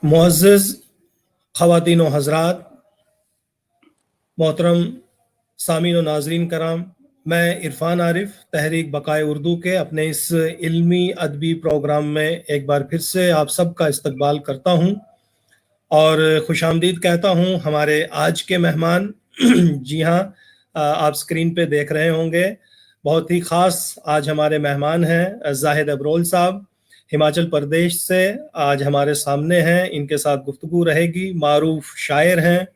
मुअज़्ज़िज़ ख़वातीन व हज़रात, मोहतरम सामीन व नाज़रीन कराम, मैं इरफ़ान आरिफ तहरीक बक़ाए उर्दू के अपने इस इल्मी अदबी प्रोग्राम में एक बार फिर से आप सबका इस्तकबाल करता हूँ और खुशामदीद कहता हूँ हमारे आज के मेहमान। जी हाँ, आप स्क्रीन पे देख रहे होंगे, बहुत ही ख़ास आज हमारे मेहमान हैं ज़ाहिद अबरोल साहब, हिमाचल प्रदेश से आज हमारे सामने हैं। इनके साथ गुफ्तगू रहेगी। मारूफ शायर हैं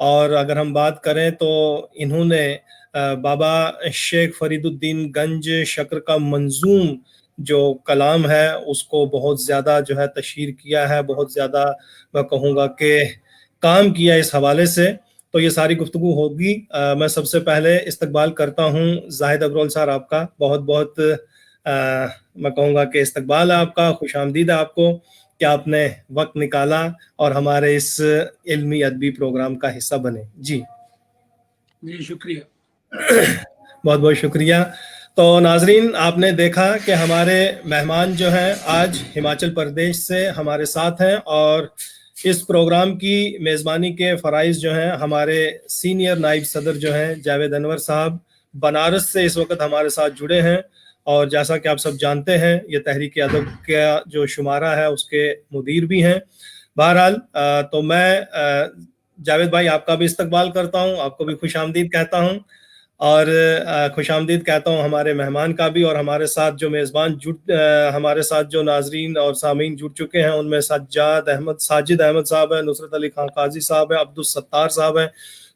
और अगर हम बात करें तो इन्होंने बाबा शेख फरीदुद्दीन गंज शक्र का मंजूम जो कलाम है उसको बहुत ज़्यादा जो है तशहीर किया है, बहुत ज़्यादा मैं कहूँगा कि काम किया इस हवाले से। तो ये सारी गुफ्तगू होगी। मैं सबसे पहले इस्तकबाल करता हूँ ज़ाहिद अबरोल साहब आपका, बहुत बहुत मैं कहूँगा कि इस्तकबाल है आपका, खुशामदीद है आपको कि आपने वक्त निकाला और हमारे इस इल्मी अदबी प्रोग्राम का हिस्सा बने। जी शुक्रिया। बहुत बहुत शुक्रिया। तो नाजरीन, आपने देखा कि हमारे मेहमान जो हैं आज हिमाचल प्रदेश से हमारे साथ हैं और इस प्रोग्राम की मेज़बानी के फ़राइज़ जो हैं हमारे सीनियर नाइब सदर जो हैं जावेद अनवर साहब बनारस से इस वक्त हमारे साथ जुड़े हैं और जैसा कि आप सब जानते हैं ये तहरीक अदब का जो शुमारा है उसके मुदीर भी हैं। बहरहाल तो मैं जावेद भाई आपका भी इस्तकबाल करता हूँ, आपको भी खुशामदीद कहता हूँ और खुशामदीद कहता हूँ हमारे मेहमान का भी। और हमारे साथ जो मेज़बान हमारे साथ जो नाजरीन और सामीन जुड़ चुके हैं उनमें साजिद अहमद साहब हैं, नुसरत अली खान काजी साहब हैं, अब्दुल सत्तार साहब हैं।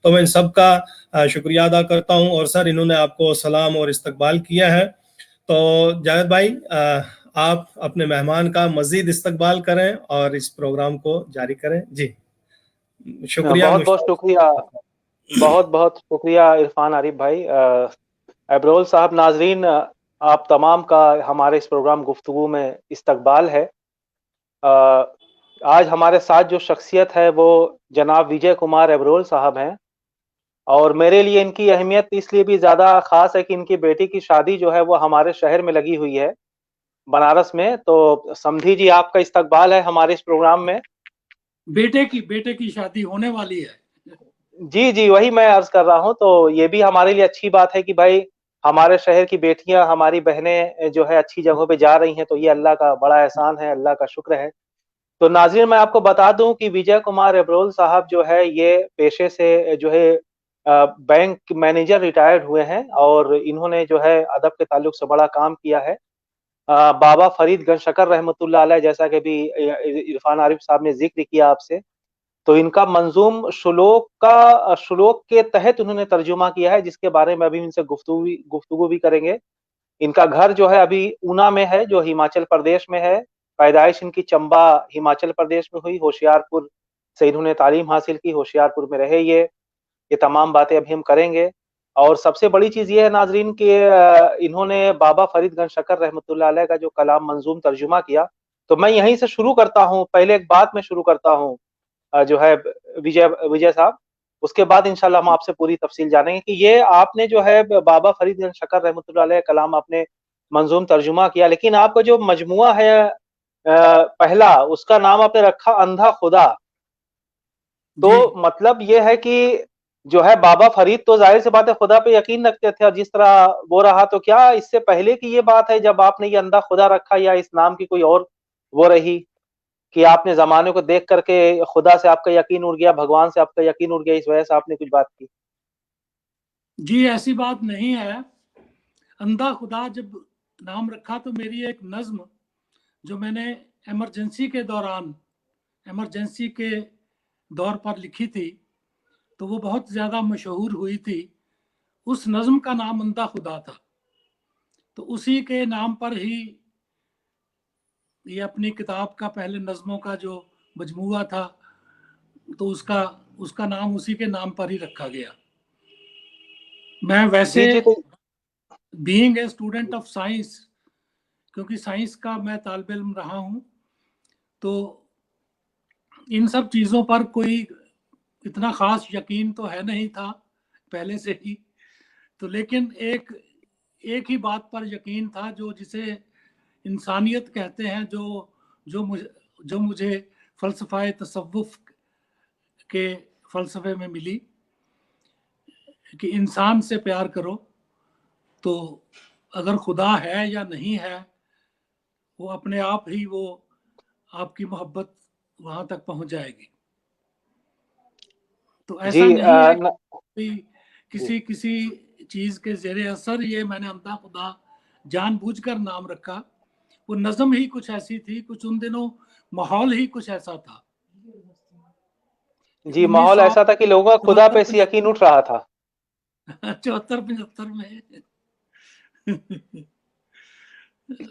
तो मैं इन सब का शुक्रिया अदा करता हूँ और सर इन्होंने आपको सलाम और इस्तकबाल किया है। तो जावेद भाई आप अपने मेहमान का मज़ीद इस्तकबाल करें और इस प्रोग्राम को जारी करें। जी शुक्रिया। बहुत बहुत शुक्रिया, बहुत बहुत शुक्रिया इरफान आरिफ भाई। अबरोल साहब, नाजरीन, आप तमाम का हमारे इस प्रोग्राम गुफ्तगू में इस्तकबाल है। आज हमारे साथ जो शख्सियत है वो जनाब विजय कुमार अबरोल साहब हैं और मेरे लिए इनकी अहमियत इसलिए भी ज़्यादा ख़ास है कि इनकी बेटी की शादी जो है वो हमारे शहर में लगी हुई है, बनारस में। तो समधी जी, आपका इस्तकबाल है हमारे इस प्रोग्राम में। बेटे की शादी होने वाली है। जी जी, वही मैं अर्ज कर रहा हूँ। तो ये भी हमारे लिए अच्छी बात है कि भाई हमारे शहर की बेटियां, हमारी बहनें जो है अच्छी जगहों पे जा रही हैं, तो ये अल्लाह का बड़ा एहसान है, अल्लाह का शुक्र है। तो नाज़रीन, मैं आपको बता दूं कि विजय कुमार अबरोल साहब जो है ये पेशे से जो है बैंक मैनेजर रिटायर्ड हुए हैं और इन्होंने जो है अदब के ताल्लुक से बड़ा काम किया है। बाबा फरीद गंज शकर रहमतुल्लाह अलैह, जैसा कि भी इरफान आरिफ साहब ने जिक्र किया आपसे, तो इनका मंजूम शुलोक के तहत उन्होंने तर्जुमा किया है, जिसके बारे में अभी इनसे गुफ्तगू भी करेंगे। इनका घर जो है अभी ऊना में है, जो हिमाचल प्रदेश में है। पैदाइश इनकी चंबा हिमाचल प्रदेश में हुई। होशियारपुर से इन्होंने तालीम हासिल की, होशियारपुर में रहे ये तमाम बातें अभी हम करेंगे। और सबसे बड़ी चीज ये है नाजरीन कि इन्होंने बाबा फरीद गंज शकर रहमतुल्लाह अलैह का जो कलाम मंजूम तर्जुमा किया। तो मैं यहीं से शुरू करता हूँ, पहले एक बात मैं शुरू करता हूँ जो है विजय साहब, उसके बाद इंशाल्लाह हम आपसे पूरी तफसील जानेंगे कि ये आपने जो है बाबा फरीद गंज शकर रहमतुल्लाह अलैह कलाम आपने मंजूम तर्जुमा किया, लेकिन आपका जो मजमुआ है पहला, उसका नाम आपने रखा अंधा खुदा। तो मतलब ये है कि जो है बाबा फरीद तो जाहिर सी बात है खुदा पे यकीन रखते थे, और जिस तरह वो रहा, तो क्या इससे पहले की ये बात है जब आपने ये अंधा खुदा रखा, या इस नाम की कोई और वो रही कि आपने जमाने को देख करके खुदा से आपका यकीन उड़ गया, भगवान से आपका यकीन उड़ गया, इस वजह से आपने कुछ बात की? जी ऐसी बात नहीं है। अंधा खुदा जब नाम रखा तो मेरी एक नज्म जो मैंने इमरजेंसी के दौर पर लिखी थी, तो वो बहुत ज्यादा मशहूर हुई थी। उस नज्म का नाम अंधा खुदा था, तो उसी के नाम पर ही ये अपनी किताब का पहले नज्मों का जो मजमुआ था, तो उसका नाम उसी के नाम पर ही रखा गया। मैं वैसे being a student of science, क्योंकि साइंस का मैं तालिब इल्म रहा हूं, तो इन सब चीज़ों पर कोई इतना ख़ास यकीन तो है नहीं था पहले से ही। तो लेकिन एक ही बात पर यकीन था, जो जिसे इंसानियत कहते हैं, जो मुझे फ़लसफ़ाए तसव्वुफ़ के फ़लसफ़े में मिली कि इंसान से प्यार करो, तो अगर खुदा है या नहीं है, वो अपने आप ही वो आपकी मोहब्बत वहाँ तक पहुँच जाएगी। तो ऐसा जी नहीं है न, कि जी किसी चीज़ के ज़ेरे असर ये मैंने अंधा खुदा जानबूझकर नाम रखा। वो नज़म ही कुछ ऐसी थी, कुछ उन दिनों माहौल ही कुछ ऐसा था। जी माहौल ऐसा था कि लोगों का खुदा पे से 1974-75 यकीन उठ रहा था। 74-75 में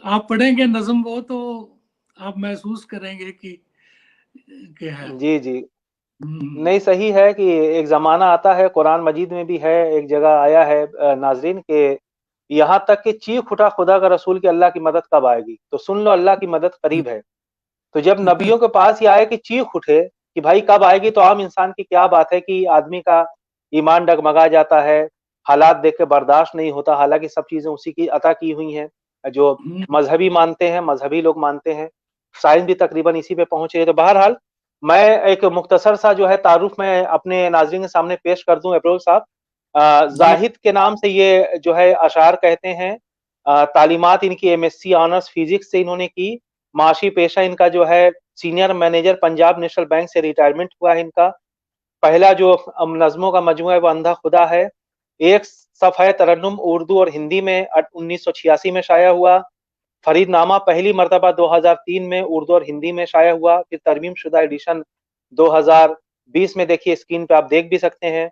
आप पढ़ेंगे नज़म वो तो आप महसूस करेंगे कि है। जी, जी। हुँ, नहीं, सही है कि एक ज़माना आता है, कुरान मजीद में भी है, एक जगह आया है नाज़रीन के यहाँ तक कि चीख उठा खुदा का रसूल कि अल्लाह की मदद कब आएगी? तो सुन लो अल्लाह की मदद करीब है। तो जब नबियों के पास ये आए कि चीख उठे कि भाई कब आएगी, तो आम इंसान की क्या बात है कि आदमी का ईमान डगमगा जाता है, हालात देख के बर्दाश्त नहीं होता, हालाँकि सब चीज़ें उसी की अता की हुई हैं, जो हुँ, मज़हबी मानते हैं, मज़हबी लोग मानते हैं, साइंस भी तकरीबन इसी पे पहुँचे है। तो बहरहाल मैं एक मुख्तसर सा जो है तारुफ मैं अपने नाज़रीन के सामने पेश कर दूँ अफरोज़ साहब। जी, ज़ाहिद के नाम से ये जो है अशार कहते हैं। तालीमात इनकी एमएससी ऑनर्स फिज़िक्स से इन्होंने की। माशी पेशा इनका जो है senior manager Punjab national bank से रिटायरमेंट हुआ है इनका। पहला जो नज़्मों का मजमूआ है वो अंधा खुदा है। एक सफ़ा तरन्नुम उर्दू और हिंदी में 1986 में शाया हुआ। फरीदनामा पहली मर्तबा 2003 में उर्दू और हिंदी में शाया हुआ। फिर तरमीम शुदा एडिशन 2020 में देखिए स्क्रीन पे आप देख भी सकते हैं।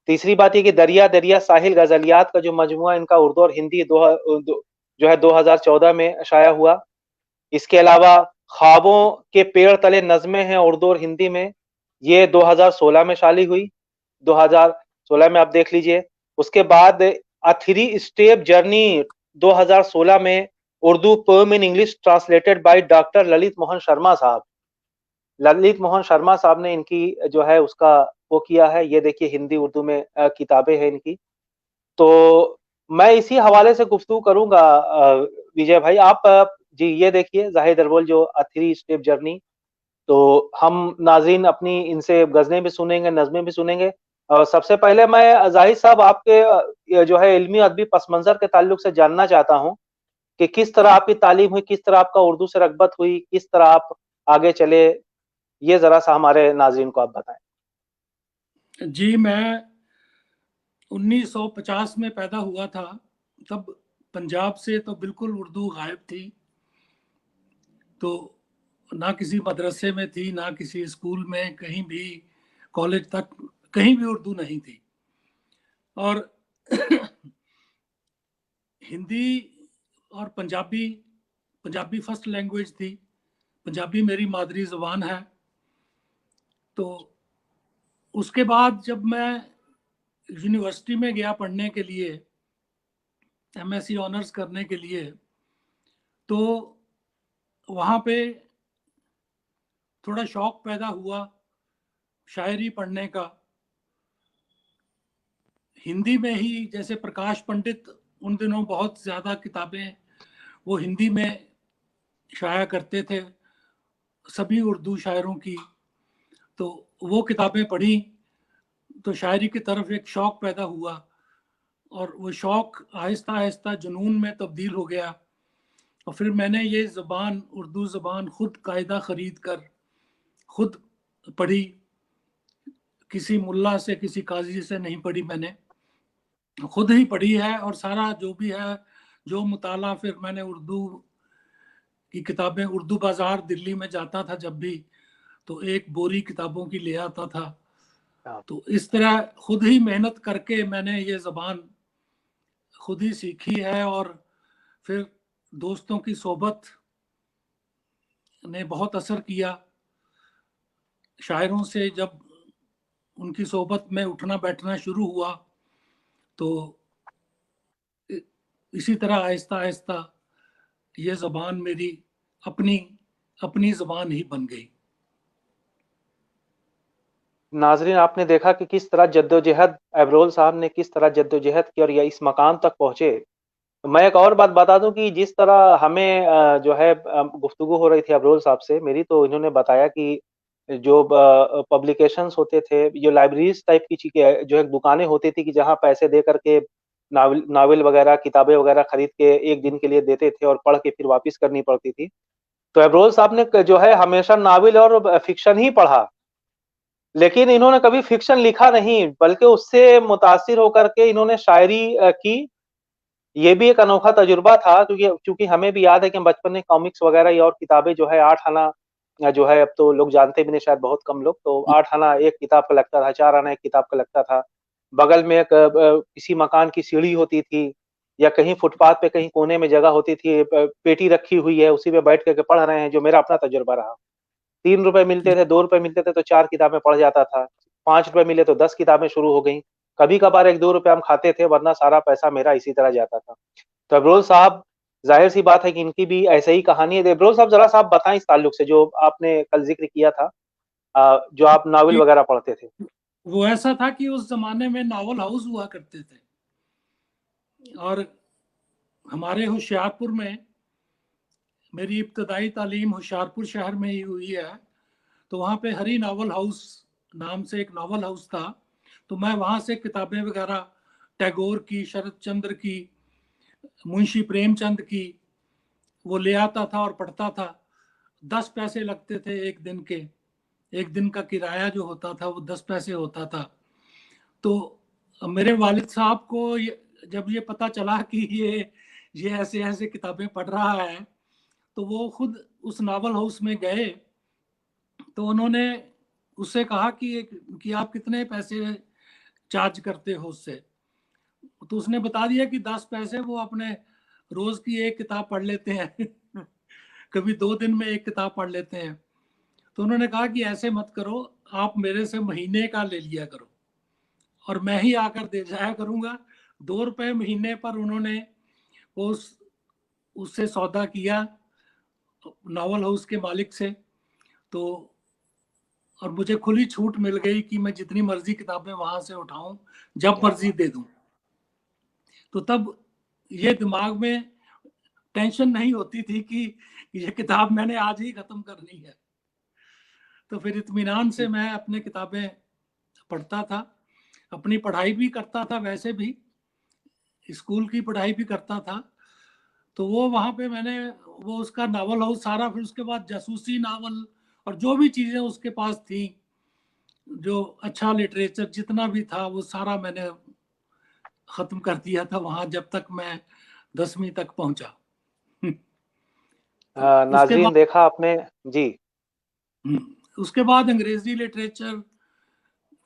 तीसरी बात ये कि दरिया दरिया साहिल गज़लियात का जो मजमूआ इनका उर्दू और हिंदी जो है 2014 में शाया हुआ। इसके अलावा ख्वाबों के पेड़ तले नज़्में हैं उर्दू और हिंदी में, ये 2016 में शाली हुई। 2016 में आप देख लीजिए। उसके बाद अ थ्री स्टेप जर्नी 2016 में Urdu poem in English translated by doctor Lalit Mohan Sharma साहब। ललित मोहन शर्मा साहब ने इनकी जो है उसका वो किया है। ये देखिए हिंदी उर्दू में किताबें हैं इनकी। तो मैं इसी हवाले से गुफ्तगू करूँगा विजय भाई। आप जी ये देखिए ज़ाहिद अरवल जो अ थ्री स्टेप जर्नी। तो हम नाज़रीन अपनी इनसे गज़लें भी सुनेंगे, नज़्में भी सुनेंगे। सबसे पहले मैं ज़ाहिद साहब आपके ये जो है इल्मी अदबी पस-मंज़र के ताल्लुक से जानना चाहता हूँ कि किस तरह आपकी तालीम हुई, किस तरह आपका उर्दू से रग़बत हुई, किस तरह आप आगे चले? ये ज़रा-सा हमारे नाज़रीन को आप बताएँ। जी, मैं 1950 में पैदा हुआ था, तब पंजाब से तो बिल्कुल उर्दू गायब थी। तो ना किसी मदरसे में थी, ना किसी स्कूल में, कहीं भी कॉलेज तक कहीं भी उर्दू नहीं थी। और हिंदी और पंजाबी, पंजाबी फर्स्ट लैंग्वेज थी, पंजाबी मेरी मादरी ज़ुबान है। तो उसके बाद जब मैं यूनिवर्सिटी में गया पढ़ने के लिए, एमएससी ऑनर्स करने के लिए, तो वहाँ पे थोड़ा शौक पैदा हुआ शायरी पढ़ने का। हिंदी में ही जैसे प्रकाश पंडित उन दिनों बहुत ज़्यादा किताबें वो हिंदी में शाया करते थे, सभी उर्दू शायरों की। तो वो किताबें पढ़ी, तो शायरी की तरफ एक शौक पैदा हुआ और वो शौक आहिस्ता-आहिस्ता जुनून में तब्दील हो गया। और फिर मैंने ये ज़बान, उर्दू ज़बान खुद कायदा ख़रीद कर खुद पढ़ी, किसी मुल्ला से, किसी काज़ी से नहीं पढ़ी मैंने। खुद ही पढ़ी है और सारा जो भी है, जो मुताला फिर मैंने उर्दू की किताबें, उर्दू बाज़ार दिल्ली में जाता था जब भी, तो एक बोरी किताबों की ले आता था। हाँ। तो इस तरह खुद ही मेहनत करके मैंने ये ज़बान खुद ही सीखी है। और फिर दोस्तों की सोहबत ने बहुत असर किया। शायरों से जब उनकी सोहबत में उठना-बैठना शुरू हुआ, तो इ इसी तरह आहिस्ता-आहिस्ता ये ज़बान मेरी अपनी अपनी ज़बान ही बन गई। नाज़रीन आपने देखा कि किस तरह जद्दोजहद अबरोल साहब ने किस तरह जद्दोजहद की और ये इस मकाम तक पहुँचे। मैं एक और बात बता दूँ कि जिस तरह हमें जो है गुफ्तगू हो रही थी अबरोल साहब से मेरी, तो इन्होंने बताया कि जो पब्लिकेशंस होते थे, जो लाइब्रेरीज टाइप की चीजें जो है दुकानें होती थी कि जहाँ पैसे दे करके नावल वगैरह किताबें वगैरह खरीद के एक दिन के लिए देते थे और पढ़ के फिर वापस करनी पड़ती थी। तो अफरोज साहब ने जो है हमेशा नावल और फिक्शन ही पढ़ा, लेकिन इन्होंने कभी फिक्शन लिखा नहीं, बल्कि उससे मुतासिर होकर के इन्होंने शायरी की। ये भी एक अनोखा तजुर्बा था, क्योंकि हमें भी याद है कि हम बचपन में कॉमिक्स वगैरह या और किताबें जो है 8 आना जो है, अब तो लोग जानते भी नहीं शायद बहुत कम लोग, तो 8 आना एक किताब का लगता था, 4 आना एक किताब का लगता था। बगल में एक किसी मकान की सीढ़ी होती थी या कहीं फुटपाथ पे कहीं कोने में जगह होती थी, पेटी रखी हुई है, उसी पे बैठ करके पढ़ रहे हैं, जो मेरा अपना तजुर्बा रहा। 3 रुपए मिलते थे, 2 रुपए मिलते थे तो 4 किताबें पढ़ जाता था, 5 रुपए मिले तो 10 किताबें शुरू हो गई। कभी-कभार 1-2 रुपए हम खाते थे, वरना सारा पैसा मेरा इसी तरह जाता था। तो अफरोज साहब, ज़ाहिर-सी बात है कि इनकी भी ऐसे ही कहानी है। अफरोज साहब ज़रा-सा आप बताएँ इस ताल्लुक से, जो आपने कल ज़िक्र किया था, जो आप नावल वगैरह पढ़ते थे। वो ऐसा था कि उस जमाने में नॉवल हाउस हुआ करते थे, और हमारे होशियारपुर में मेरी इब्तदाई तालीम होशियारपुर शहर में ही हुई है। तो वहाँ पे हरी नावल हाउस नाम से एक नावल हाउस था। तो मैं वहाँ से किताबें वगैरह टैगोर की, शरद चंद्र की, मुंशी प्रेमचंद की वो ले आता था और पढ़ता था। 10 पैसे लगते थे एक दिन के, एक दिन का किराया जो होता था वो 10 पैसे होता था। तो मेरे वालिद साहब को जब ये पता चला कि ये ऐसे ऐसे किताबें पढ़ रहा है, तो वो खुद उस नावल हाउस में गए। तो उन्होंने उससे कहा कि आप कितने पैसे चार्ज करते हो उससे। तो उसने बता दिया कि 10 पैसे वो अपने रोज की एक किताब पढ़ लेते हैं कभी 2 दिन में एक किताब पढ़ लेते हैं। तो उन्होंने कहा कि ऐसे मत करो, आप मेरे से महीने का ले लिया करो और मैं ही आकर दे जाया करूंगा। 2 रुपए महीने पर उन्होंने उससे सौदा किया नावल हाउस के मालिक से। तो और मुझे खुली छूट मिल गई कि मैं जितनी मर्जी किताबें वहां से उठाऊं, जब मर्जी दे दूं। तो तब ये दिमाग में टेंशन नहीं होती थी कि ये किताब मैंने आज ही खत्म करनी है। तो फिर इत्मीनान से मैं अपने किताबें पढ़ता था, अपनी पढ़ाई भी करता था, वैसे भी स्कूल की पढ़ाई भी करता था। तो वो वहाँ पे मैंने वो उसका नावल हाउस सारा, फिर उसके बाद जासूसी नावल और जो भी चीज़ें उसके पास थी, जो अच्छा लिटरेचर जितना भी था, वो सारा मैंने ख़त्म कर दिया था वहाँ, जब तक मैं 10वीं तक पहुँचा। नाज़रीन देखा आपने जी। उसके बाद अंग्रेजी लिटरेचर,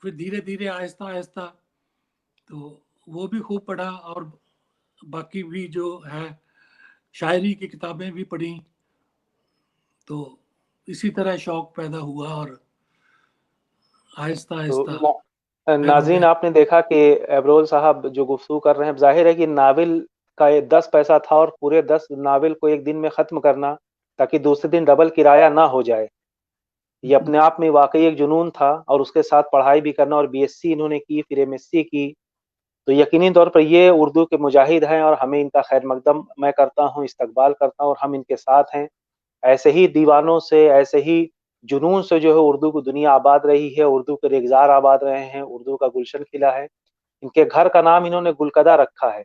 फिर धीरे धीरे आहिस्ता आहिस्ता तो वो भी खूब पढ़ा, और बाकी भी जो है शायरी की किताबें भी पढ़ी। तो इसी तरह शौक पैदा हुआ और आहिस्ता आहिस्ता तो नाज़रीन आपने देखा कि अफरोज साहब जो गुफ्तगू कर रहे हैं, जाहिर है कि नावल का ये 10 पैसा था और पूरे 10 नावल को एक दिन में ख़त्म करना ताकि दूसरे दिन डबल किराया ना हो जाए, ये अपने आप में वाकई एक जुनून था। और उसके साथ पढ़ाई भी करना, और बीएससी इन्होंने की, फिर एमएससी की। तो यकीनी तौर पर ये उर्दू के मुजाहिद हैं और हमें इनका खैर मकदम मैं करता हूँ, इस्तकबाल करता हूँ, और हम इनके साथ हैं। ऐसे ही दीवानों से, ऐसे ही जुनून से जो है उर्दू की दुनिया आबाद रही है, उर्दू के रेगज़ार आबाद रहे हैं, उर्दू का गुलशन खिला है। इनके घर का नाम इन्होंने गुलकदा रखा है।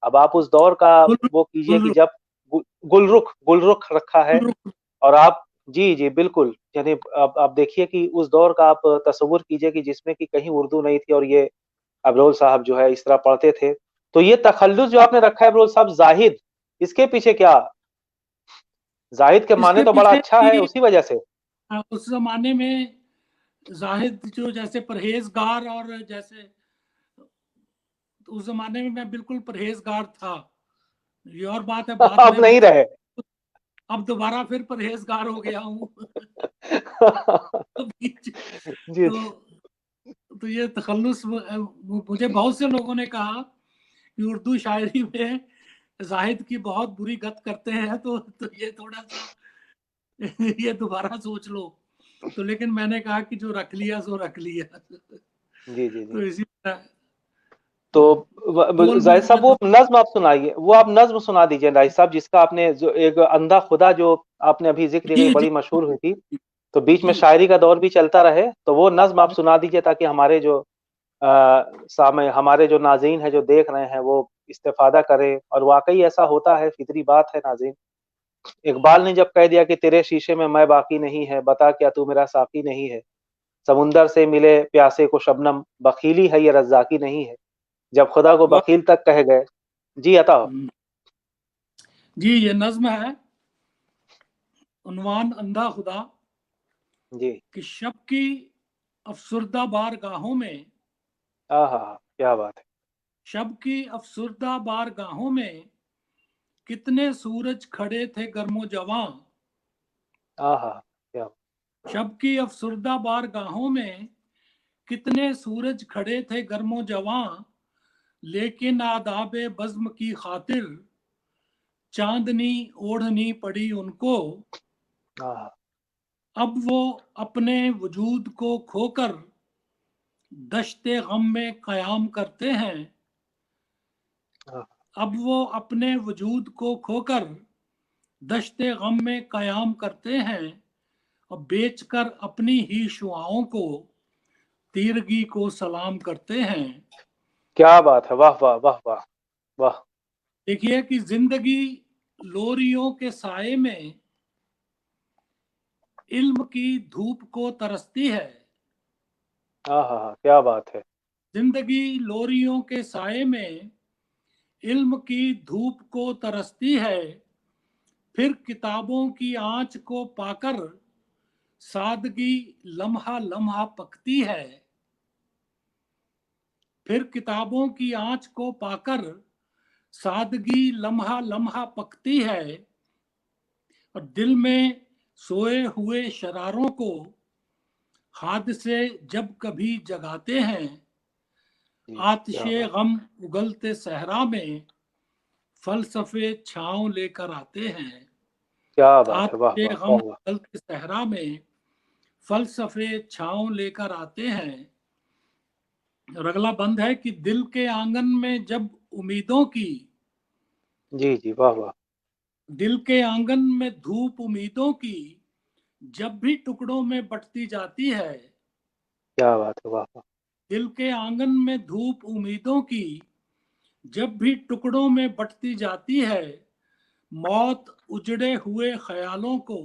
अब आप उस दौर का वो कीजिए कि जब गुलरुख रखा है। और आप जी बिल्कुल, यानी अब आप देखिए कि उस दौर का आप तसव्वुर कीजिए कि जिसमें कि कहीं उर्दू नहीं थी और ये अफरोज साहब जो है इस तरह पढ़ते थे। तो ये तखल्लुस जो आपने रखा है अफरोज साहब, जाहिद, इसके पीछे क्या? जाहिद के माने तो बड़ा अच्छा है उसी वजह से। उस जमाने में जाहिद जो जैसे परहेजगार, और जैसे उस जमाने में मैं बिल्कुल परहेजगार था। ये और बात है, बाद अब में नहीं रहे। अब दोबारा फिर परहेजगार हो गया हूँ जी तो ये तखल्लुस मुझे बहुत से लोगों ने कहा कि उर्दू शायरी में जाहिद की बहुत बुरी गत करते हैं, तो ये थोड़ा सा ये दोबारा सोच लो। तो लेकिन मैंने कहा कि जो रख लिया सो रख लिया। जी तो इसी तरह तो जाहिद साहब वो नज्म आप सुनाइए, वो आप नज्म सुना दीजिए राय साहब, जिसका आपने जो एक अंधा खुदा जो आपने अभी जिक्र की, बड़ी मशहूर हुई थी। तो बीच में जी शायरी का दौर भी चलता रहे, तो वो नज्म आप सुना दीजिए ताकि हमारे जो हमारे जो नाज़रीन है जो देख रहे हैं वो इस्तेफादा करें। और वाकई ऐसा होता है, फितरी बात है नाज़रीन। इकबाल ने जब कह दिया कि तेरे शीशे में मैं बाकी नहीं है, बता क्या तू मेरा साकी नहीं है, समुंदर से मिले प्यासे को शबनम, बखीली है ये रज़्ज़ाकी नहीं है, जब खुदा को वाह। बखील तक कह गए। जी अता। जी ये नज्म है, उन्वान अंधा खुदा, जी। कि शब की अफसुर्दा बारगाहों में, आहा, क्या बात है। शब की अफसुर्दा बारगाहों में कितने सूरज खड़े थे गर्मो जवां। आहा, क्या। शब की अफसुर्दा बारगाहों में कितने सूरज खड़े थे गर्मो जवां, लेकिन आदाबे बज़्म की खातिर चांदनी ओढ़नी पड़ी उनको। आहा, अब वो अपने वजूद को खोकर दश्ते गम में कयाम करते हैं। आहा, अब वो अपने वजूद को खोकर दश्ते गम में कयाम करते हैं, और बेचकर अपनी ही शुआओं को तीरगी को सलाम करते हैं। क्या बात है। वाह वाह वाह वाह वाह। देखिए कि जिंदगी लोरियों के साए में इल्म की धूप को तरसती है। आहा, क्या बात है। जिंदगी लोरियों के साए में इल्म की धूप को तरसती है, फिर किताबों की आंच को पाकर सादगी लम्हा लम्हा पकती है। फिर किताबों की आंच को पाकर सादगी लम्हा लम्हा पकती है, और दिल में सोए हुए शरारों को हादसे जब कभी जगाते हैं। जी, क्या आतिशे बात। गम उगलते सहरा में फलसफे छांव लेकर आते हैं। क्या बात है। वाह आतिशे वाह गम वाह वाह। उगलते सहरा में फलसफे छांव लेकर आते हैं। और अगला बंद है कि दिल के आंगन में जब उम्मीदों की, जी जी, वाह वाह। दिल के आंगन में धूप उम्मीदों की जब भी टुकड़ों में बंटती जाती है। क्या बात है। वाह वाह। दिल के आंगन में धूप उम्मीदों की जब भी टुकड़ों में बंटती जाती है, मौत उजड़े हुए ख्यालों को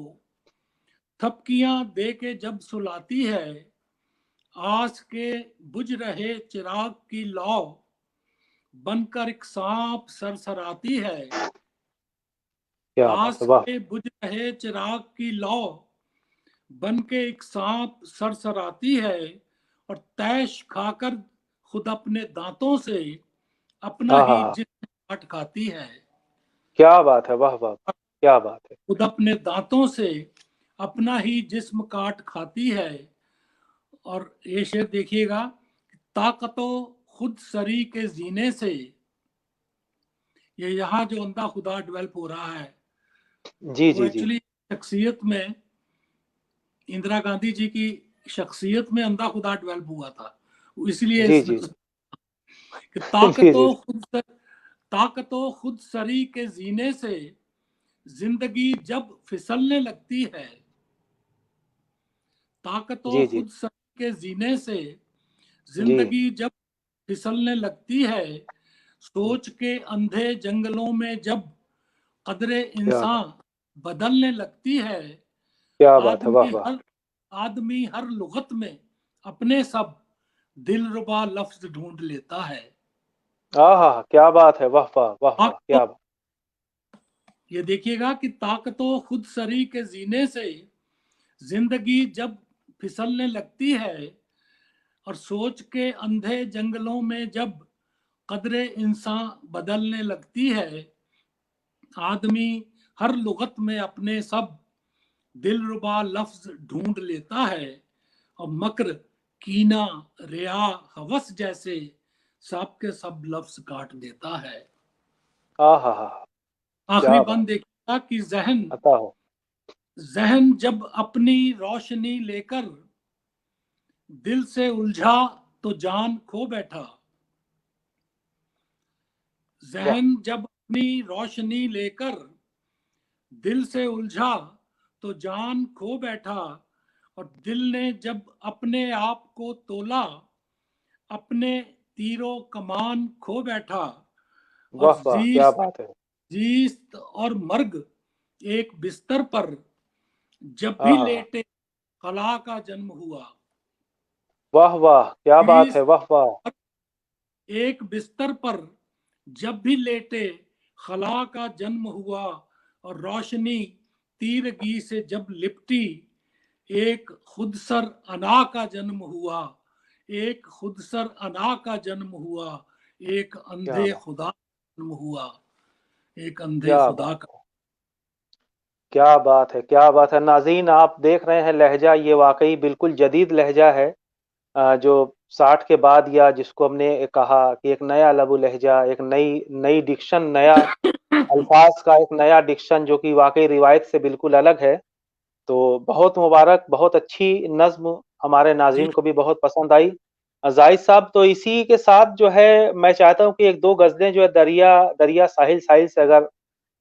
थपकियां दे के जब सुलाती है। आस के बुझ रहे चिराग की लौ बनकर एक सांप सरसराती है। क्या बात आस है। वाह। के बुझ रहे चिराग की लौ बन के एक सांप सरसराती है, और तैश खाकर खुद अपने दांतों से अपना ही आहा, जिस्म काट खाती है। क्या बात है। वाह वाह, क्या बात है। खुद अपने दांतों से अपना ही जिस्म काट खाती है। और ये शेर देखिएगा, ताकतो खुद सरी के जीने से, ये यहाँ जो अंधा खुदा डेवलप हो रहा है जी वो जी जी। एक्चुअली शख्सियत में, इंदिरा गांधी जी की शख्सियत में अंधा खुदा डेवलप हुआ था। इसलिए जी इस जी। कि जी जी। ताकतो खुद सरी के जीने से जिंदगी जब फिसलने लगती है। ताकतो जी जी। खुद सरी के जीने से जी। जिंदगी जब फिसलने लगती है। सोच के अंधे जंगलों में जब कदरे क्या बात। इंसान बदलने लगती है। क्या बात है। वाह आदमी वाह। हर आदमी हर लुगत में अपने सब दिलरुबा लफ्ज ढूंढ लेता है। आहा, क्या बात है। वाह वाह वाह वाह, ताकतो, क्या बात। ये देखिएगा कि ताकतो खुद सरी के जीने से जिंदगी जब फिसलने लगती है, और सोच के अंधे जंगलों में जब कदरे इंसान बदलने लगती है। आदमी हर लुगत में अपने सब दिलरुबा लफ्ज ढूंढ लेता है, और मक्र कीना रिया हवस जैसे सब के सब लफ्ज काट देता है। आहा, आखिरी क्या बात। बंद देखिएगा कि जहन अता हो। जहन जब अपनी रोशनी लेकर दिल से उलझा तो जान खो बैठा। वाह। जहन जब अपनी रोशनी लेकर दिल से उलझा तो जान खो बैठा। और दिल ने जब अपने आप को तोला, अपने तीरों कमान खो बैठा। और वाह वाह, क्या बात है। जीस्त और मर्ग एक बिस्तर पर जब भी हाँ, लेटे, खला का जन्म हुआ। वाह वाह, क्या बात है, जीस्त वाह वाह। एक बिस्तर पर जब भी लेटे, खला का जन्म हुआ। और रोशनी तीरगी से जब लिपटी, एक खुदसर अना का जन्म हुआ। एक खुदसर अना का जन्म हुआ। एक क्या अंधे बात, खुदा का जन्म हुआ। एक अंधे क्या खुदा बात का। है, क्या बात है, क्या बात है। नाज़रीन, आप देख रहे हैं लहजा, ये वाकई बिल्कुल जदीद लहजा है। जो 60 के बाद, या जिसको हमने कहा कि एक नया लबु लहजा, एक नई नई डिक्शन, नया अल्फाज का एक नया डिक्शन, जो कि वाकई रिवायत से बिल्कुल अलग है। तो बहुत मुबारक, बहुत अच्छी नज़्म, हमारे जी नाज़रीन को भी बहुत पसंद आई। ज़ाहिद साहब, तो इसी के साथ जो है मैं चाहता हूँ कि 1-2 गज़लें जो है दरिया दरिया साहिल साहिल से अगर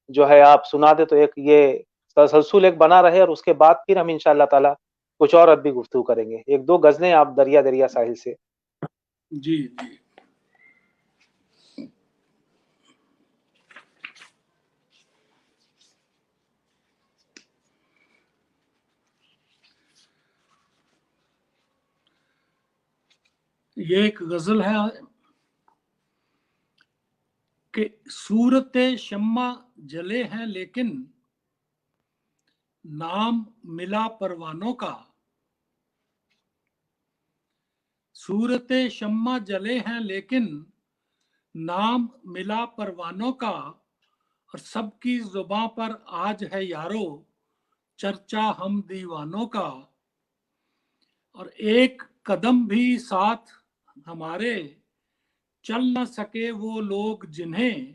जो है आप सुना दें, तो एक ये तसलसल एक बना रहे, और उसके बाद फिर हम इंशाअल्लाह ताला कुछ और अदबी गुफ्तगू करेंगे। 1-2 गज़लें आप दरिया दरिया साहिल से। जी जी। ये एक गजल है कि सूरते शम्मा जले हैं लेकिन नाम मिला परवानों का। सूरते शम्मा जले हैं लेकिन नाम मिला परवानों का। और सबकी जुबां पर आज है यारो, चर्चा हम दीवानों का। और एक कदम भी साथ हमारे, चल न सके वो लोग जिन्हें।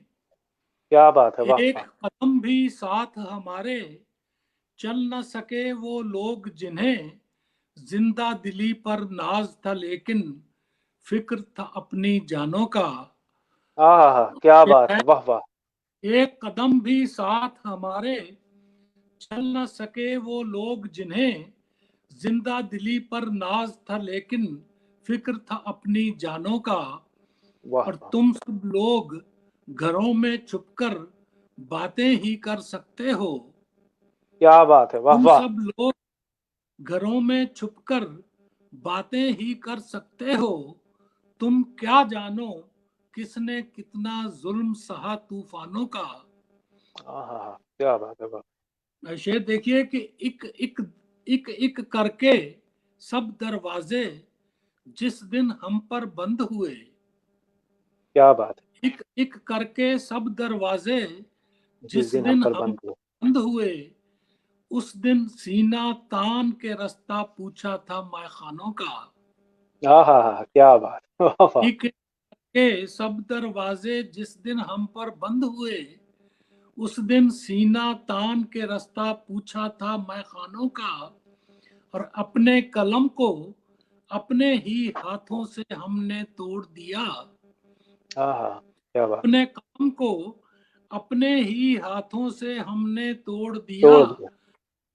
क्या बात है, वाह एक वाह! कदम भी साथ हमारे, चल न सके वो लोग जिन्हें। जिंदा दिली पर नाज था लेकिन फिक्र था अपनी जानों का। आहा! क्या ये बात है, है, वाह वाह! एक कदम भी साथ हमारे, चल न सके वो लोग जिन्हें। जिंदा दिली पर नाज था लेकिन फिक्र था अपनी जानों का। वाह और वाह! तुम सब लोग घरों में छुपकर बातें ही कर सकते हो। क्या बात है, वाह तुम वाह! सब लोग घरों में छुपकर बातें ही कर सकते हो। तुम क्या जानो किसने कितना जुल्म सहा तूफानों का। आहा! क्या बात है, वाह! शेर देखिए कि एक करके सब दरवाजे जिस दिन हम पर बंद हुए। क्या बात है, एक एक करके सब दरवाजे जिस जिस दिन हम दिन पर हम बंद हुए। बंद हुए। उस दिन सीना तान के रास्ता पूछा था मैखानों का। आहा! क्या बात! वाह वाह! एक के सब दरवाजे जिस दिन हम पर बंद हुए। उस दिन सीना तान के रास्ता पूछा था मैखानों का। और अपने कलम को अपने ही हाथों से हमने तोड़ दिया। आहा! क्या बात! अपने कलम को अपने ही हाथों से हमने तोड़ दिया। तोड़ दिया।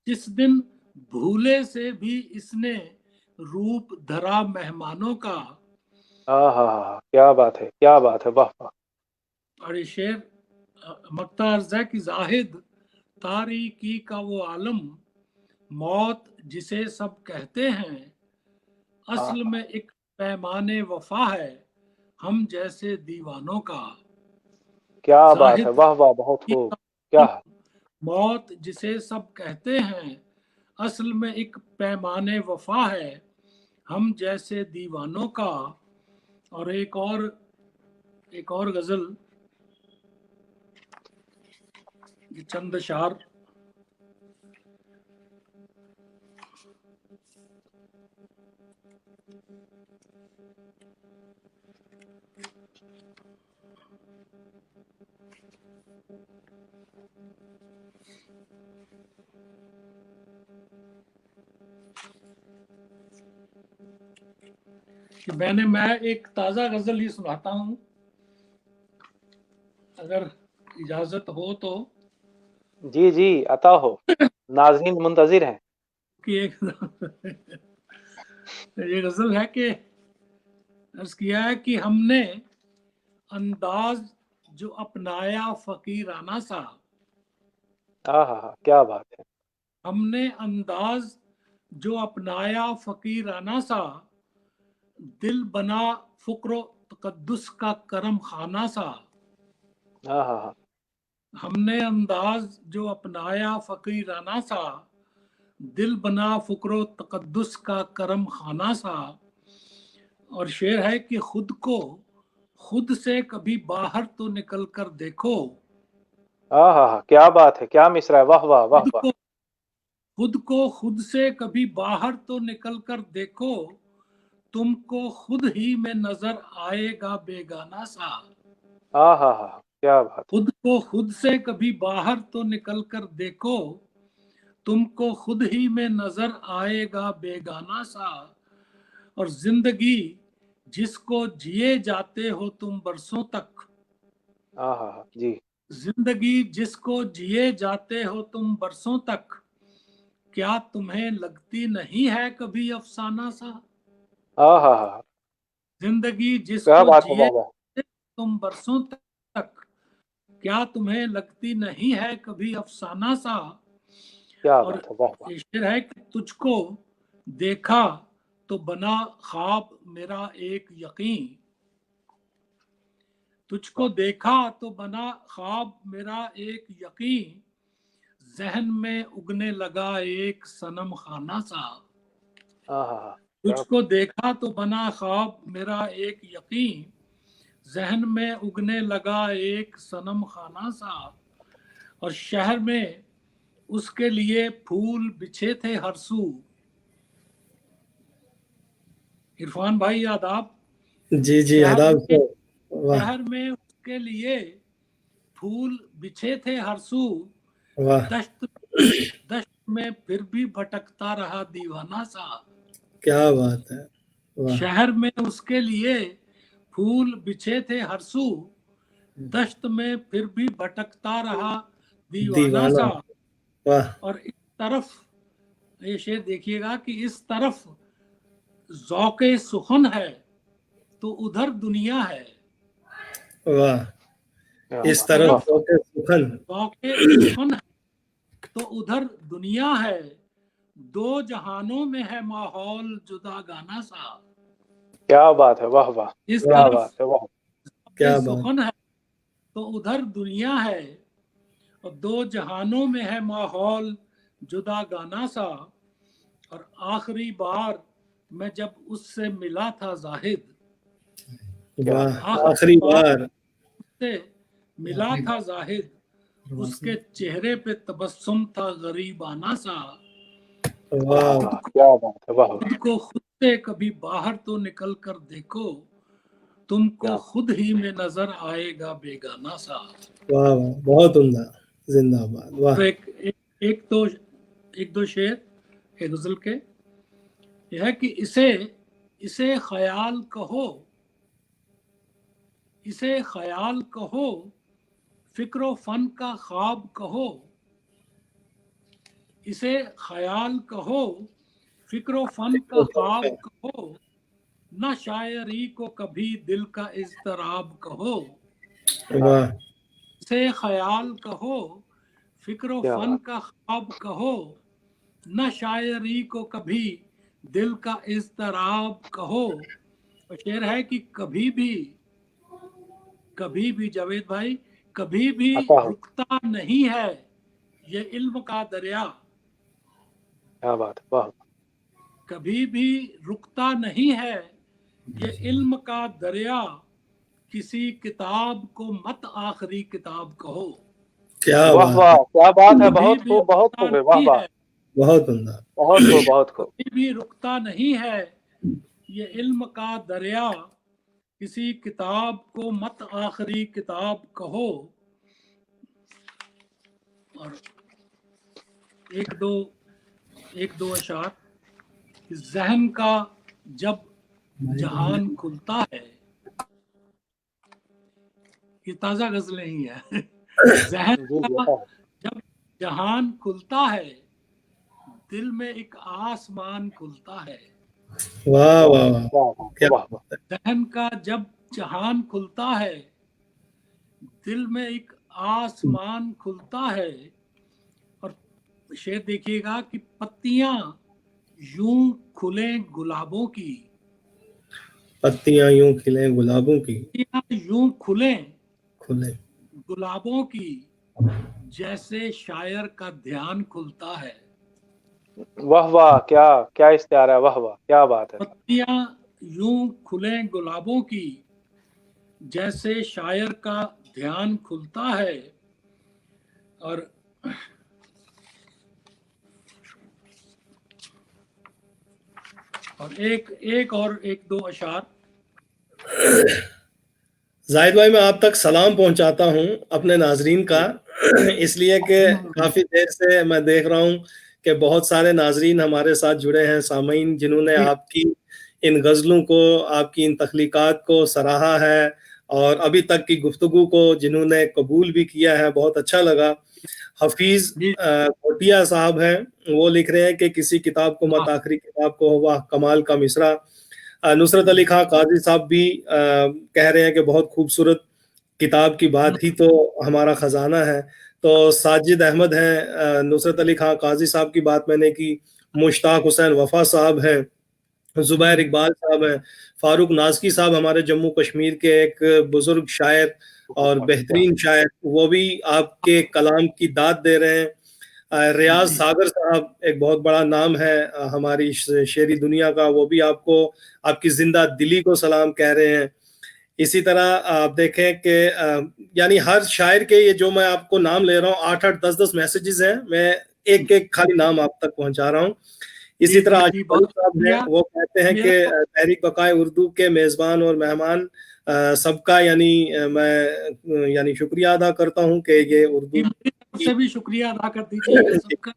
जिस दिन भूले से भी इसने रूप धरा मेहमानों का। आहा! क्या बात है, क्या बात है, वाह वाह! और ये शेर मक्ता अर्ज है कि जाहिद तारीकी का वो आलम, मौत जिसे सब कहते हैं। असल आहा! में एक पैमाने वफा है हम जैसे दीवानों का। क्या बात है, जाहिद वाह वाह! बहुत की खूब। क्या आलम, मौत जिसे सब कहते हैं। असल में एक पैमाने वफा है हम जैसे दीवानों का। और एक और गजल, ये चंद अशार। कि मैं एक ताजा गजल ही सुनाता हूं, अगर इजाजत हो तो। जी, जी, अता हो। नाज़रीन मुंतज़िर हैं। कि एक ये गजल है कि अर्ज किया है कि हमने अंदाज जो अपनाया फकीराना सा, हाँ, क्या बात है। हमने अंदाज जो अपनाया फकीराना सा, दिल बना फुक्र तकद्दुस का करम खाना सा। हाँ, हमने अंदाज जो अपनाया फकीराना सा, दिल बना फुक्र तकद्दुस का करम खाना सा। और शेर है कि खुद से कभी बाहर तो निकल कर देखो। हाँ, क्या बात है, क्या मिसरा है, वाह वाह वाह वाह। खुद से कभी बाहर तो निकल कर देखो, तुमको खुद ही में नजर आएगा बेगाना सा। हाँ, क्या बात है। खुद से कभी बाहर तो निकल कर देखो, तुमको खुद ही में नजर आएगा बेगाना सा। और जिंदगी जिसको जिए जाते हो तुम बरसों तक, हाँ जी। जिंदगी जिसको जिए जाते हो तुम बरसों तक, क्या तुम्हें लगती नहीं है कभी अफसाना सा। हाँ, जिंदगी क्या जिसको बात है, जिए वाह वाह। तुम बरसों तक, क्या तुम्हें लगती नहीं है कभी अफसाना सा। क्या और बात है, वाह वाह। शेर है कि तुझको देखा तो बना ख्वाब मेरा एक यकीन, तुझको देखा तो बना ख्वाब मेरा एक यकीन, जहन में उगने लगा एक सनम खाना सा। हाँ, तुझको देखा तो बना ख्वाब मेरा एक यकीन, जहन में उगने लगा एक सनम खाना सा। और शहर में उसके लिए फूल बिछे थे हर सू। इरफान भाई आदाब। जी जी, शहर आदाब में से। वाह शहर में उसके लिए फूल बिछे थे हर सू। वाह, दश्त दश्त में फिर भी भटकता रहा दीवाना सा। क्या बात है, वाह। शहर में उसके लिए फूल बिछे थे हर सू, दश्त में फिर भी भटकता रहा दीवाना दीवाना, सा। वाह और इस तरफ ये शेर देखिएगा कि इस तरफ ज़ौक़े सुखन है तो उधर दुनिया है। वाह। क्या इस बात, तरफ वाह वाह। ज़ौक़े सुखन, ज़ौक़े सुखन है तो उधर दुनिया है, दो जहानों में है माहौल जुदा गाना सा। क्या बात है, वाह वाह। इस क्या तरफ बात है, वाह। ज़ौक़े क्या बात। सुखन है तो उधर दुनिया है, और दो जहानों में है माहौल जुदा गाना सा। और आखिरी बार मैं जब उससे मिला था जाहिद, क्या वाह, बात, वाह। आखिरी आखिरी बार बार। से मिला था जाहिद, उसके चेहरे पे तबस्सुम था गरीबाना सा। वाह वाह, क्या बात है, वाह वाह। खुद को खुद से कभी बाहर तो निकल कर देखो, तुमको क्या खुद ही में नजर आएगा बेगाना सा। वाह वाह, बहुत उम्दा, जिंदाबाद, वाह। तो एक दो शेर एक गजल के, यह है कि इसे इसे ख्याल कहो, इसे ख्याल कहो, फिक्र फन का ख्वाब कहो। इसे ख्याल कहो, फिक्र फन का ख्वाब कहो, न शायरी को कभी दिल का इज़्तिराब कहो। वाह, इसे ख्याल कहो, फिक्र क्या फन बात। का ख्वाब कहो, न शायरी को कभी दिल का इज़्तिराब कहो। और शेर है कि कभी भी जावेद भाई, कभी भी अच्छा है, रुकता नहीं है ये इल्म का दरिया। क्या बात है, वाह। कभी भी रुकता नहीं है ये इल्म का दरिया, किसी किताब को मत आखिरी किताब कहो। क्या वाह बात वाह, है, क्या बात है, कभी बहुत भी खूब, बहुत रुकता खूब है, वाह नहीं वाह। है, बहुत उम्दा। बहुत खूब, बहुत खूब। कभी भी रुकता नहीं है ये इल्म का दरिया, किसी किताब को मत आखिरी किताब कहो। और एक दो अशार, जहन का जब जहान खुलता है, ये ताजा गजलें ही है। जहन जी जी, का अच्छा है। जब जहान खुलता है, दिल में एक आसमान खुलता है। वाह वाह वाह, क्या वाह वाह। दहन का जब जहान खुलता है, दिल में एक आसमान खुलता है। और शेर देखिएगा कि पत्तियां यूं खुले गुलाबों की, पत्तियां यूं खिले गुलाबों की, पत्तियां यूं खुले खुले गुलाबों की, जैसे शायर का ध्यान खुलता है। वाह वाह, क्या क्या इस्तियार है, वाह वाह, क्या बात है। पत्तियां यूं खुले गुलाबों की, जैसे शायर का ध्यान खुलता है। और एक दो अशार। जाहिद भाई, मैं आप तक सलाम पहुंचाता हूं अपने नाजरीन का, इसलिए कि काफी देर से मैं देख रहा हूं कि बहुत सारे नाजरीन हमारे साथ जुड़े हैं, सामीन, जिन्होंने आपकी इन गज़लों को, आपकी इन तख्लीकात को सराहा है और अभी तक की गुफ्तगू को जिन्होंने कबूल भी किया है। बहुत अच्छा लगा। हफीज कोटिया साहब हैं, वो लिख रहे हैं कि किसी किताब को मत आखिरी किताब को वाह कमाल का मिसरा। नुसरत अली खां काजी साहब भी कह रहे हैं कि बहुत खूबसूरत किताब की बात ही तो हमारा खजाना है। तो साजिद अहमद हैं, नुसरत अली खां काजी साहब की बात मैंने की, मुश्ताक हुसैन वफा साहब हैं, जुबैर इकबाल साहब हैं, फारूक नाज़की साहब हमारे जम्मू कश्मीर के एक बुजुर्ग शायर और बेहतरीन शायर, वो भी आपके कलाम की दाद दे रहे हैं। रियाज सागर साहब एक बहुत बड़ा नाम है हमारी शेरी दुनिया का, वो भी आपको आपकी जिंदा दिली को सलाम कह रहे हैं। इसी तरह आप देखें कि यानी हर शायर के, ये जो मैं आपको नाम ले रहा हूँ, 8-8 10-10 मैसेजेस हैं, मैं एक एक खाली नाम आप तक पहुंचा रहा हूँ। इसी तरह आशिफ अली साहब हैं, वो कहते हैं कि तहरीक बकाए उर्दू के मेजबान और मेहमान सबका मैं शुक्रिया अदा करता हूँ कि ये उर्दू से भी शुक्रिया अदा कर दीजिएगा सबका।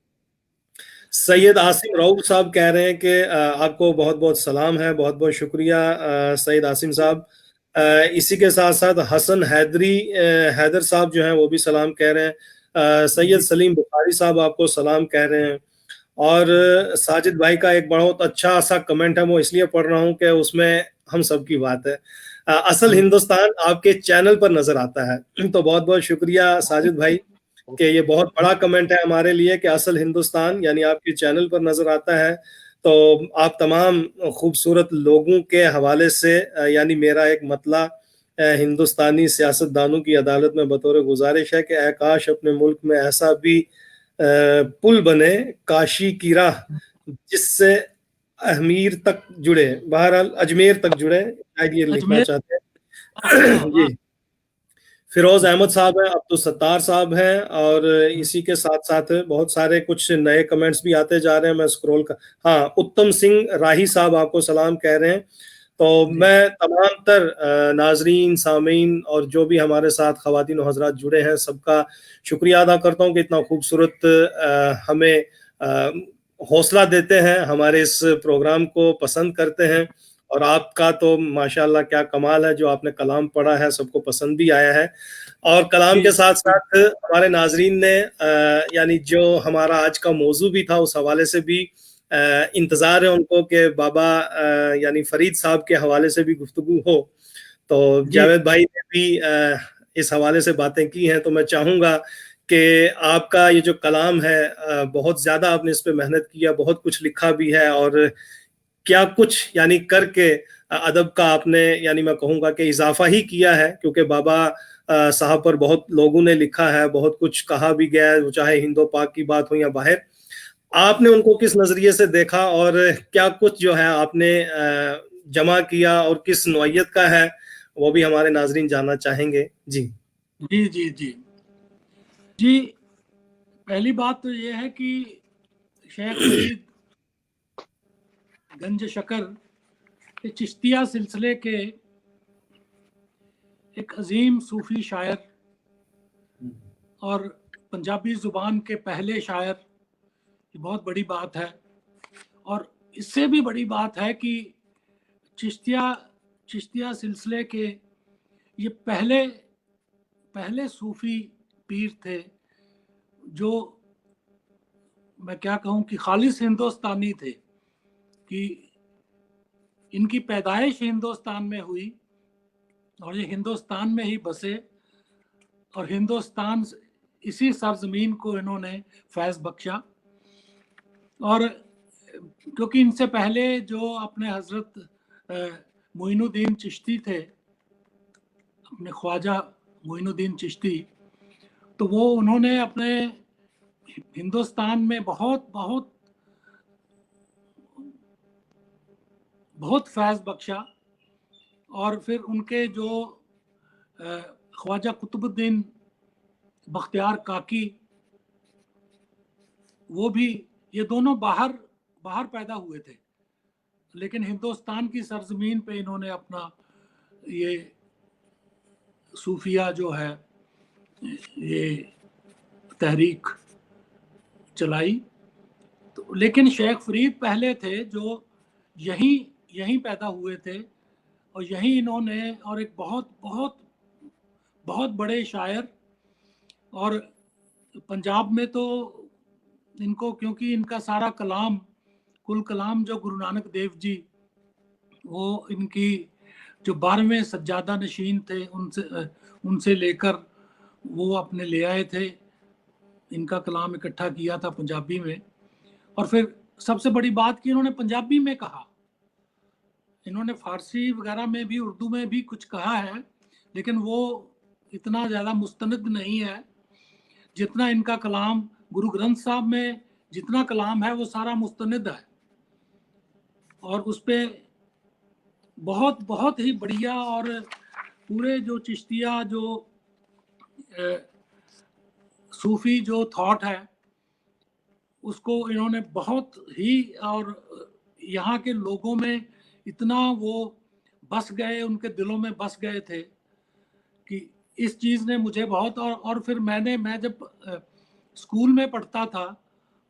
सैयद आसिम रऊफ साहब कह रहे हैं कि आपको बहुत बहुत सलाम है, बहुत बहुत शुक्रिया सैयद आसिम साहब। इसी के साथ साथ हसन हैदर साहब जो हैं वो भी सलाम कह रहे हैं। सैयद सलीम बुखारी साहब आपको सलाम कह रहे हैं। और साजिद भाई का एक बहुत अच्छा सा कमेंट है, वो इसलिए पढ़ रहा हूँ कि उसमें हम सब की बात है। असल हिंदुस्तान आपके चैनल पर नजर आता है। तो बहुत बहुत शुक्रिया साजिद भाई कि ये बहुत बड़ा कमेंट है हमारे लिए कि असल हिंदुस्तान यानी आपके चैनल पर नजर आता है। तो आप तमाम खूबसूरत लोगों के हवाले से यानी मेरा एक मतला हिंदुस्तानी सियासतदानों की अदालत में बतौर गुजारिश है कि काश अपने मुल्क में ऐसा भी पुल बने, काशी की राह जिससे अजमेर तक जुड़े, बहरहाल अजमेर तक जुड़े, शायद ये लिखना चाहते हैं। जी, फिरोज अहमद साहब हैं, अब्दुल सत्तार साहब हैं, और इसी के साथ साथ बहुत सारे कुछ नए कमेंट्स भी आते जा रहे हैं। मैं स्क्रॉल कर, हाँ, उत्तम सिंह राही साहब आपको सलाम कह रहे हैं। तो मैं तमाम तर नाजरीन, सामीन और जो भी हमारे साथ खवातीन और हजरात जुड़े हैं, सबका शुक्रिया अदा करता हूँ कि इतना खूबसूरत हमें हौसला देते हैं, हमारे इस प्रोग्राम को पसंद करते हैं। और आपका तो माशाल्लाह क्या कमाल है, जो आपने कलाम पढ़ा है सबको पसंद भी आया है। और कलाम के साथ साथ हमारे नाजरीन ने यानी जो हमारा आज का मौजू भी था उस हवाले से भी इंतज़ार है उनको कि बाबा यानी फरीद साहब के हवाले से भी गुफ्तगू हो। तो जावेद भाई ने भी इस हवाले से बातें की हैं, तो मैं चाहूँगा कि आपका ये जो कलाम है बहुत ज़्यादा आपने इस पर मेहनत किया, बहुत कुछ लिखा भी है, और क्या कुछ यानी करके अदब का आपने यानी मैं कहूँगा कि इजाफा ही किया है, क्योंकि बाबा साहब पर बहुत लोगों ने लिखा है, बहुत कुछ कहा भी गया है, चाहे हिंदो पाक की बात हो या बाहर। आपने उनको किस नजरिए से देखा और क्या कुछ जो है आपने जमा किया और किस नौइयत का है, वो भी हमारे नाजरीन जानना चाहेंगे। जी जी जी जी जी। पहली बात तो ये है कि शेख फरीद गंज शकर चिश्तिया सिलसिले के एक अजीम सूफी शायर और पंजाबी जुबान के पहले शायर, ये बहुत बड़ी बात है। और इससे भी बड़ी बात है कि चिश्तिया सिलसिले के ये पहले सूफी पीर थे जो मैं क्या कहूँ कि खालिस हिंदुस्तानी थे, कि इनकी पैदाइश हिंदुस्तान में हुई और ये हिंदुस्तान में ही बसे, और हिंदुस्तान इसी सरजमीन को इन्होंने फैज़ बख्शा। और क्योंकि इनसे पहले जो अपने हज़रत मोइनुद्दीन चिश्ती थे, अपने ख्वाजा मोइनुद्दीन चिश्ती, तो वो उन्होंने अपने हिंदुस्तान में बहुत बहुत बहुत फैज़ बख्शा। और फिर उनके जो ख्वाजा कुतुबुद्दीन बख्तियार काकी, वो भी, ये दोनों बाहर पैदा हुए थे, लेकिन हिंदुस्तान की सरजमीन पे इन्होंने अपना ये सूफिया जो है ये तहरीक चलाई। तो लेकिन शेख फरीद पहले थे जो यहीं पैदा हुए थे, और यहीं इन्होंने, और एक बहुत बहुत बहुत बड़े शायर, और पंजाब में तो इनको, क्योंकि इनका सारा कलाम, कुल कलाम जो गुरु नानक देव जी, वो इनकी जो 12वें सज्जादा नशीन थे उनसे लेकर वो अपने ले आए थे, इनका कलाम इकट्ठा किया था पंजाबी में। और फिर सबसे बड़ी बात कि इन्होंने पंजाबी में कहा, इन्होंने फारसी वगैरह में भी, उर्दू में भी कुछ कहा है, लेकिन वो इतना ज़्यादा मुस्तनद नहीं है जितना इनका कलाम। गुरु ग्रंथ साहब में जितना कलाम है वो सारा मुस्तनद है, और उस पर बहुत बहुत ही बढ़िया, और पूरे जो चिश्तिया जो सूफी जो थॉट है उसको इन्होंने बहुत ही, और यहाँ के लोगों में इतना वो बस गए, उनके दिलों में बस गए थे कि इस चीज़ ने मुझे बहुत, और फिर मैं जब स्कूल में पढ़ता था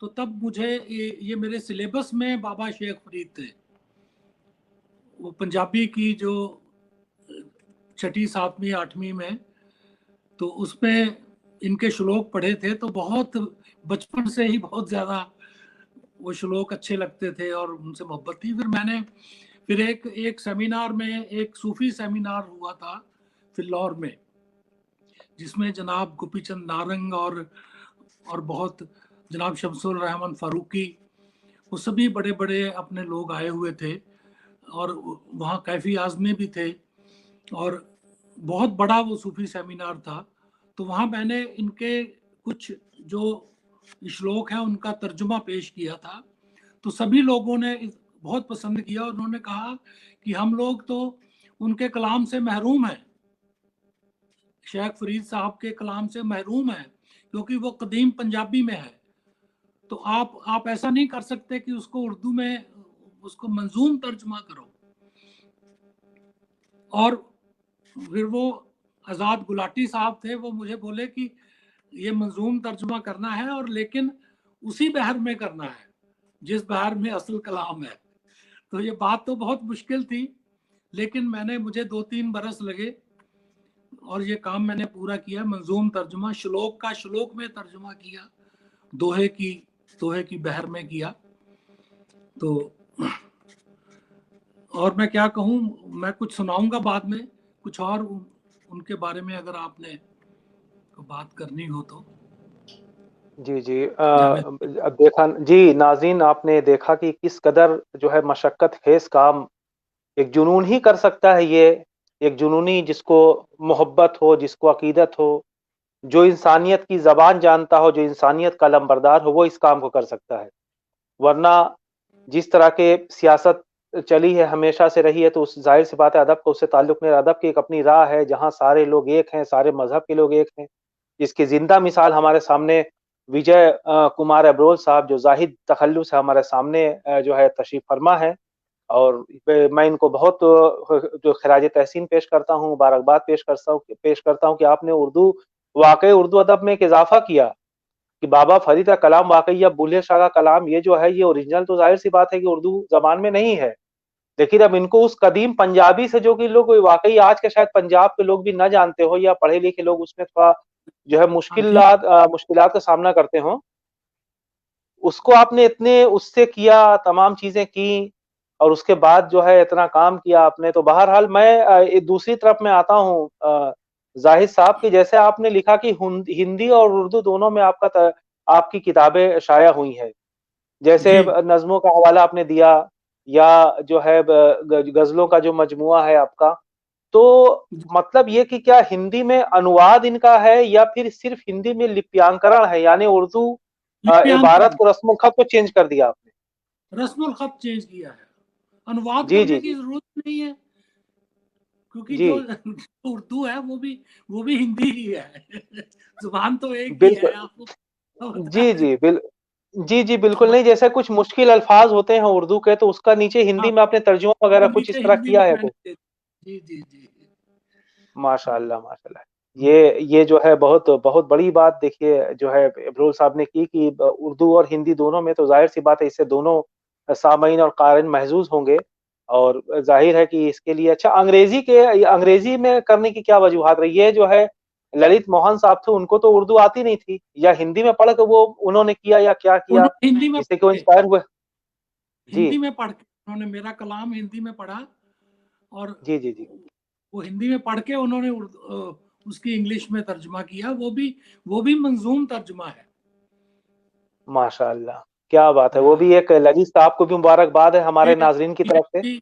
तो तब मुझे ये मेरे सिलेबस में बाबा शेख फरीद थे। वो पंजाबी की जो 6ठी 7वीं 8वीं में, तो उसमें इनके श्लोक पढ़े थे, तो बहुत बचपन से ही बहुत ज़्यादा वो श्लोक अच्छे लगते थे और उनसे मोहब्बत थी। फिर एक सेमिनार में, एक सूफी सेमिनार हुआ था फिल्लौर में, जिसमें जनाब गोपी चंद नारंग और बहुत जनाब शमसुल रहमान फारूकी, वो सभी बड़े बड़े अपने लोग आए हुए थे, और वहाँ कैफी आज़मी भी थे, और बहुत बड़ा वो सूफी सेमिनार था। तो वहाँ मैंने इनके कुछ जो श्लोक हैं उनका तर्जुमा पेश किया था, तो सभी लोगों ने बहुत पसंद किया, और उन्होंने कहा कि हम लोग तो उनके कलाम से महरूम हैं, शेख फरीद साहब के कलाम से महरूम हैं, क्योंकि वो कदीम पंजाबी में है। तो आप ऐसा नहीं कर सकते कि उसको उर्दू में उसको मंजूम तर्जुमा करो। और फिर वो आज़ाद गुलाटी साहब थे, वो मुझे बोले कि ये मंजूम तर्जुमा करना है, और लेकिन उसी बहर में करना है जिस बहर में असल कलाम है। तो ये बात तो बहुत मुश्किल थी, लेकिन मुझे 2-3 बरस लगे और ये काम मैंने पूरा किया। मंजूम तर्जुमा, श्लोक का श्लोक में तर्जुमा किया, दोहे की बहर में किया। तो और मैं क्या कहूँ, मैं कुछ सुनाऊंगा बाद में, कुछ और उनके बारे में अगर आपने को बात करनी हो तो। जी अब देखा जी नाज़रीन, आपने देखा कि किस कदर जो है मशक्कत खेज काम एक जुनून ही कर सकता है। ये एक जुनूनी, जिसको मोहब्बत हो, जिसको अकीदत हो, जो इंसानियत की ज़बान जानता हो, जो इंसानियत का लंबरदार हो, वो इस काम को कर सकता है। वरना जिस तरह के सियासत चली है, हमेशा से रही है, तो उस जाहिर सी बात है अदब का उससे ताल्लुक नहीं। अदब की एक अपनी राह है जहाँ सारे लोग एक हैं, सारे मजहब के लोग एक हैं। इसकी जिंदा मिसाल हमारे सामने विजय कुमार अब्रोल साहब, जो जाहिद तखल्लुस है, हमारे सामने जो है तशरीफ फरमा है, और मैं इनको बहुत जो खिराज तहसीन पेश करता हूँ, मुबारकबाद पेश करता हूँ कि आपने वाकई उर्दू अदब में एक इजाफा किया कि बाबा फरीद का कलाम वाकई, या बुल्ले शाह का कलाम, ये जो है ये ओरिजिनल तो जाहिर सी बात है कि उर्दू जबान में नहीं है, लेकिन अब इनको उस कदीम पंजाबी से, जो कि लोग वाकई आज के शायद पंजाब के लोग भी न जानते हो, या पढ़े लिखे लोग उसमें थोड़ा जो है मुश्किलात का सामना करते हो, उसको आपने इतने उससे किया, तमाम चीजें की और उसके बाद जो है इतना काम किया आपने। तो बहरहाल मैं दूसरी तरफ मैं आता हूँ जाहिद साहब की, जैसे आपने लिखा कि हिंदी और उर्दू दोनों में आपकी किताबें शाया हुई हैं। जैसे जी नज़्मों का हवाला आपने दिया या जो है गज़लों का जो मजमुआ है आपका। तो मतलब ये कि क्या हिंदी में अनुवाद इनका है या फिर सिर्फ हिंदी में लिप्यांकरण है, यानी उर्दू इबारत लिप्यांकन, को, रस्म खत को चेंज कर दिया आपने? रस्मुल खत चेंज किया है, अनुवाद जी, जी, करने की जी। जरूरत नहीं है, क्योंकि जी, जो उर्दू है वो भी हिंदी ही है। जुबान तो एक ही है, बिल्कुल। आपको पता जी, है। जी, जी, जी, बिल्कुल नहीं, जैसे कुछ मुश्किल अल्फाज होते हैं उर्दू के, तो उसका नीचे हिंदी हाँ, में आपने तर्जुमा वो वगैरह कुछ नीचे इस तरह हिंदी में किया है मैंने को? दे दी। जी जी जी। माशाअल्लाह, माशाअल्लाह। ये जो है बहुत बहुत बड़ी बात देखिए जो है इबरुल साहब ने की कि उर्दू और हिंदी दोनों में, तो ज़ाहिर-सी बात है इससे दोनों सामाईन और क़ारिन महज़ूज़ होंगे और ज़ाहिर है कि इसके लिए अच्छा अंग्रेज़ी में करने की क्या वजूहात रही? ये जो है ललित मोहन साहब थे, उनको तो उर्दू आती नहीं थी, या हिंदी में पढ़ के वो उन्होंने किया या क्या किया, उन्होंने हिंदी में जिससे कि वो पढ़ के, इंस्पायर हुए? जी। हिंदी में पढ़ के उन्होंने मेरा कलाम हिंदी में पढ़ा, और जी, जी, जी। वो हिंदी में पढ़ के उन्होंने उसकी इंग्लिश में तर्जुमा किया, वो भी मंजूम तर्जुमा है। माशाअल्लाह, क्या बात है! वो भी हाँ, एक लजीज़ साहब को भी मुबारकबाद है हमारे नाज़रीन की तरफ से। पीएचडी,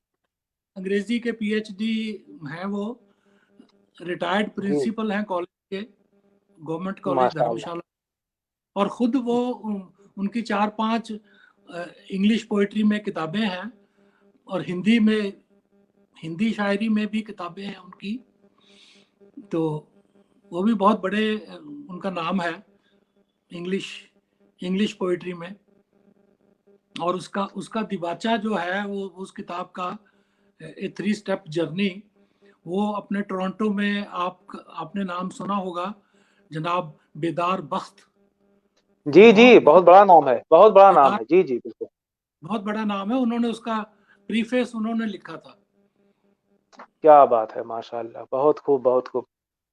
अंग्रेजी के पीएचडी हैं वो, रिटायर्ड जी, प्रिंसिपल हैं कॉलेज के, गवर्नमेंट कॉलेज माशाअल्लाह। धर्मशाला, और खुद वो उनकी 4-5 इंग्लिश पोइट्री में किताबें हैं, और हिंदी शायरी में भी किताबें हैं उनकी। तो वो भी बहुत बड़े उनका नाम है इंग्लिश इंग्लिश पोइट्री में। और उसका उसका दिबाचा जो है, वो उस किताब का ए 3 स्टेप जर्नी, वो अपने टोरंटो में आपने नाम सुना होगा, जनाब बेदार बख्त। वो जी, जी, बहुत बहुत बड़ा नाम है, बहुत बड़ा नाम बेदार, है। जी, जी, बिल्कुल। बहुत बड़ा नाम है, उन्होंने उसका प्रीफेस उन्होंने लिखा था। क्या बात है, माशाअल्लाह! बहुत खूब, बहुत खूब।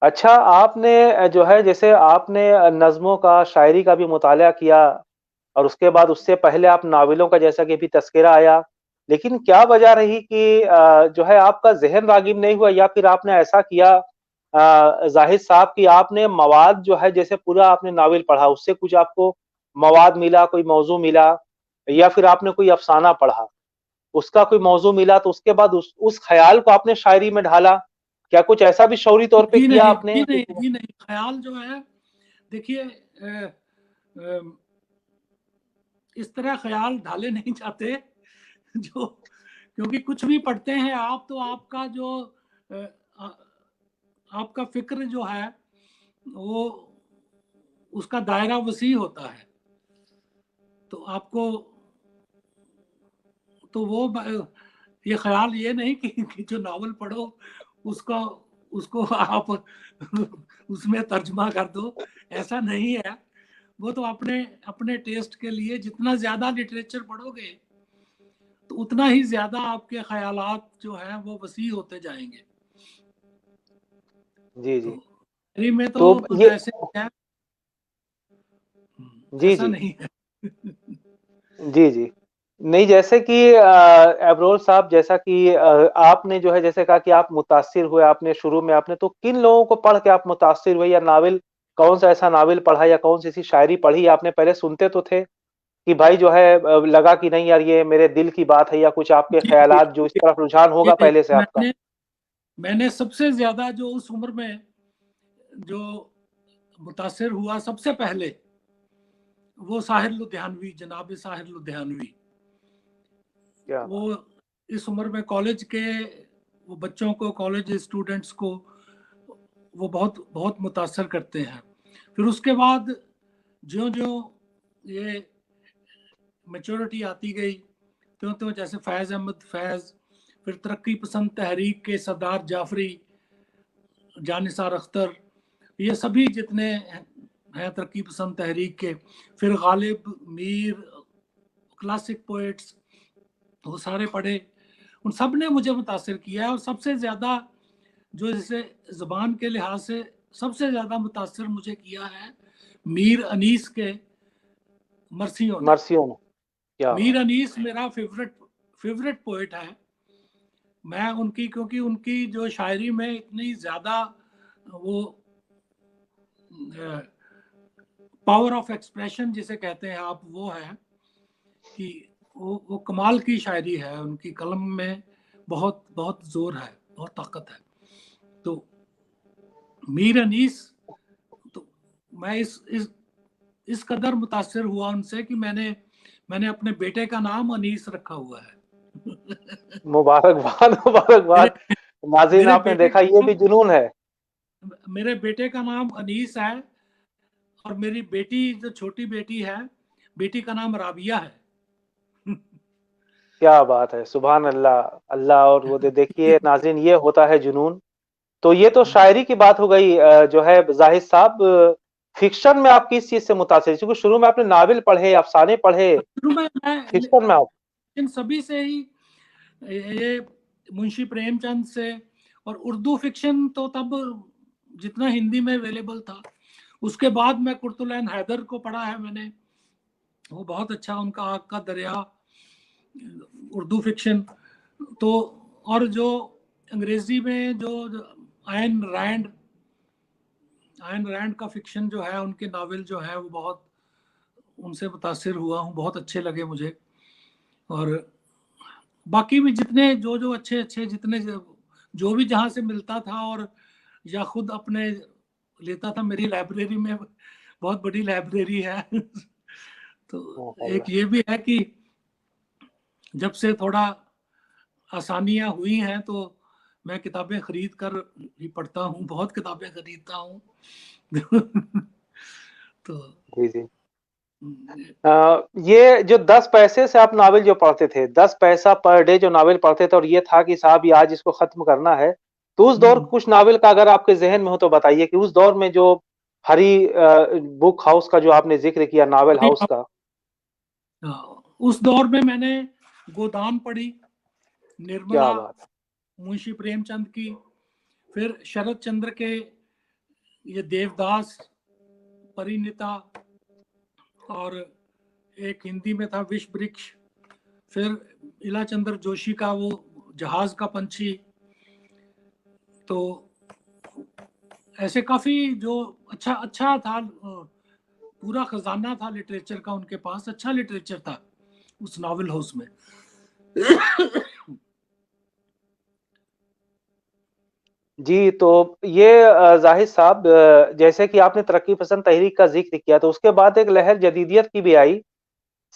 अच्छा, आपने जो है जैसे आपने नज़्मों का, शायरी का भी मुताला किया और उसके बाद उससे पहले आप नावलों का, जैसा कि अभी तज़किरा आया। लेकिन क्या वजह रही कि जो है आपका ज़हन राग़िब नहीं हुआ, या फिर आपने ऐसा किया ज़ाहिद साहब कि आपने मवाद जो है, जैसे पूरा आपने नावल पढ़ा, उससे कुछ आपको मवाद मिला, कोई मौज़ू मिला, या फिर आपने कोई अफ़साना पढ़ा, उसका कोई मौज़ू मिला, तो उसके बाद उस ख़्याल को आपने शायरी में ढाला? क्या कुछ ऐसा भी शऊरी तौर पे जी किया नहीं, आपने? जी नहीं, जी नहीं। ख्याल जो है, देखिए, इस तरह ख्याल ढाले नहीं जाते। जो, क्योंकि कुछ भी पढ़ते हैं आप, तो आपका जो अ, आ- आपका फिक्र जो है, वो उसका दायरा वसी होता है। तो आपको, तो वो ये ख्याल ये नहीं कि जो नावल पढ़ो उसका उसको आप उसमें तर्जमा कर दो, ऐसा नहीं है। वो तो अपने अपने टेस्ट के लिए जितना ज्यादा लिटरेचर पढ़ोगे, तो उतना ही ज्यादा आपके ख्यालात जो है वो वसी होते जाएंगे। जी, तो जी। मेरी में तो तो कुछ ये ऐसे है, जी, ऐसा जी। नहीं है। जी, जी। नहीं, जैसे कि एबरोल साहब, जैसा कि आपने जो है जैसे कहा कि आप मुतासिर हुए, आपने शुरू में आपने, तो किन लोगों को पढ़ के आप मुतासिर हुए, या नावल कौन-सा ऐसा नावल पढ़ा या कौन-सी ऐसी शायरी पढ़ी आपने? पहले सुनते तो थे कि भाई जो है लगा कि नहीं यार ये मेरे दिल की बात है, या कुछ आपके जी जी ख़्यालात जो इस तरफ रुझान होगा जी। पहले से आपका? मैंने सबसे ज्यादा जो उस उम्र में जो मुतासिर हुआ सबसे पहले, वो साहिर लुधियानवी, जनाब साहिर लुधियानवी। क्या वो बात! इस उम्र में कॉलेज के, वो बच्चों को, कॉलेज स्टूडेंट्स को वो बहुत बहुत मुतासर करते हैं। फिर उसके बाद ज्यों ज्यों ये मेच्योरिटी आती गई, त्यों त्यों, जैसे फैज़ अहमद फैज़, फिर तरक्की पसंद तहरीक के सरदार जाफरी, जानिसार अख्तर, ये सभी जितने हैं तरक्की पसंद तहरीक के, फिर गालिब, मीर, क्लासिक पोएट्स, वो सारे पढ़े। उन सब ने मुझे मुतासर किया है। और सबसे ज़्यादा जो जैसे ज़बान के लिहाज से सबसे ज़्यादा मुतासर मुझे किया है, मीर अनीस के मर्सियों ने। मर्सियों ने, क्या मीर बात। अनीस मेरा फेवरेट पोएट है। मैं उनकी, क्योंकि उनकी जो शायरी में इतनी ज्यादा वो पावर ऑफ एक्सप्रेशन जिसे कहते हैं आप, वो है कि वो कमाल की शायरी है। उनकी कलम में बहुत बहुत जोर है, बहुत ताकत है। तो मीर अनीस, तो मैं इस कदर मुतासिर हुआ उनसे कि मैंने अपने बेटे का नाम अनीस रखा हुआ है। मुबारकबाद मुबारकबाद। मेरे नाज़रीन, मेरे आपने बेटे देखा, का ये भी नाम जुनून है। मेरे बेटे का नाम अनीस है, और मेरी बेटी, जो छोटी बेटी है, बेटी का नाम राबिया है। क्या बात है, सुभान अल्लाह अल्लाह। और वो देखिए नाज़रीन, ये होता है जुनून। तो ये तो शायरी की बात हो गई। जो है जाहिद साहब, फिक्शन में आप किस चीज से मुतासिर? क्योंकि शुरू में आपने नावल पढ़े, अफसाने पढ़े, शुरू में मैं फिक्शन में आप। इन सभी से ही, ये मुंशी प्रेमचंद से, और उर्दू फिक्शन तो तब जितना हिंदी में अवेलेबल था। उसके बाद मैं कुर्तुलैन हैदर को पढ़ा है मैंने, वो बहुत अच्छा, उनका आग का दरिया उर्दू फिक्शन। तो और जो अंग्रेजी में जो आयन रैंड का फिक्शन जो है, उनके नावल जो है, वो बहुत, उनसे मुतासिर हुआ हूँ, बहुत अच्छे लगे मुझे। और बाकी भी जितने जो अच्छे अच्छे, जितने जो भी जहाँ से मिलता था, और या खुद अपने लेता था। मेरी लाइब्रेरी में बहुत बड़ी लाइब्रेरी है। तो एक ये भी है कि जब से थोड़ा आसानियां हुई हैं, तो मैं किताबें खरीद कर ही पढ़ता हूँ, बहुत किताबें खरीदता हूँ। तो जी जी। ये जो 10 पैसे से आप नावल जो पढ़ते थे, 10 पैसा पर डे जो नावल पढ़ते थे, और ये था कि साहब ये आज इसको खत्म करना है, तो उस दौर कुछ नावल का अगर आपके जहन में हो तो बताइए कि उस दौर में जो हरी बुक हाउस का जो आपने जिक्र किया, नावल हाउस का। उस दौर में मैंने गोदान पढ़ी, क्या निर्मला, बात। मुंशी प्रेमचंद की, फिर शरद चंद्र के ये देवदास, परिणीता, और एक हिंदी में था विष वृक्ष, फिर इलाचंद्र जोशी का वो जहाज का पंछी। तो ऐसे काफी जो अच्छा अच्छा था, पूरा खजाना था लिटरेचर का उनके पास, अच्छा लिटरेचर था उस नॉवेल हाउस में। जी, तो ये जाहिद साहब, जैसे कि आपने तरक्की पसंद तहरीक का जिक्र किया, तो उसके बाद एक लहर जदीदियत की भी आई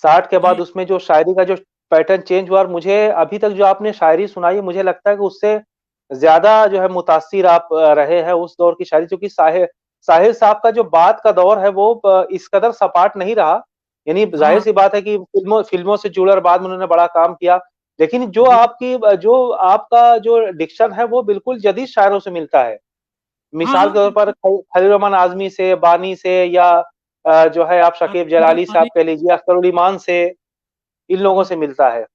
60 के बाद। जी उसमें जो शायरी का जो पैटर्न चेंज हुआ, और मुझे अभी तक जो आपने शायरी सुनाई, मुझे लगता है कि उससे ज्यादा जो है मुतासिर आप रहे हैं उस दौर की शायरी। क्योंकि साहिर साहब का जो बाद का दौर है, वो इस कदर सपाट नहीं रहा। यानी जाहिर हाँ सी बात है कि फिल्मों से जुड़े, और बाद में उन्होंने बड़ा काम किया। लेकिन जी जो आपका जो डिक्शन है, वो बिल्कुल जदीद शायरों से मिलता है। हाँ मिसाल के हाँ तौर पर खलील रहमान आजमी से, बानी से, या जो है आप शकीब जलाली साहब कह लीजिए, अख्तरुल ईमान से, इन लोगों से मिलता है।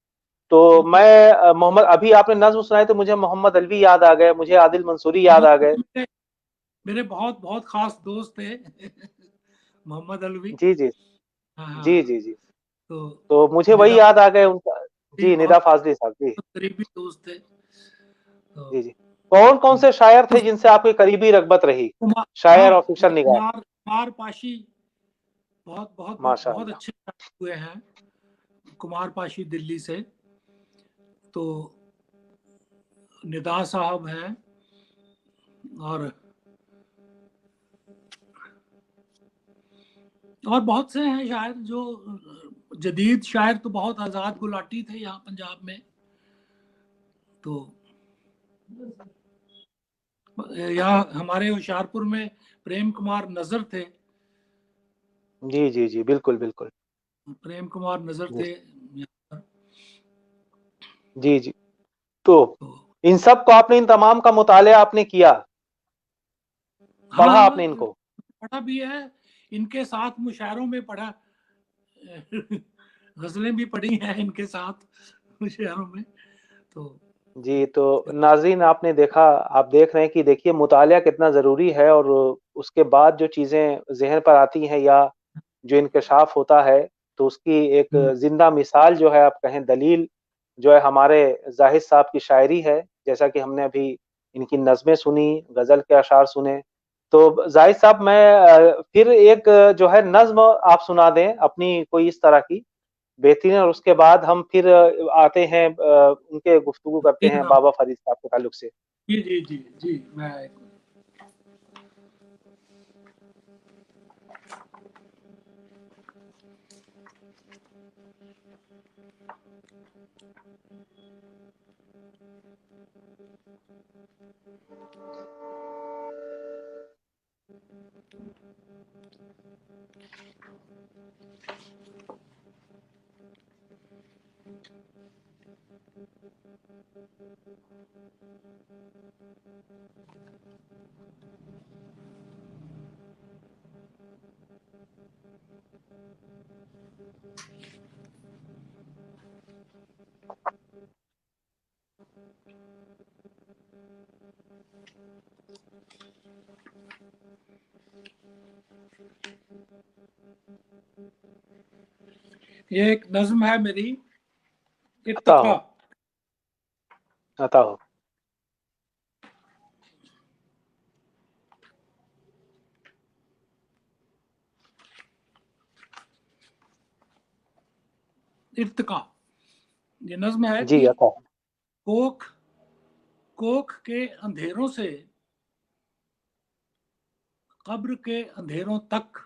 तो बिल्कुल। मैं मोहम्मद, अभी आपने नज्म सुनाई तो मुझे मोहम्मद अलवी याद आ गए, मुझे आदिल मंसूरी याद आ गए। मेरे मेरे बहुत बहुत खास दोस्त थे। मोहम्मद अलवी। जी जी। हाँ हाँ जी हाँ। जी जी। तो तो मुझे वही निदा याद आ गए उनका। भी जी, निदा बहुत फाजली साहब जी। करीबी दोस्त थे। तो जी जी। कौन कौन से शायर थे जिनसे आपकी करीबी रगबत रही, कुमार, शायर और हाँ, फिक्शन निगार? कुमार पाशी बहुत बहुत बहुत माशाअल्लाह। अच्छे हुए हैं। कुमार पाशी दिल्ली से। तो निदा साहब हैं, और बहुत से हैं शायर जो जदीद शायर। तो बहुत आजाद गुलाटी थे यहाँ पंजाब में। तो यहाँ हमारे होशियारपुर में प्रेम कुमार नजर थे। जी जी जी, बिल्कुल बिल्कुल। प्रेम कुमार नजर जी थे यहाँ पर। जी जी। तो तो इन सब को आपने, इन तमाम का मुतालिया आपने किया, हाँ पढ़ा हाँ, आपने इनको? पढ़ा भी है। इनके साथ मुशायरों में पढ़ा, गजलें भी पढ़ी हैं इनके साथ मुशायरों में। तो जी, तो नाज़रीन, आपने देखा, आप देख रहे हैं कि देखिए मुतालिया कितना ज़रूरी है, और उसके बाद जो चीज़ें ज़हन पर आती हैं, या जो इंकशाफ होता है, तो उसकी एक जिंदा मिसाल जो है, आप कहें दलील जो है, हमारे जाहिद साहब की शायरी है। जैसा कि हमने अभी इनकी नज़में सुनी, गजल के अशार सुने। तो जाहिद साहब, मैं फिर एक जो है नज्म आप सुना दें अपनी कोई इस तरह की बेहतरीन, और उसके बाद हम फिर आते हैं उनके गुफ्तगू करते जी हैं हाँ, बाबा फरीद साहब के ताल्लुक से। जी जी जी जी, मैं ये एक नज्म है मेरी, अता इर्तिका। हो, अता हो। इर्तिका ये नज्म है जी, कि अता हो। कोख कोख के अंधेरों से कब्र के अंधेरों तक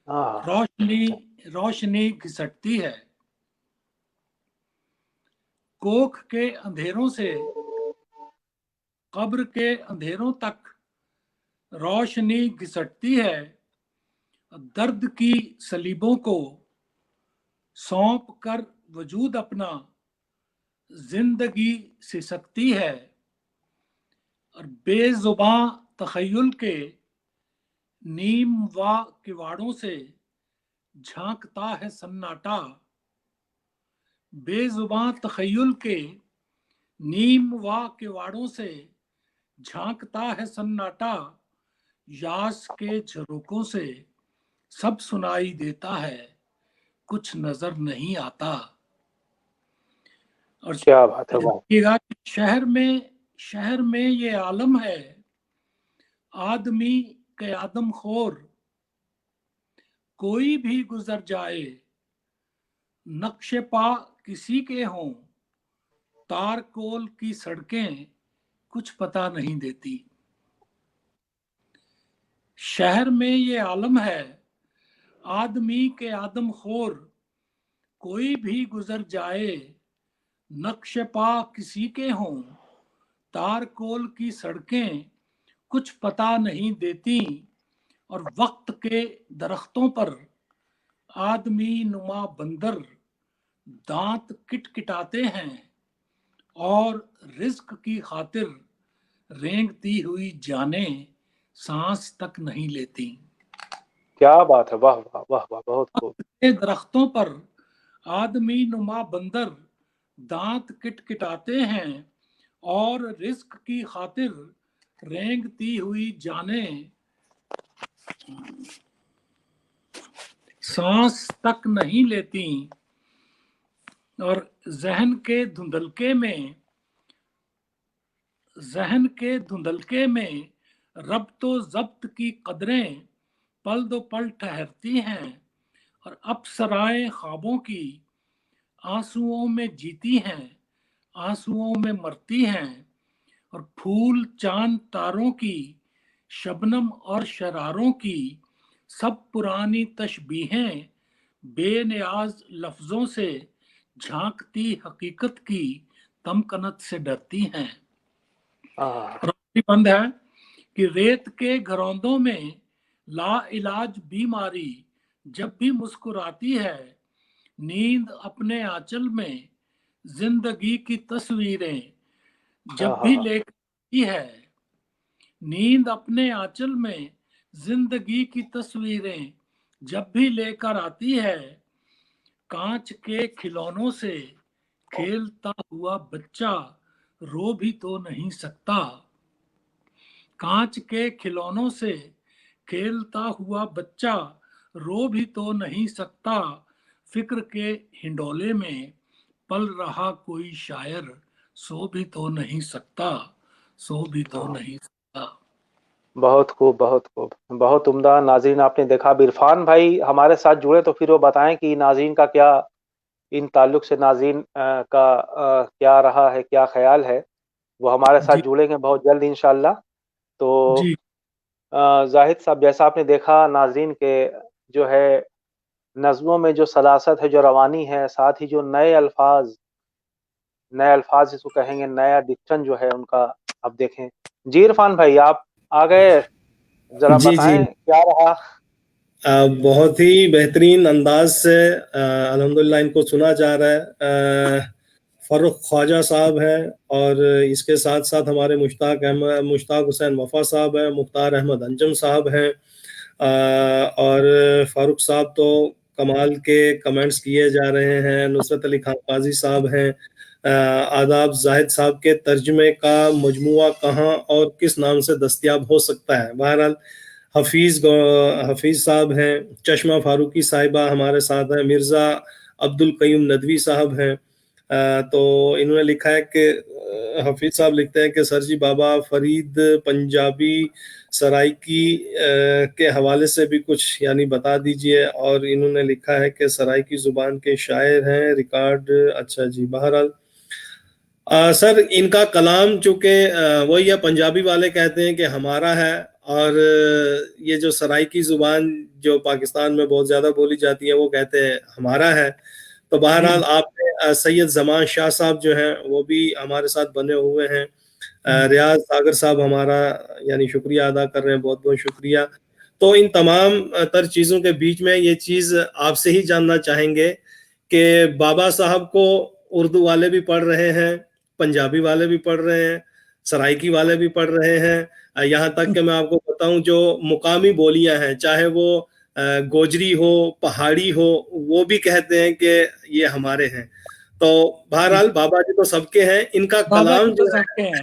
हाँ, रोशनी रोशनी घिसटती है। कोख के अंधेरों से कब्र के अंधेरों तक रोशनी घिसटती है। दर्द की सलीबों को सौंप कर वजूद अपना जिंदगी सिसकती है। और बेजुबां तखय्युल के नीम व किवाड़ों से झांकता है सन्नाटा। बेजुबां तखय्युल के नीम व किवाड़ों से झांकता है सन्नाटा। यास के झरोकों से सब सुनाई देता है, कुछ नजर नहीं आता। और क्या बात है, वाह। देखिएगा कि शहर में ये आलम है, आदमी के आदमखोर कोई भी गुजर जाए। नक्शे पा किसी के हों, तारकोल की सड़कें कुछ पता नहीं देती। शहर में ये आलम है, आदमी के आदमखोर कोई भी गुजर जाए। नक्श पा किसी के हों, तारकोल की सड़कें कुछ पता नहीं देती। और वक्त के दरख्तों पर आदमी नुमा बंदर दांत किटकिटाते हैं और रिज्क की खातिर रेंगती हुई जाने सांस तक नहीं लेती। क्या बात है, वाह वाह वाह वाह, बहुत खूब। के दरख्तों पर आदमी नुमा बंदर दांत किटकिटाते हैं और रिस्क की खातिर रेंगती हुई जाने सांस तक नहीं लेती। और जहन के धुंधलके में रब तो जब्त की कदरें पल दो पल ठहरती हैं। और अप्सराएं ख्वाबों की आंसुओं में जीती हैं, आंसुओं में मरती हैं। और फूल चांद तारों की, शबनम और शरारों की सब पुरानी तशबीहें बेनियाज लफ्जों से झांकती हकीकत की तमकनत से डरती हैं। हाँ, बंद है कि रेत के घरौंदों में ला इलाज बीमारी जब भी मुस्कुराती है। नींद अपने आंचल में जिंदगी की तस्वीरें हाँ, जब हाँ, भी हाँ। लेकर आती है। नींद अपने आंचल में जिंदगी की तस्वीरें जब भी लेकर आती है। कांच के खिलौनों से खेलता हुआ बच्चा रो भी तो नहीं सकता। कांच के खिलौनों से खेलता हुआ बच्चा रो भी तो नहीं सकता, फिक्र के हिंडोले में पल रहा कोई शायर, सो भी तो नहीं सकता, सो भी तो नहीं सकता। बहुत खूब, बहुत खूब, बहुत उम्दा। नाज़रीन आपने देखा, अब इरफान भाई हमारे साथ जुड़े तो फिर वो बताएं कि नाज़रीन का क्या इन ताल्लुक से, नाज़रीन का क्या रहा है, क्या ख्याल है। वो हमारे साथ जी जुड़ेंगे बहुत जल्द इंशाल्लाह। तो जी जाहिद साहब, जैसा आपने देखा नाज़रीन के जो है नज़्मों में जो सलासत है, जो रवानी है, साथ ही जो नए अल्फाज जिसको कहेंगे, नया डिक्शन जो है उनका, आप देखें। जी इरफान भाई, आप आ गए, जरा जी जी। बताएं क्या रहा। बहुत ही बेहतरीन अंदाज से अल्हम्दुलिल्लाह इनको सुना जा रहा है। फर्रुख ख्वाजा साहब हैं, और इसके साथ साथ हमारे मुश्ताक हुसैन वफा साहब हैं, मुख्तार अहमद अंजम साहब हैं, और फारूक साहब तो कमाल के कमेंट्स किए जा रहे हैं। नुसरत अली खान काजी साहब हैं। आदाब, जाहिद साहब के तर्जुमे का मजमुआ कहाँ और किस नाम से दस्तयाब हो सकता है? बहरहाल हफीज साहब हैं, चश्मा फारूकी साहिबा हमारे साथ हैं, मिर्ज़ा अब्दुल कयूम नदवी साहब हैं। तो इन्होंने लिखा है कि हफीज साहब लिखते हैं कि सर जी, बाबा फरीद पंजाबी सराइकी के हवाले से भी कुछ यानी बता दीजिए। और इन्होंने लिखा है कि सराइकी जुबान के शायर हैं, रिकॉर्ड। अच्छा जी, बहरहाल सर इनका कलाम चूंकि वही है, पंजाबी वाले कहते हैं कि हमारा है, और ये जो सराइकी जुबान जो पाकिस्तान में बहुत ज्यादा बोली जाती है वो कहते हैं हमारा है। तो जी बहरहाल आपने सैयद जमान शाह साहब जो हैं वो भी हमारे साथ बने हुए हैं। रियाज सागर साहब हमारा यानी शुक्रिया अदा कर रहे हैं, बहुत बहुत शुक्रिया। तो इन तमाम तर चीज़ों के बीच में ये चीज़ आपसे ही जानना चाहेंगे कि बाबा साहब को उर्दू वाले भी पढ़ रहे हैं, पंजाबी वाले भी पढ़ रहे हैं, सराइकी वाले भी पढ़ रहे हैं, यहाँ तक कि मैं आपको बताऊं जो मुकामी बोलियां हैं, चाहे वो गोजरी हो, पहाड़ी हो, वो भी कहते हैं कि ये हमारे हैं। तो बहरहाल बाबा जी तो सबके हैं, इनका बाबा कलाम जी तो जो सबके हैं।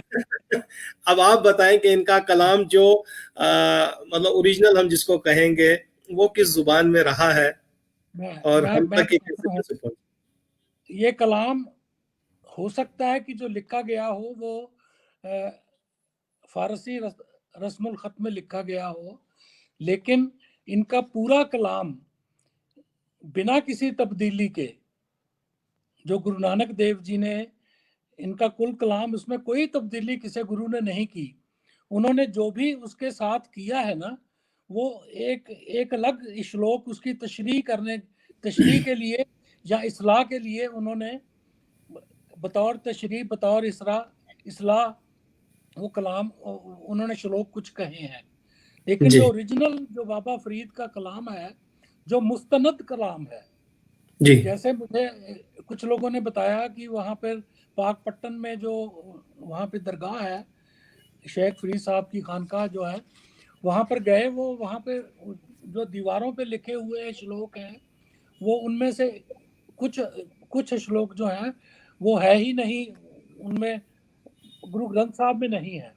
है अब आप बताएं कि इनका कलाम जो मतलब ओरिजिनल हम जिसको कहेंगे, वो किस जुबान में रहा है और हम मैं तक ये किस बताता हूँ, तरह से पहुंचा। ये कलाम हो सकता है कि जो लिखा गया हो वो फारसी रस्मुल खत में लिखा गया हो, लेकिन इनका पूरा कलाम बिना किसी तब्दीली के, जो गुरु नानक देव जी ने, इनका कुल कलाम, उसमें कोई तब्दीली किसी गुरु ने नहीं की। उन्होंने जो भी उसके साथ किया है ना, वो एक एक अलग श्लोक उसकी तशरीह के लिए या इसलाह के लिए उन्होंने बतौर तशरीह, बतौर इसलाह वो कलाम उन्होंने श्लोक कुछ कहे हैं। लेकिन जी जो ओरिजिनल जो बाबा फरीद का कलाम है, जो मुस्तनद कलाम है, जी जैसे मुझे कुछ लोगों ने बताया कि वहाँ पर पाकपट्टन में जो वहाँ पे दरगाह है, शेख फरीद साहब की खानकाह जो है, वहाँ पर गए, वो वहाँ पे जो दीवारों पे लिखे हुए श्लोक हैं, वो उनमें से कुछ कुछ श्लोक जो हैं वो है ही नहीं, उनमें गुरु ग्रंथ साहब में नहीं है।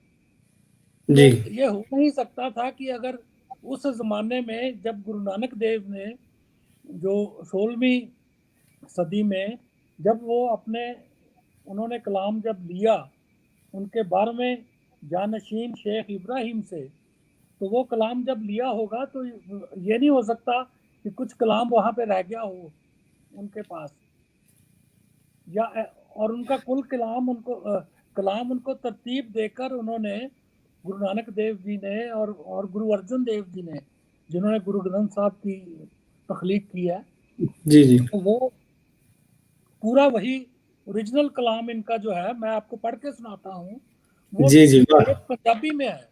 जी तो ये हो नहीं सकता था कि अगर उस जमाने में जब गुरु नानक देव ने जो 16वीं सदी में जब वो उन्होंने कलाम जब लिया उनके 12वें जानशीन शेख इब्राहिम से, तो वो कलाम जब लिया होगा तो ये नहीं हो सकता कि कुछ कलाम वहाँ पे रह गया हो उनके पास, या और उनका कुल कलाम उनको तरतीब देकर उन्होंने, गुरु नानक देव जी ने और गुरु अर्जुन देव जी ने, जिन्होंने गुरु ग्रंथ साहब की तख्लीक की है, जी जी तो वो पूरा वही ओरिजिनल कलाम इनका जो है, मैं आपको पढ़ के सुनाता हूँ। वो जी जी वाह। एक पंजाबी में है,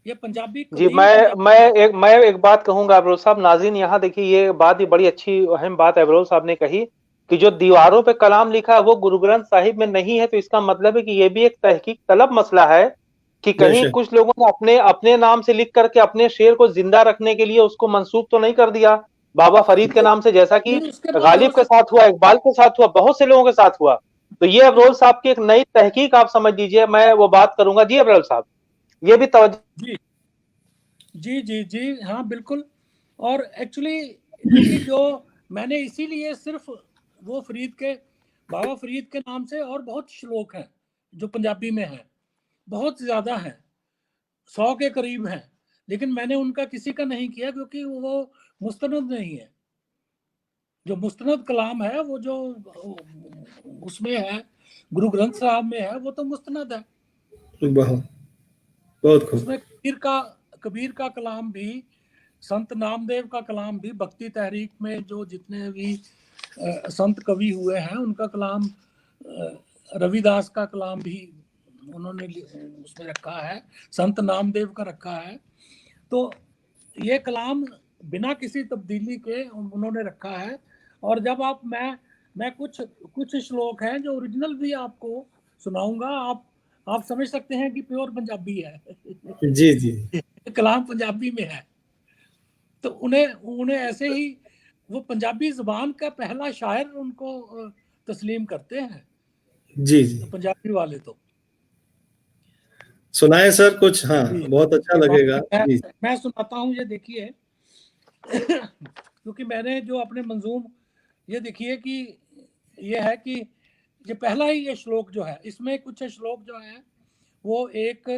ये पंजाबी जी, कदीम पंजाबी मैं एक बात कहूंगा अबरोज साहब। नाज़रीन यहाँ देखिए, ये बात ही बड़ी अच्छी अहम बात अबरोज साहब ने कही कि जो दीवारों पे कलाम लिखा है वो गुरु ग्रंथ साहिब में नहीं है। तो इसका मतलब है कि ये भी एक तहकीक तलब मसला है कि कहीं बेशक। कुछ लोगों ने अपने अपने नाम से लिख करके अपने शेर को जिंदा रखने के लिए उसको मंसूब तो नहीं कर दिया बाबा फरीद के नाम से, जैसा कि नहीं, उसके बाद हो गालिब के सकता साथ हुआ, इकबाल के साथ हुआ, बहुत से लोगों के साथ हुआ। तो ये अबरोज साहब की एक नई तहकीक आप समझ लीजिए, मैं वो बात करूंगा। जी अबरोज साहब, ये भी तवज्जो। जी जी जी जी हाँ बिल्कुल। और एक्चुअली क्योंकि जो मैंने इसीलिए सिर्फ वो फरीद के, बाबा फरीद के नाम से और बहुत श्लोक हैं जो पंजाबी में हैं, बहुत ज्यादा हैं, 100 के करीब हैं, लेकिन मैंने उनका किसी का नहीं किया क्योंकि वो मुस्तनद नहीं है। जो मुस्तनद कलाम है वो जो उसमें है, गुरु ग्रंथ साहब में है, वो तो मुस्तनद है। बहुत खूब। उसमें कबीर का कलाम भी, संत नामदेव का कलाम भी, भक्ति तहरीक में जो जितने भी संत कवि हुए हैं उनका कलाम, रविदास का कलाम भी उन्होंने उसमें रखा है, संत नामदेव का रखा है। तो ये कलाम बिना किसी तब्दीली के उन्होंने रखा है। और जब आप मैं कुछ श्लोक हैं जो ओरिजिनल भी आपको सुनाऊंगा, आप समझ सकते हैं कि प्योर पंजाबी है। जी जी। कलाम पंजाबी में है, तो उन्हें ऐसे ही वो पंजाबी जुबान का पहला शायर उनको तस्लीम करते हैं। जी जी। तो पंजाबी वाले तो सुनाए सर कुछ। हाँ, बहुत अच्छा लगेगा। मैं सुनाता हूँ, ये देखिए क्योंकि मैंने जो अपने मंजूम, ये देखिए कि ये है कि ये पहला ही ये श्लोक जो है, इसमें कुछ श्लोक जो है वो एक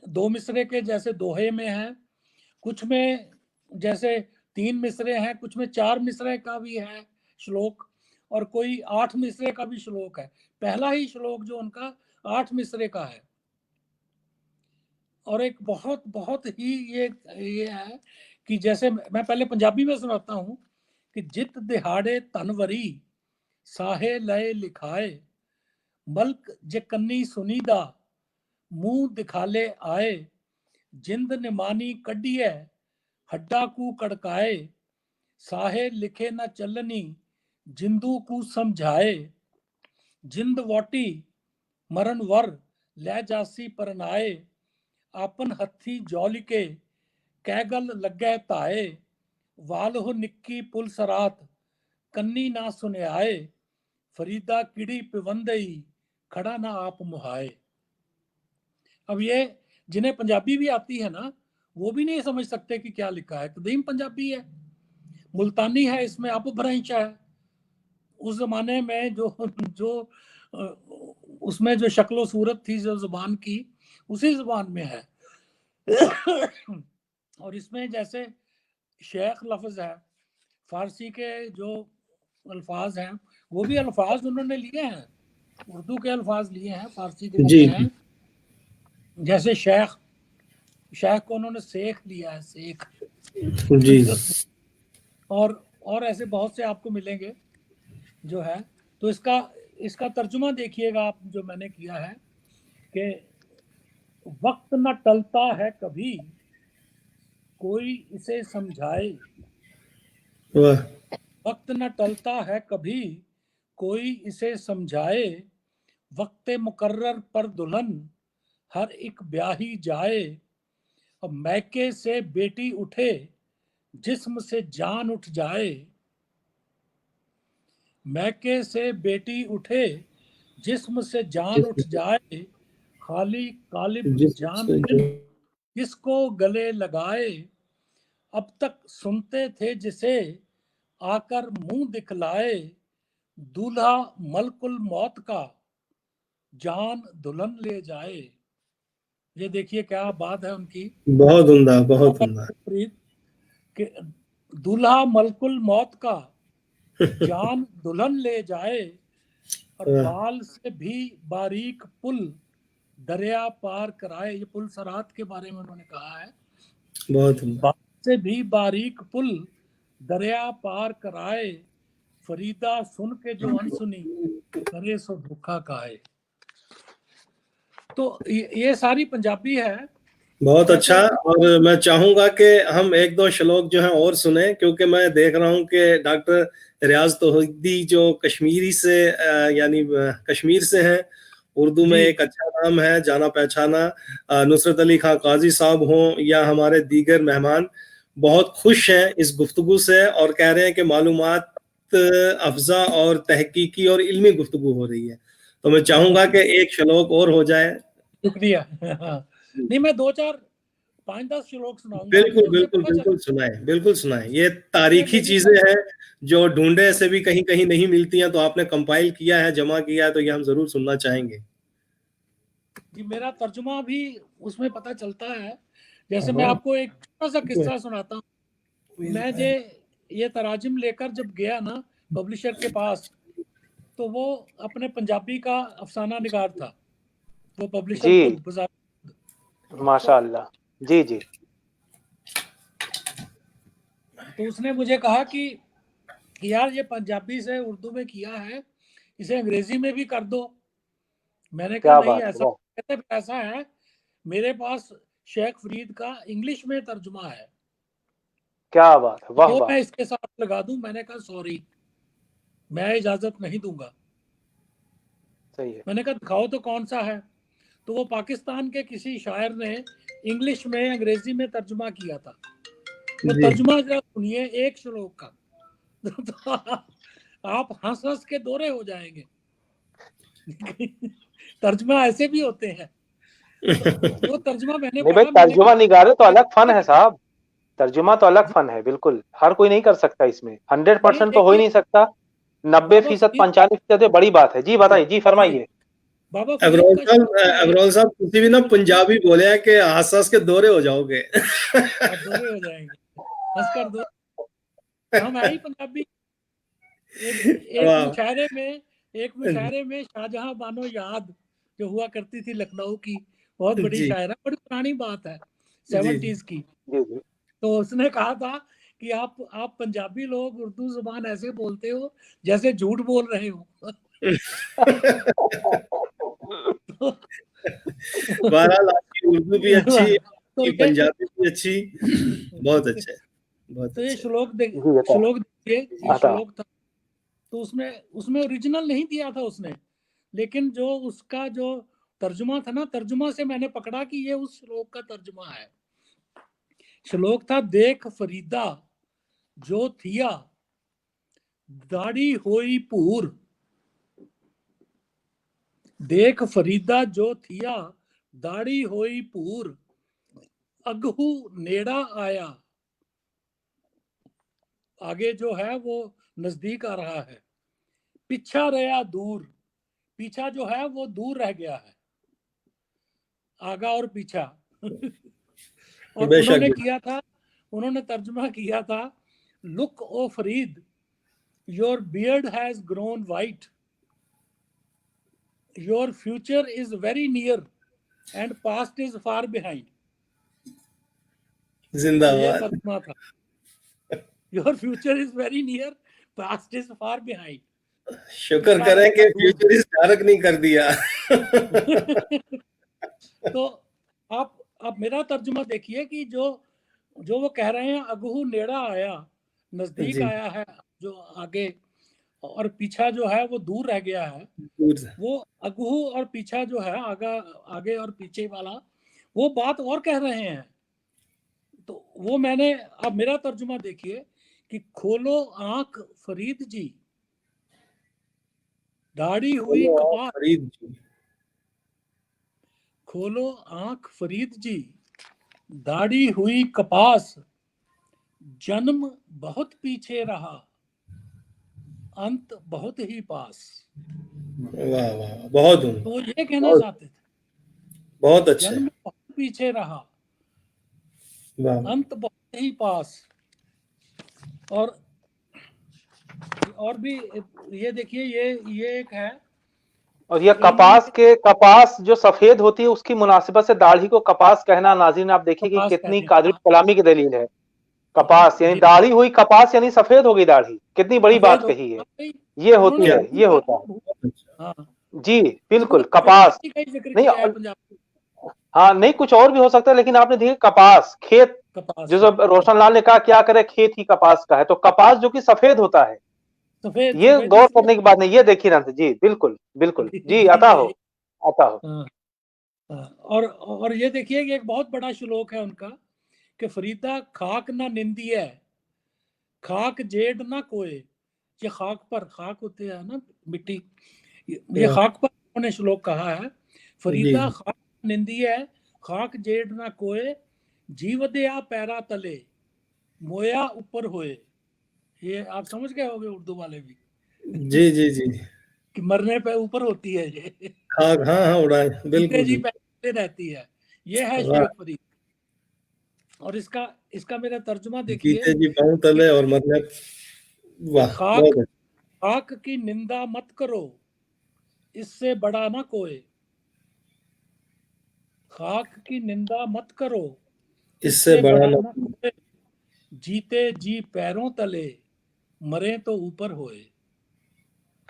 दो मिसरे के जैसे दोहे में है, कुछ में जैसे 3 मिसरे हैं, कुछ में 4 मिसरे का भी है श्लोक, और कोई 8 मिसरे का भी श्लोक है। पहला ही श्लोक जो उनका 8 मिसरे का है। और एक बहुत बहुत ही ये है कि जैसे मैं पहले पंजाबी में सुनाता हूँ कि जित दिहाड़े तनवरी साहे लय लिखाए, मल्क जे कन्नी सुनीदा मुंह दिखाले आए, जिंद निमानी कड्डिए हड्डा कू कड़काए, साहे लिखे न चलनी जिंदू कू समझाए, जिंद वोटी मरण वर लै जासी परनाए, आपन हथी जौल के कैगल लगे ताए, वाल हो निक्की पुल सरात कन्नी ना सुन्याए, फरीदा किड़ी पिवंदई खड़ा ना आप मुहाए। अब ये जिन्हें पंजाबी भी आती है ना, वो भी नहीं समझ सकते कि क्या लिखा है। कदीम पंजाबी है, मुल्तानी है, इसमें अपभ्रंश है। उस जमाने में जो उसमें जो शक्लो सूरत थी जो जुबान की, उसी जुबान में है। और इसमें जैसे शेख लफ्ज है, फारसी के जो अल्फाज हैं वो भी अल्फाज उन्होंने लिए हैं, उर्दू के अल्फाज लिए हैं, फारसी के लिए हैं। जैसे शेख को उन्होंने शेख लिया है, शेख जी। और ऐसे बहुत से आपको मिलेंगे जो है। तो इसका तर्जुमा देखिएगा आप, जो मैंने किया है कि वक्त न टलता है कभी कोई इसे समझाए, वक्त न टलता है कभी कोई इसे समझाए, वक्त मुकर्रर पर दुल्हन हर एक ब्याही जाए, अब मैके से बेटी उठे जिस्म से जान उठ जाए, मैके से बेटी उठे जिस्म से जान उठ जाए, खाली कालिब जान किसको गले लगाए, अब तक सुनते थे जिसे आकर मुंह दिखलाए, दूल्हा मलकुल मौत का जान दुल्हन ले जाए। ये देखिए क्या बात है उनकी, बहुत उम्दा, बहुत उम्दा। कि दूल्हा मलकुल मौत का जान दुल्हन ले जाए, और बाल से भी बारीक पुल दरिया पार कराए। ये पुल सरात के बारे में उन्होंने कहा है, बहुत बाल से भी बारीक पुल दरिया पार कराए, फरीदा सुन के जो अनसुनी करे सो धोखा खाए। तो ये सारी पंजाबी है। बहुत अच्छा। और मैं चाहूंगा कि हम एक दो श्लोक जो है और सुने, क्योंकि मैं देख रहा हूं कि डॉक्टर रियाज तौहीदी जो कश्मीरी से यानी कश्मीर से हैं, उर्दू में एक अच्छा नाम है, जाना पहचाना। नुसरत अली खां काजी साहब हों या हमारे दीगर मेहमान, बहुत खुश हैं इस गुफ्तगू से और कह रहे हैं कि मालूमात अफजा और तहकीकी और इल्मी गुफ्तगू हो रही है। तो मैं चाहूंगा कि एक श्लोक और हो जाए। शुक्रिया। नहीं, मैं 2-4 5-10 श्लोक सुनाऊंगा। बिल्कुल मुझे बिल्कुल पता बिल्कुल चला सुनाएं, बिल्कुल सुनाएं। ये तारीखी मेरी चीजें हैं जो ढूंढे से भी कहीं कहीं नहीं मिलती हैं, तो आपने कंपाइल किया है, जमा किया है, तो ये हम जरूर सुनना चाहेंगे। जी, मेरा तर्जुमा भी उसमें पता चलता है। जैसे मैं हाँ, आपको एक छोटा सा किस्सा सुनाता हूँ। मैं ये तराजिम लेकर जब गया ना पब्लिशर के पास, तो वो अपने पंजाबी का अफसाना निगार था, वो पब्लिशर जी खुद बाजार। माशाअल्लाह। जी जी तो उसने मुझे कहा कि यार ये पंजाबी से उर्दू में किया है, इसे अंग्रेजी में भी कर दो। मैंने कहा क्या नहीं, बात है, ऐसा वाह कहते ऐसा है, मेरे पास शेख फरीद का इंग्लिश में तर्जुमा है, क्या बात है, वाह वो वाह। मैं इसके साथ लगा दूं। मैंने कहा सॉरी, मैं इजाजत नहीं दूंगा। सही है। मैंने कहा दिखाओ तो कौन सा है। तो वो पाकिस्तान के किसी शायर ने इंग्लिश में अंग्रेजी में तर्जुमा किया था। वो जी। तर्जुमा जरा सुनिए एक श्लोक का, तो आप हंस हंस के दोरे हो जाएंगे। तर्जुमा ऐसे भी होते हैं। तो वो तर्जुमा मैंने नहीं भाई, पढ़ा, मैंने तर्जुमा निगारे तो अलग फन है कहा साहब। तर्जुमा तो अलग फन है, बिल्कुल हर कोई नहीं कर सकता इसमें। नहीं 100% तो हो ही देखिए, नहीं सकता। बाबा 90%, फरीद 95% बड़ी बात है। जी जी बताइए, जी जी फरमाइए। बाबा फरीद अबरोल का साहब, शेर ये अबरोल साहब किसी भी ना पंजाबी बोले हैं कि हंस हंस के दोरे हो जाओगे। आप दोरे हो जाएंगे, हंसकर दो। हम है ही पंजाबी। एक एक वाह। मुशायरे में एक मुशायरे में शाहजहां बानो याद जो हुआ करती थी लखनऊ की, बहुत बड़ी जी शायरा, बड़ी पुरानी बात है, जी 70s की। जी जी तो उसने कहा था कि आप पंजाबी लोग उर्दू जुबान ऐसे बोलते हो जैसे झूठ बोल रहे हो। तो, बहरहाल आपकी उर्दू भी अच्छी, तो आपकी पंजाबी भी अच्छी। बहुत ये अच्छे, बहुत तो ये अच्छे। श्लोक जी बता श्लोक देखिए, ये आता। श्लोक था। तो उसमें उसमें ओरिजिनल नहीं दिया था उसने, लेकिन जो उसका जो तर्जुमा था ना, तर्जुमा से मैंने पकड़ा कि ये उस श्लोक का तर्जुमा है। श्लोक था, देख फरीदा जो थिया दाढ़ी होई पूर, देख फरीदा जो थिया दाढ़ी होई पूर, अगहू नेड़ा आया। आगे जो है वो नजदीक आ रहा है। पीछा रहा दूर, पीछा जो है वो दूर रह गया है, आगा और पीछा। और बेशक। उन्होंने तर्जुमा किया था, look O Farid your beard has grown white, your future is very near and past is far behind. तो ये जिंदाबाद। तर्जुमा था, your future is very near, past is far behind. शुक्र पीछा करें रहेगा कि दूर। फ्यूचरिस्ट डायरेक्ट नहीं कर दिया। तो आप मेरा तर्जुमा देखिए कि जो जो वो कह रहे हैं, अगहू नेड़ा आया, नजदीक जी। आया है, जो आगे, और पीछा जो है वो दूर रह गया है। दूर से। वो अगहू और पीछा जो है, आगे और पीछे वाला, वो बात और कह रहे हैं। तो वो मैंने, अब मेरा तर्जुमा देखिए कि खोलो आंख फरीद जी, दाढ़ी हुई बोलो आप कपास, फरीद जी। खोलो आंख फरीद जी, दाढ़ी हुई कपास, जन्म बहुत पीछे रहा, अंत बहुत ही पास। वाह वाह, बहुत तो उम्दा, वो ये कहना बहुत चाहते थे, बहुत अच्छे। जन्म बहुत पीछे रहा, वाह। अंत बहुत ही पास। और भी ये देखिए, ये एक है, और ये इल्मी कपास जो सफेद होती है उसकी मुनासिबत से दाढ़ी को कपास कहना, नाज़रीन आप देखिए कि कपास कितनी कहते हैं। कादरी हाँ कलामी की दलील है। हाँ कपास यानी जी, दाढ़ी हुई कपास यानी सफेद हो गई दाढ़ी, कितनी बड़ी सफेद बात हो कही है। गई। ये होती उन्होंने क्या? है, ये भूल होता है। भूल हाँ, जी बिल्कुल, उन्होंने कपास। खेती का ही जिक्र नहीं किया है पंजाबी। हाँ, नहीं कुछ और भी हो सकता है, लेकिन आपने देखिए कपास खेत, कपास जो का सब रोशन लाल ने कहा क्या करे, खेत ही कपास का है, तो कपास जो कि सफेद होता है। सफेद ये सफेद गौर इसलिए करने की बात नहीं, ये देखिए ना जी, बिल्कुल बिल्कुल जी, जी आता हो, यही। आता हो। हाँ हाँ। और ये देखिए कि एक बहुत बड़ा श्लोक है उनका, कि फरीदा खाक ना निंदी है, खाक जेड ना कोय। ये खाक पर, खाक होते हैं ना मिट्टी, ये वाह। खाक पर उन्होंने श्लोक कहा है। जी फरीदा जी। खाक निंदी है, खाक जेड ना कोय, जीवदया पैरा तले मोया ऊपर होए। ये आप समझ गए होंगे उर्दू वाले भी जी जी जी। कि मरने पे ऊपर होती है ये। हाँ हाँ हाँ, उड़ाए, जीते बिल्कुल जी बिल्कुल। पैसे रहती है। ये है वाह, शेख फरीद। और इसका इसका मेरा तर्जुमा देखिए जीते जी पाँव कि तले और मरने, वाह खाक बहुत अच्छा। खाक की निंदा मत करो, इससे बड़ा ना कोई। खाक की निंदा मत करो, इससे इससे बड़ा बड़ा ना, ना कोई। जीते जी पैरों तले, मरे तो ऊपर होए।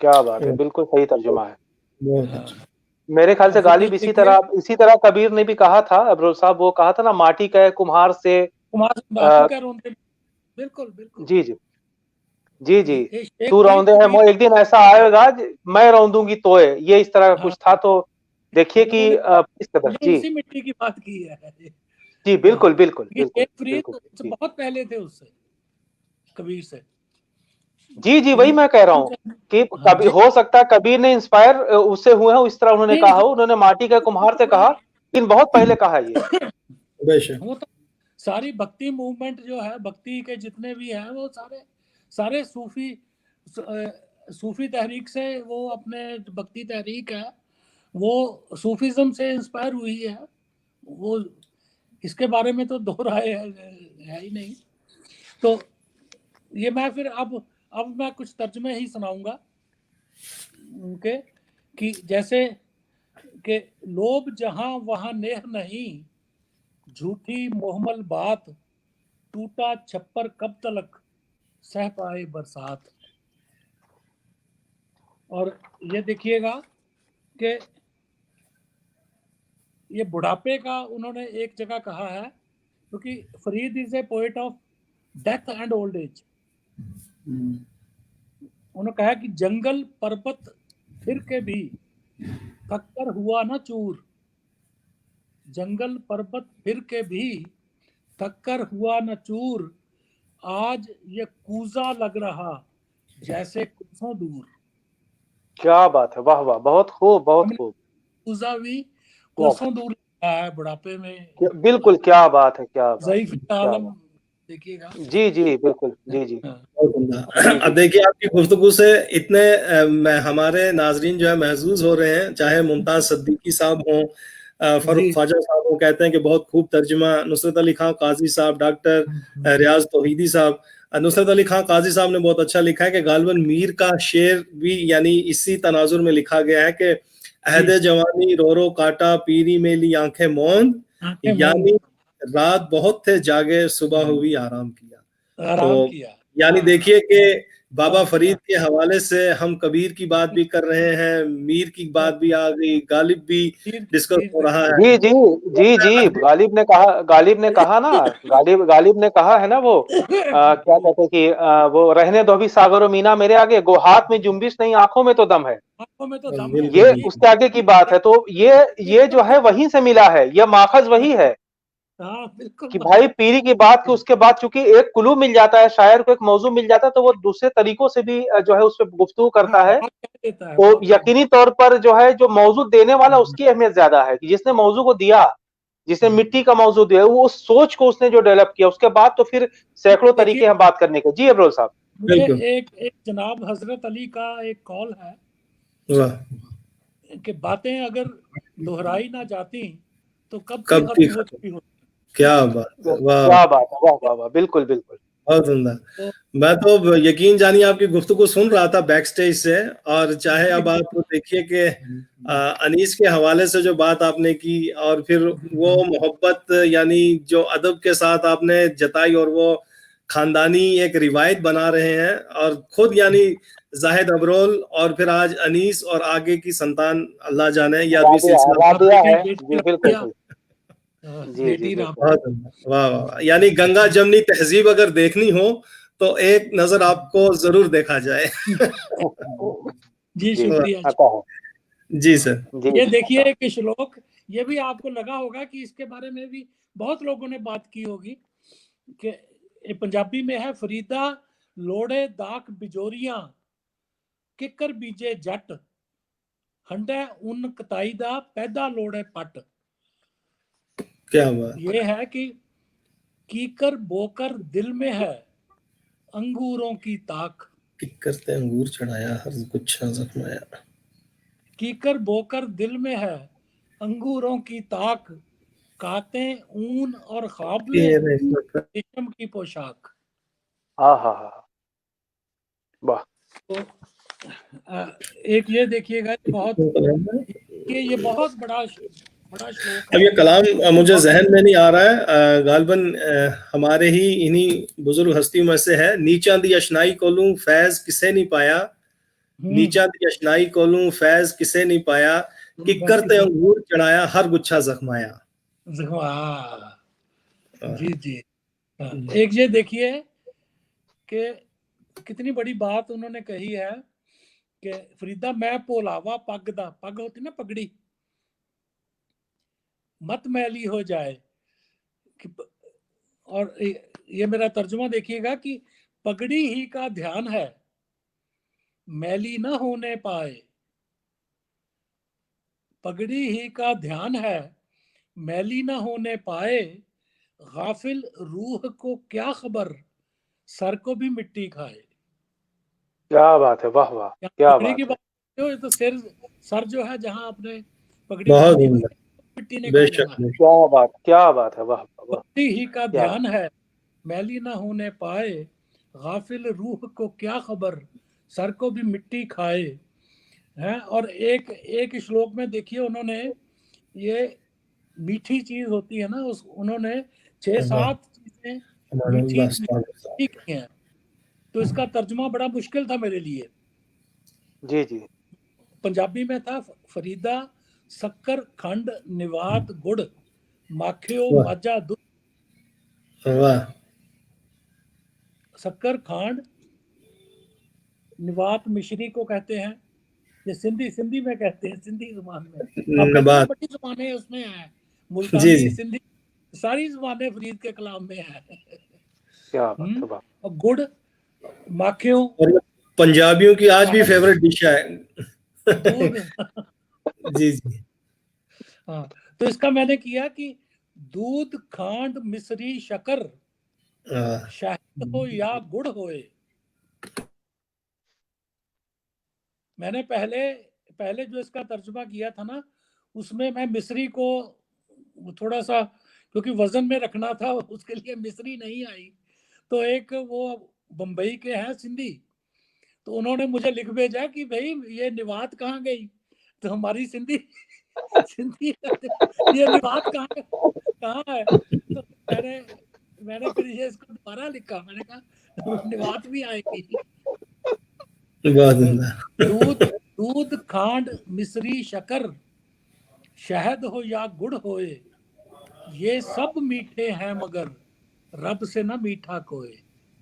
क्या बात है, बिल्कुल सही तर्जुमा है। बहुत हाँ। अच्छा। मेरे ख्याल और से फिर ये गालिब देखिए इसी तरह कबीर ने भी कहा था, अब्रोल साहब, वो कहा था ना, माटी कहे कुम्हार से। कुमार आ, बापू कह रोंदे। बिल्कुल बिल्कुल। जी जी जी जी। ये शेख तू फरीद रौंदे है कबीर एक दिन ऐसा आएगा मैं रौंदूंगी तोए, ये इस तरह का हाँ कुछ था। तो देखिए कि उन्होंने इस कदर। उन्होंने जी उसी मिट्टी की बात की है। जी, हाँ, बिल्कुल बिल्कुल ये बिल्कुल शेख फरीद बिल्कुल। उससे जी बहुत पहले थे, उससे कबीर से। जी जी, वही इन मैं कह रहा हूँ कि हाँ कभी हो सकता है कबीर ने इंस्पायर उससे हुए हो, इस तरह उन्होंने नहीं कहा हो, उन्होंने माटी का कुम्हार से कहा, लेकिन बहुत पहले कहा ये। बेशक। वो तो सारी भक्ति मूवमेंट जो है, भक्ति के जितने भी हैं वो सारे सारे सूफी तहरीक से, वो अपने भक्ति तहरीक है वो सूफीज्म से इंस्पायर हुई है। वो इसके बारे में तो दो राय है ही नहीं। तो ये मैं फिर अब मैं कुछ तर्जमे ही सुनाऊंगा उनके, कि जैसे कि लोभ जहां वहां नेह नहीं, झूठी मोहमल बात, टूटा छप्पर कब तलक सह पाए बरसात। और ये देखिएगा कि ये बुढ़ापे का उन्होंने एक जगह कहा है, क्योंकि Farid is a poet of death and old age. उन्होंने कहा कि जंगल पर्वत फिर के भी थककर हुआ ना चूर, जंगल पर्वत फिर के भी थककर हुआ न चूर, आज ये कूजा लग रहा जैसे कोसों दूर। क्या बात है, वाह वाह, बहुत खूब बहुत हमने खूब। कूजा भी क्या कोसों दूर लगा है बुढ़ापे में। बिल्कुल, क्या बात है, क्या बात ज़ईफ़ है, क्या आलम बात। देखिएगा। जी जी बिल्कुल, जी जी हाँ, बहुत उम्दा। जी अब जी। देखिए आपकी गुफ्तगू से इतने हमारे नाजरीन जो है महजूज हो रहे हैं, चाहे मुमताज सिद्दीकी साहब हों, फरूख जी ख्वाजा साहब वो कहते हैं कि बहुत खूब तर्जुमा, नुसरत अली खां काजी साहब, डॉक्टर रियाज तौहीदी साहब। नुसरत अली खां काजी साहब ने बहुत अच्छा लिखा है कि गालिबन मीर का शेर भी यानी इसी तनाजुर में लिखा गया है कि जी अहद जवानी रो रो काटा, पीरी मेली आंखें मौन, आंखें मौन, यानी रात बहुत थे जागे, सुबह हुई आराम किया। आराम तो किया। यानी हाँ देखिए कि बाबा हाँ फरीद के हवाले से हम कबीर की बात भी कर रहे हैं, मीर की बात भी आ गई, गालिब भी पीर डिस्कस पीर हो से रहा है। जी जी जी जी, गालिब ने कहा ना, गालिब ने कहा है ना वो, क्या कहते हैं कि वो रहने दो अभी सागर और मीना मेरे आगे, गो हाथ में जुम्बिश नहीं आंखों में तो दम है। आंखों में तो दम है। ये बिल्कुल उसके आगे की बात है। तो ये जो है वहीं से मिला है, ये माखज वही है हाँ बिल्कुल कि भाई माखन। पीरी की बात के उसके बाद चूंकि एक कुलू मिल जाता है, शायर को एक मौजू मिल जाता है, तो वो दूसरे तरीकों से भी जो है उस पर गुफ्तगू हाँ करता है। बात कह देता है, तो बहुत कह यकीनी तौर पर जो है जो मौजू देने वाला उसकी अहमियत ज्यादा है, कि जिसने मौजू को दिया, जिसने मिट्टी का मौजू दिया, वो उस सोच को उसने जो डेवलप किया, उसके बाद तो फिर सैकड़ों देखिए तरीके हैं बात करने के। जी अब्रोल साहब। मुझे बिल्कुल। एक एक जनाब हजरत अली का एक कॉल है वाह, कि बातें अगर दोहराई ना जाती तो कब की कब की खत्म हो खत्म, चुकी होती। क्या बात है, वाह, क्या बात है, वाह वाह वाह, बिल्कुल बिल्कुल। बहुत उम्दा। तो मैं तो यकीन जानिए आपकी गुफ्तगू सुन रहा था बैक स्टेज से, और चाहे जी अब आप देखिए कि अनीस के हवाले से जो बात आपने की, और फिर वो मोहब्बत यानी जो अदब के साथ आपने जताई, और वो खानदानी एक रिवायत बना रहे हैं, और खुद यानी जाहिद अबरोल, और फिर आज अनीस, और आगे की संतान अल्लाह जाने ये अदबी राबिया सिलसिला। राबिया बेटी है बेटी जी, बिल्कुल राबिया, सही। जी जी बेटी बिल्कुल। बहुत उम्दा। वाह वाह वाह। यानी गंगा जमनी तहजीब अगर देखनी हो तो एक नजर आपको जरूर देखा जाए। जी जी शुक्रिया जी। आता है। जी हाँ, सर। जी ये जी देखिए आता एक श्लोक, ये भी आपको लगा होगा कि इसके बारे में भी बहुत लोगों ने बात की होगी कि ये पंजाबी में है, फरीदा लोड़े दाक बिजोरियां, किकर बीजे जट, हंडे उन कताई दा पैदा लोड़े पट। क्या बात। ये है कि कीकर बोकर दिल में है अंगूरों की ताक। किक्कर ते अंगूर चढ़ाया हर गुच्छा जख्माया। कीकर बोकर दिल में है अंगूरों की ताक, काते ऊन और ख्वाब ले तेरे रेशम की पोशाक। हाँ हाँ हाँ, वाह। तो एक ये देखिएगा, ये बहुत बड़ा श्लोक अब है। ये कलाम मुझे जहन में नहीं आ रहा है, गालबन हमारे ही इन्हीं बुजुर्ग हस्तियों में से है। नीचा दी अशनाई कोलूं फैज किसे नहीं पाया, नीचा दी अशनाई कोलूं फैज किसे नहीं पाया, किक्कर ते अंगूर चढ़ाया हर गुच्छा जख्माया। जी जी। एक ये देखिए कि कितनी बड़ी बात उन्होंने कही है कि फरीदा मैं पोलावा पग दा, पग होती ना पगड़ी, मत मैली हो जाए। और ये मेरा तर्जुमा देखिएगा कि पगड़ी ही का ध्यान है मैली ना होने पाए, पगड़ी ही का ध्यान है मैली ना होने पाए, गाफिल रूह को क्या खबर सर को भी मिट्टी खाए। क्या बात है, वाह वाह, क्या पगड़ी की बात बात है तो सिर सर जो है जहाँ आपने पगड़ी बहुत बांधी हुई उम्दा, मिट्टी ने खा बेशक जाना है। क्या बात है, वाह वाह। पगड़ी ही का क्या ध्यान है मैली ना होने पाए, गाफिल रूह को क्या खबर सर को भी मिट्टी खाए। है और एक एक श्लोक में देखिए उन्होंने ये मीठी चीज होती है ना, उस उन्होंने 6-7 चीजें मीठी मीठी की हैं। तो इसका तर्जुमा बड़ा मुश्किल था मेरे लिए। जी जी। पंजाबी में था फरीदा शक्कर खंड निवात गुड़ माखियो माजा दूध। वाह, शक्कर खंड निवात मिश्री को कहते हैं, ये सिंधी में कहते हैं, सिंधी जुबान में। नबात, बड़ी जुबानें उसमें है, जी मुल्तानी जी, सिंधी सारी जुबानें फरीद के कलाम में है। क्या बात है, वाह। और गुड़ माखियों और पंजाबियों की आज भी फेवरेट डिश है। दूध। जी जी। हाँ, तो इसका मैंने किया कि दूध खांड मिश्री शक्कर शहद हो या गुड़ होए। मैंने पहले जो इसका तर्जुमा किया था ना, उसमें मैं मिश्री को थोड़ा सा, क्योंकि वजन में रखना था, उसके लिए मिश्री नहीं आई। तो एक वो बम्बई के हैं सिंधी, तो उन्होंने मुझे लिख भेजा कि भाई ये निवात कहाँ गई, तो हमारी सिंधी ये निवात कहाँ है। तो मैंने फिर ये इसको दोबारा लिखा, मैंने कहा निवात भी आएगी। दूध खांड मिश्री शक्कर शहद हो या गुड़ होए, ये सब मीठे हैं मगर रब से ना मीठा कोई।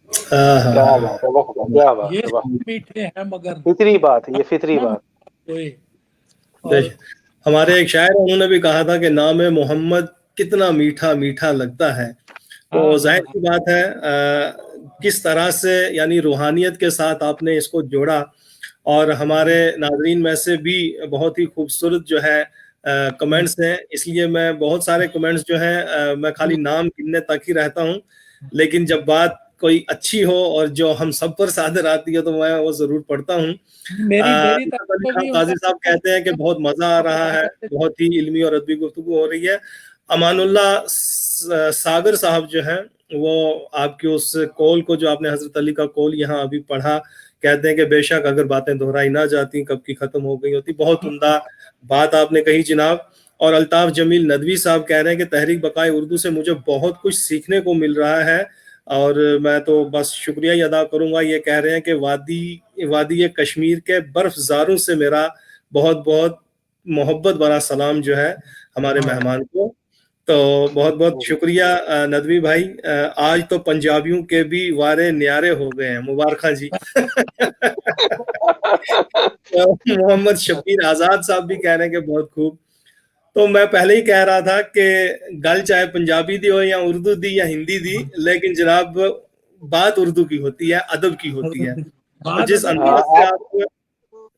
क्या बात है, वाह, क्या बात ये है, वाह। सब मीठे हैं मगर फितरी बात है, ये फितरी बात। कोई। और हमारे एक शायर उन्होंने भी कहा था कि नाम मोहम्मद कितना मीठा मीठा लगता है। तो जाहिर सी बात है किस तरह से यानी रूहानियत के साथ आपने इसको जोड़ा। और हमारे नाजरीन में से भी बहुत ही खूबसूरत जो है कमेंट्स हैं, इसलिए मैं बहुत सारे कमेंट्स जो हैं मैं खाली नाम गिनने तक ही रहता हूं, लेकिन जब बात कोई अच्छी हो और जो हम सब पर सादर आती है तो मैं वो जरूर पढ़ता हूं। काजी साहब कहते हैं कि बहुत मजा आ रहा है, बहुत ही इल्मी और अदबी गुफ्तगू हो रही है। अमानुल्लाह सागर साहब जो हैं वो आपके उस कॉल को, जो आपने हजरत अली का कॉल यहाँ अभी पढ़ा, कहते हैं कि बेशक अगर बातें दोहराई ना जाती कब की खत्म हो गई होती। बहुत उम्दा बात आपने कही जनाब। और अल्ताफ जमील नदवी साहब कह रहे हैं कि तहरीक बकाए उर्दू से मुझे बहुत कुछ सीखने को मिल रहा है, और मैं तो बस शुक्रिया ही अदा करूंगा। ये कह रहे हैं कि वादी कश्मीर के बर्फजारों से मेरा बहुत बहुत मोहब्बत भरा सलाम जो है हमारे मेहमान को। तो बहुत बहुत शुक्रिया नदवी भाई। आज तो पंजाबियों के भी वारे न्यारे हो गए हैं, मुबारक जी। मोहम्मद शबीर आजाद साहब भी कह रहे हैं कि बहुत खूब। तो मैं पहले ही कह रहा था कि गल चाहे पंजाबी दी हो या उर्दू दी या हिंदी दी, लेकिन जनाब बात उर्दू की होती है, अदब की होती है। और जिस अंदाज से आप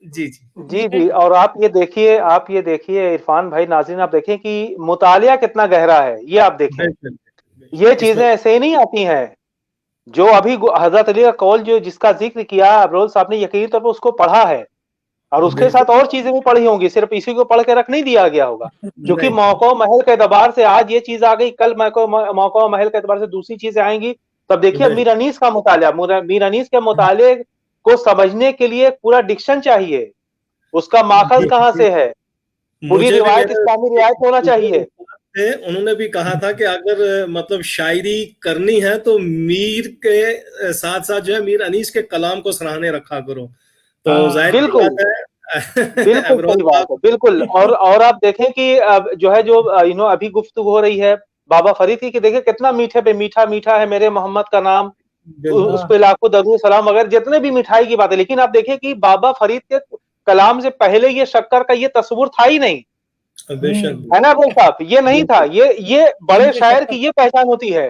जी जी जी जी। और आप ये देखिए इरफान भाई, नाज़रीन आप देखें कि मुतालिया कितना गहरा है, ये आप देखें। ये चीजें ऐसे ही नहीं आती हैं। जो अभी हजरत अली का कौल जो जिसका जिक्र किया अबरोल साहब ने, यकीनी तौर पर उसको पढ़ा है और उसके साथ और चीजें भी पढ़ी होंगी, सिर्फ इसी को पढ़ के रख नहीं दिया गया होगा। क्योंकि मौका महल के एतबार से आज ये चीज आ गई, कल मौका महल के एतबार से दूसरी चीजें आएंगी। तब देखिए मीर अनीस का मुताला, मीर अनीस के मुताले को समझने के लिए पूरा डिक्शन चाहिए, उसका माखज कहाँ से है, पूरी रिवायत इस्लामी रिवायत होना चाहिए। उन्होंने भी कहा था कि अगर मतलब शायरी करनी है तो मीर के साथ साथ जो है मीर अनीस के कलाम को सराहने रखा करो। तो जाहिर बिल्कुल बात है बिल्कुल सही बात है, बिल्कुल। और आप देखें कि जो है जो अभी गुफ्तगू हो रही है बाबा फरीद की, कि देखिए कितना मीठे पे मीठा मीठा है मेरे मोहम्मद का नाम, उस पे लाखों दरूद सलाम वगैरह जितने भी मिठाई की बात है। लेकिन आप देखिए कि बाबा फरीद के कलाम से पहले ये शक्कर का ये तस्वुर था ही नहीं, है ना अब्दुल साहब, ये नहीं था। ये बड़े शायर की ये पहचान होती है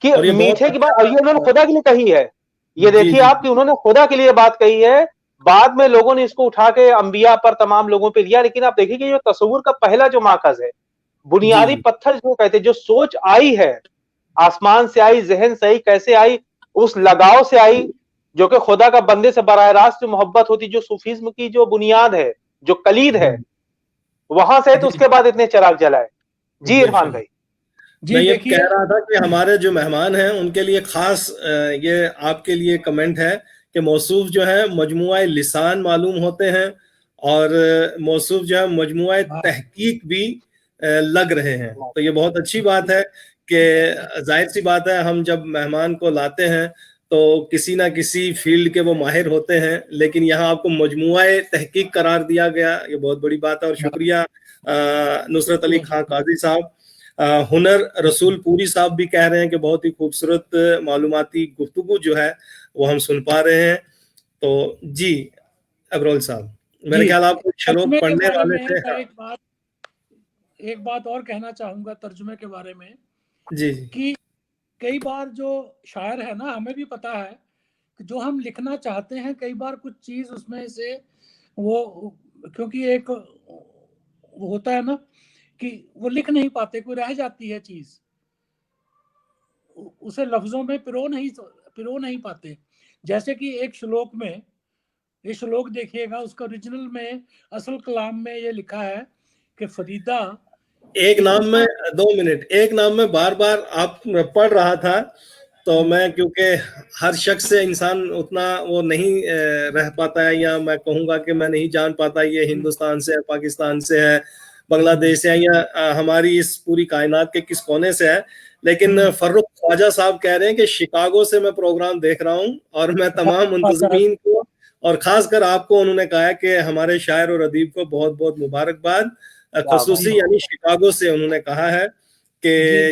कि मीठे की बात, और ये उन्होंने खुदा के लिए कही है। ये देखिए आप कि उन्होंने खुदा के लिए बात कही है, बाद में लोगों ने इसको उठा के अंबिया पर तमाम लोगों पे लिया। लेकिन आप देखिए कि जो तस्वुर का पहला जो माखज है, बुनियादी पत्थर जो कहते हैं, जो सोच आई है आसमान से आई, जहन से आई, कैसे आई, उस लगाव से आई जो कि खुदा का बंदे से बराह रास्त जो मोहब्बत होती, जो सूफीज्म की जो बुनियाद है, जो कलीद है, वहां से तो उसके बाद इतने चिराग जलाए। जी इरफान भाई। मैं ये कह रहा था कि हमारे जो मेहमान हैं उनके लिए खास ये आपके लिए कमेंट है कि मौसूफ जो है मजमुआ लिसान मालूम होते हैं और मौसूफ जो है मजमुआ तहकीक भी लग रहे हैं। तो ये बहुत अच्छी बात है कि जाहिर सी बात है हम जब मेहमान को लाते हैं तो किसी ना किसी फील्ड के वो माहिर होते हैं, लेकिन यहाँ आपको मजमुआ तहकीक करार दिया गया, ये बहुत बड़ी बात है। और शुक्रिया नुसरत अली खां काजी साहब। हुनर रसूल पूरी साहब भी कह रहे हैं कि बहुत ही खूबसूरत मालूमाती गुफ्तगू जो है वो हम सुन पा रहे हैं। तो जी अबरोल साहब, मेरे ख्याल आप कुछ श्लोक पढ़ने वाले थे। एक बात और कहना चाहूंगा तर्जुमे के बारे में जी कि कई बार जो शायर है ना, हमें भी पता है कि जो हम लिखना चाहते हैं कई बार कुछ चीज उसमें से वो, क्योंकि एक वो होता है ना कि वो लिख नहीं पाते, कोई रह जाती है चीज, उसे लफ्जों में पिरो नहीं पाते। जैसे कि एक श्लोक में, ये श्लोक देखिएगा, उसका ओरिजिनल में असल कलाम में ये लिखा है कि फरीदा, एक नाम में 2 मिनट, एक नाम में बार बार आप पढ़ रहा था तो मैं, क्योंकि हर शख्स से इंसान उतना वो नहीं रह पाता है, या मैं कहूँगा कि मैं नहीं जान पाता ये हिंदुस्तान से है, पाकिस्तान से है, बांग्लादेश से है, या हमारी इस पूरी कायनात के किस कोने से है। लेकिन फर्रुख ख्वाजा साहब कह रहे हैं कि शिकागो से मैं प्रोग्राम देख रहा हूँ और मैं तमाम मुंतज़मीन को और खासकर आपको, उन्होंने कहा है कि हमारे शायर और अदीब को बहुत बहुत मुबारकबाद, खसूसी यानी शिकागो से उन्होंने कहा है कि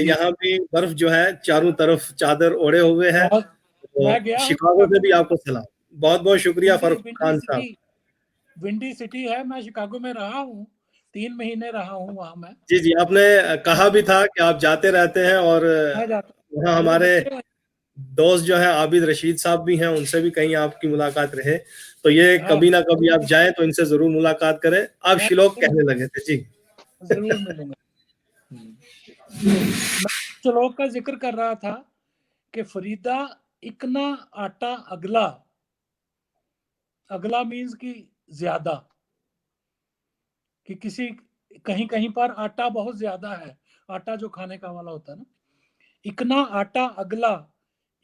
यहाँ भी बर्फ जो है चारों तरफ चादर ओढ़े हुए है। तो शिकागो से भी आपको सलाम, बहुत बहुत शुक्रिया फर्रुख खान साहब। विंडी सिटी है, मैं शिकागो में रहा हूँ, 3 महीने रहा हूँ वहां मैं। जी जी, आपने कहा भी था कि आप जाते रहते हैं और वहाँ हमारे दोस्त जो है आबिद रशीद साहब भी हैं, उनसे भी कहीं आपकी मुलाकात रहे। तो ये कभी ना कभी आप जाएं तो इनसे जरूर मुलाकात करें। आप श्लोक कहने लगे थे। जी जरूर मिलूंगा। मैं श्लोक का जिक्र कर रहा था कि फरीदा इकना आटा अगला, अगला मीन्स की ज्यादा, कि किसी कहीं कहीं पर आटा बहुत ज्यादा है, आटा जो खाने का वाला होता है ना, इकना आटा अगला,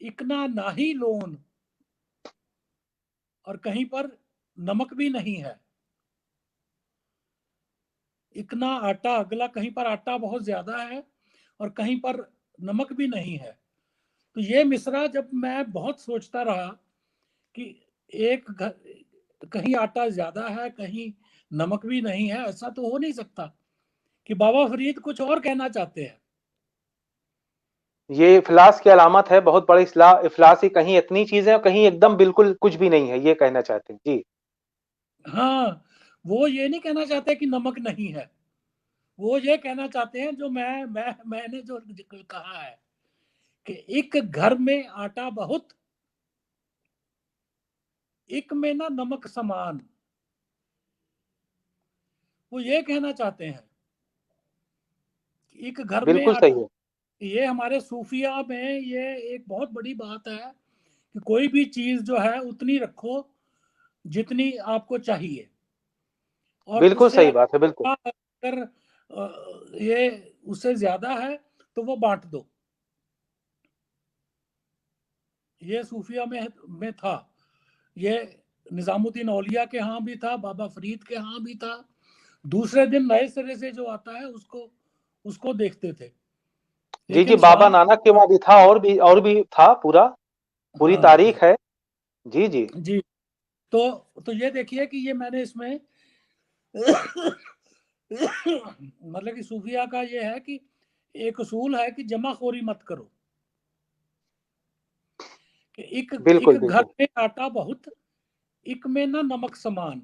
इकना नाही लोन, और कहीं पर नमक भी नहीं है। इकना आटा अगला, कहीं पर आटा बहुत ज्यादा है और कहीं पर नमक भी नहीं है। तो ये मिसरा जब मैं बहुत सोचता रहा कि एक कहीं आटा ज्यादा है, कहीं नमक भी नहीं है, ऐसा तो हो नहीं सकता, कि बाबा फरीद कुछ और कहना चाहते हैं। ये इफलास की अलामत है, बहुत बड़ी इफलास ही, कहीं इतनी चीजें और कहीं एकदम बिल्कुल कुछ भी नहीं है, ये कहना चाहते हैं। जी हाँ, वो ये नहीं कहना चाहते कि नमक नहीं है, वो ये कहना चाहते हैं जो मैंने जो कहा है कि एक घर में आटा बहुत, एक में ना नमक समान, वो ये कहना चाहते हैं। एक घर में बिल्कुल सही है। ये हमारे सूफिया में ये एक बहुत बड़ी बात है कि कोई भी चीज जो है उतनी रखो जितनी आपको चाहिए, और बिल्कुल उससे सही बात है, बिल्कुल। अगर ये उससे ज्यादा है तो वो बांट दो। ये सूफिया में था, ये निजामुद्दीन औलिया के यहाँ भी था, बाबा फरीद के यहाँ भी था। दूसरे दिन नए सिरे से जो आता है उसको उसको देखते थे। जी जी, लेकिन बाबा शाम, नानक के वहां भी था, और भी था, पूरी हाँ तारीख है। जी जी। जी, तो ये देखिए कि ये मैंने इसमें मतलब कि सूफिया का ये है कि एक असूल है कि जमाखोरी मत करो, कि एक बिल्कुल घर बिल्कुल। में आटा बहुत, एक में ना नमक समान।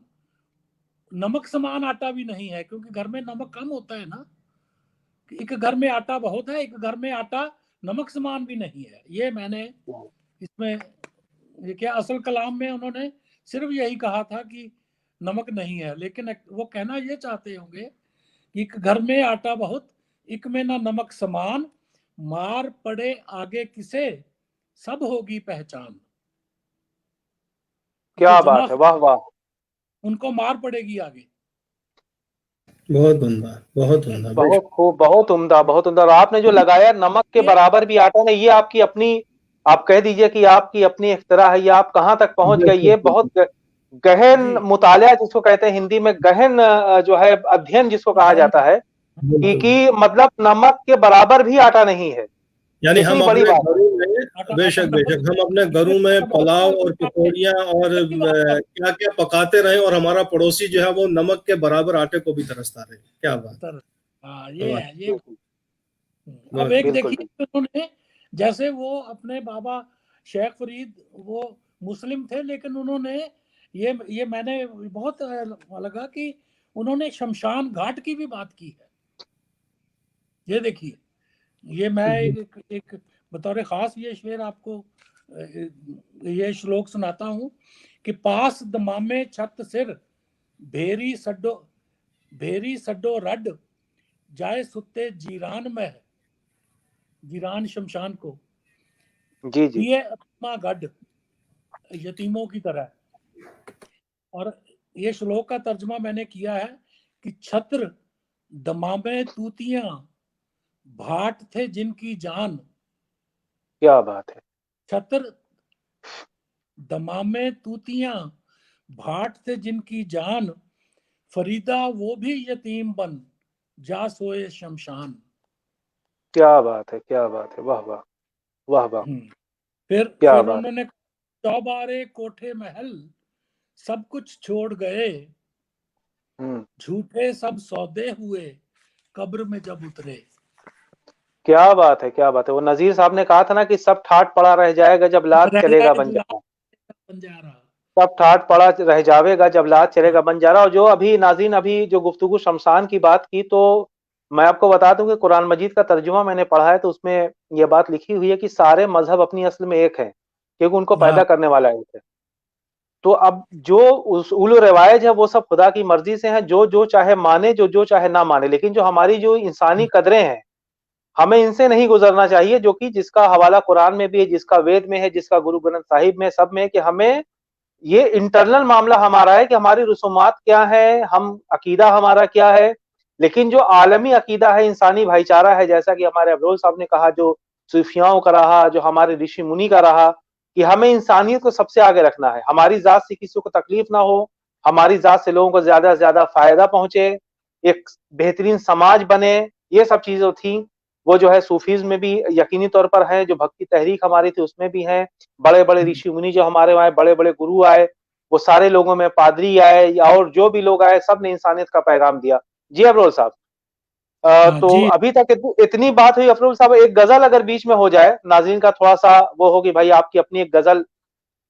नमक समान आटा भी नहीं है, क्योंकि घर में नमक कम होता है ना। एक घर में आटा बहुत है, एक घर में आटा नमक समान भी नहीं है। ये मैंने इसमें, ये क्या असल कलाम में उन्होंने सिर्फ यही कहा था कि नमक नहीं है, लेकिन वो कहना ये चाहते होंगे कि एक घर में आटा बहुत, एक में ना नमक समान, मार पड़े आगे किसे, सब होगी पहचान। जो क्या जमा, बात है, वाह वाह। उनको मार पड़ेगी आगे। बहुत उम्दा, बहुत उम्दा, बहुत बेशक। खूब, बहुत उम्दा, बहुत उम्दा। और आपने जो लगाया नमक के बराबर भी आटा नहीं, ये आपकी अपनी, आप कह दीजिए कि आपकी अपनी इख्तिरा है, ये आप कहाँ तक पहुंच गए, ये बहुत गहन जी मुतालिया जिसको कहते हैं हिंदी में, गहन जो है अध्ययन जिसको कहा अध्ययन, जाता है, बिल्कुल। कि मतलब नमक के बराबर भी आटा नहीं है। यानी हम कितनी बड़ी अपने बात है। घरों में, आटा बेशक नमक बेशक, हम अपने घरों में बहुत पुलाव और है। पकौड़ियाँ और की बात कर, क्या क्या पकाते रहे, और हमारा पड़ोसी जो है वो नमक के बराबर आटे को भी तरसता रहे। क्या बात हाँ है, ये वाह, है, ये। बिल्कुल अब बहुत एक बिल्कुल देखिए बिल्कुल। कि उन्होंने, जैसे वो अपने बाबा शेख फरीद, वो मुस्लिम थे, लेकिन उन्होंने ये मैंने बहुत लगा कि उन्होंने शमशान घाट की भी बात की है। ये देखिए, ये मैं एक बतौर खास ये शेर आपको ये श्लोक सुनाता हूँ कि पास दमामे छत सिर, भेरी सड्डो, भेरी सड्डो रड, जाए सुते जीरान में, जीरान शमशान को, जी जी। पिए अत्मा गढ़, यतीमों की तरह। और ये श्लोक का तर्जमा मैंने किया है कि छत्र दमामे तूतियां, भाट थे जिनकी जान। क्या बात है। छत्र दमामे तूतियां, भाट थे जिनकी जान, फरीदा वो भी यतीम बन, जा सोए शमशान। क्या बात है, क्या बात है, वाह वाह, वाह वाह। फिर क्या फिर बात उन्होंने चौबारे कोठे महल, सब कुछ छोड़ गए, है। झूठे सब सौदे हुए, कब्र में जब उतरे। क्या बात है, क्या बात है। वो नजीर साहब ने कहा था ना कि सब ठाट पड़ा रह जाएगा जब लात रह चलेगा जाए बंजारा। बंजारा। सब ठाट पड़ा रह जाएगा जब लात चलेगा बंजारा। और जो अभी नाज़रीन, अभी जो गुफ्तगू शमशान की बात की, तो मैं आपको बता दूं कि कुरान मजीद का तर्जुमा मैंने पढ़ा है, तो उसमें यह बात लिखी हुई है कि सारे मजहब अपनी असल में एक है, क्योंकि उनको पैदा हाँ करने वाला एक है। तो अब जो उसूल रवायज है वो सब खुदा की मर्जी से है, जो जो चाहे माने, जो जो चाहे ना माने, लेकिन जो हमारी जो इंसानी कदरें हैं, हमें इनसे नहीं गुजरना चाहिए, जो कि जिसका हवाला कुरान में भी है, जिसका वेद में है, जिसका गुरु ग्रंथ साहिब में, सब में है, कि हमें ये इंटरनल मामला हमारा है कि हमारी रसूमात क्या है, हम अकीदा हमारा क्या है। लेकिन जो आलमी अकीदा है, इंसानी भाईचारा है, जैसा कि हमारे अफरोज साहब ने कहा, जो सूफियाओं का रहा, जो हमारे ऋषि मुनि का रहा, कि हमें इंसानियत को सबसे आगे रखना है। हमारी जात से किसी को तकलीफ ना हो, हमारी जात से लोगों को ज्यादा से ज्यादा फायदा पहुंचे, एक बेहतरीन समाज बने, ये सब चीजें थी। वो जो है सूफीज में भी यकीनी तौर पर है, जो भक्ति तहरीक हमारी थी उसमें भी है। बड़े बड़े ऋषि मुनि जो हमारे आए, बड़े बड़े गुरु आए, वो सारे लोगों में, पादरी आए या और जो भी लोग आए, सब ने इंसानियत का पैगाम दिया। जी अफरोज साहब, हाँ तो जी। अभी तक इतनी बात हुई। अफरोज साहब, एक गजल अगर बीच में हो जाए, नाज़रीन का थोड़ा सा वो होगी भाई, आपकी अपनी एक गजल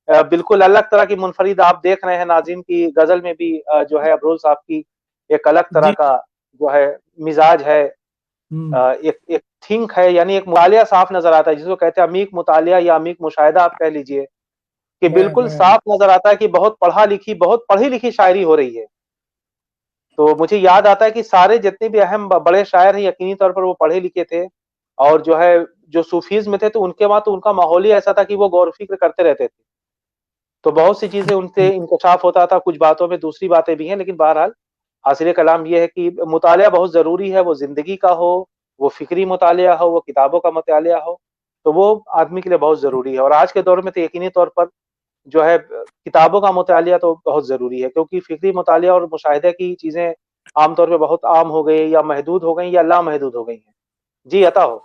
बिल्कुल अलग तरह की मुनफरिद, आप देख रहे हैं नाज़रीन की गजल में भी जो है अफरोज साहब की एक अलग तरह जी। का जो है मिजाज है, एक एक थिंक है, यानी एक मुतालिया साफ नजर आता है, जिसको कहते हैं अमीक मुतालिया या अमीक मुशाहिदा आप कह लीजिए, कि बिल्कुल है। साफ नजर आता है कि बहुत पढ़ी लिखी शायरी हो रही है। तो मुझे याद आता है कि सारे जितने भी अहम बड़े शायर हैं, यकीनी तौर पर वो पढ़े लिखे थे, और जो है जो सूफीज में थे तो उनके वहां तो उनका माहौल ही ऐसा था कि वो गौर फिक्र करते रहते थे। तो बहुत सी चीजें उनसे इंकशाफ होता था, कुछ बातों में दूसरी बातें भी हैं, लेकिन बहरहाल हासिल कलाम ये है कि मुतालिया बहुत जरूरी है, वो जिंदगी का हो, वो फिक्री मुतालिया हो, वो किताबों का मुतालिया हो, तो वो आदमी के लिए बहुत जरूरी है। और आज के दौर में तो यकीनी तौर पर जो है किताबों का मुतालिया तो बहुत जरूरी है, क्योंकि फिक्री मुतालिया और मुशाहिदे की चीजें आमतौर पे बहुत आम हो गई या महदूद हो गई या लामहदूद हो गई हैं। जी अता हो।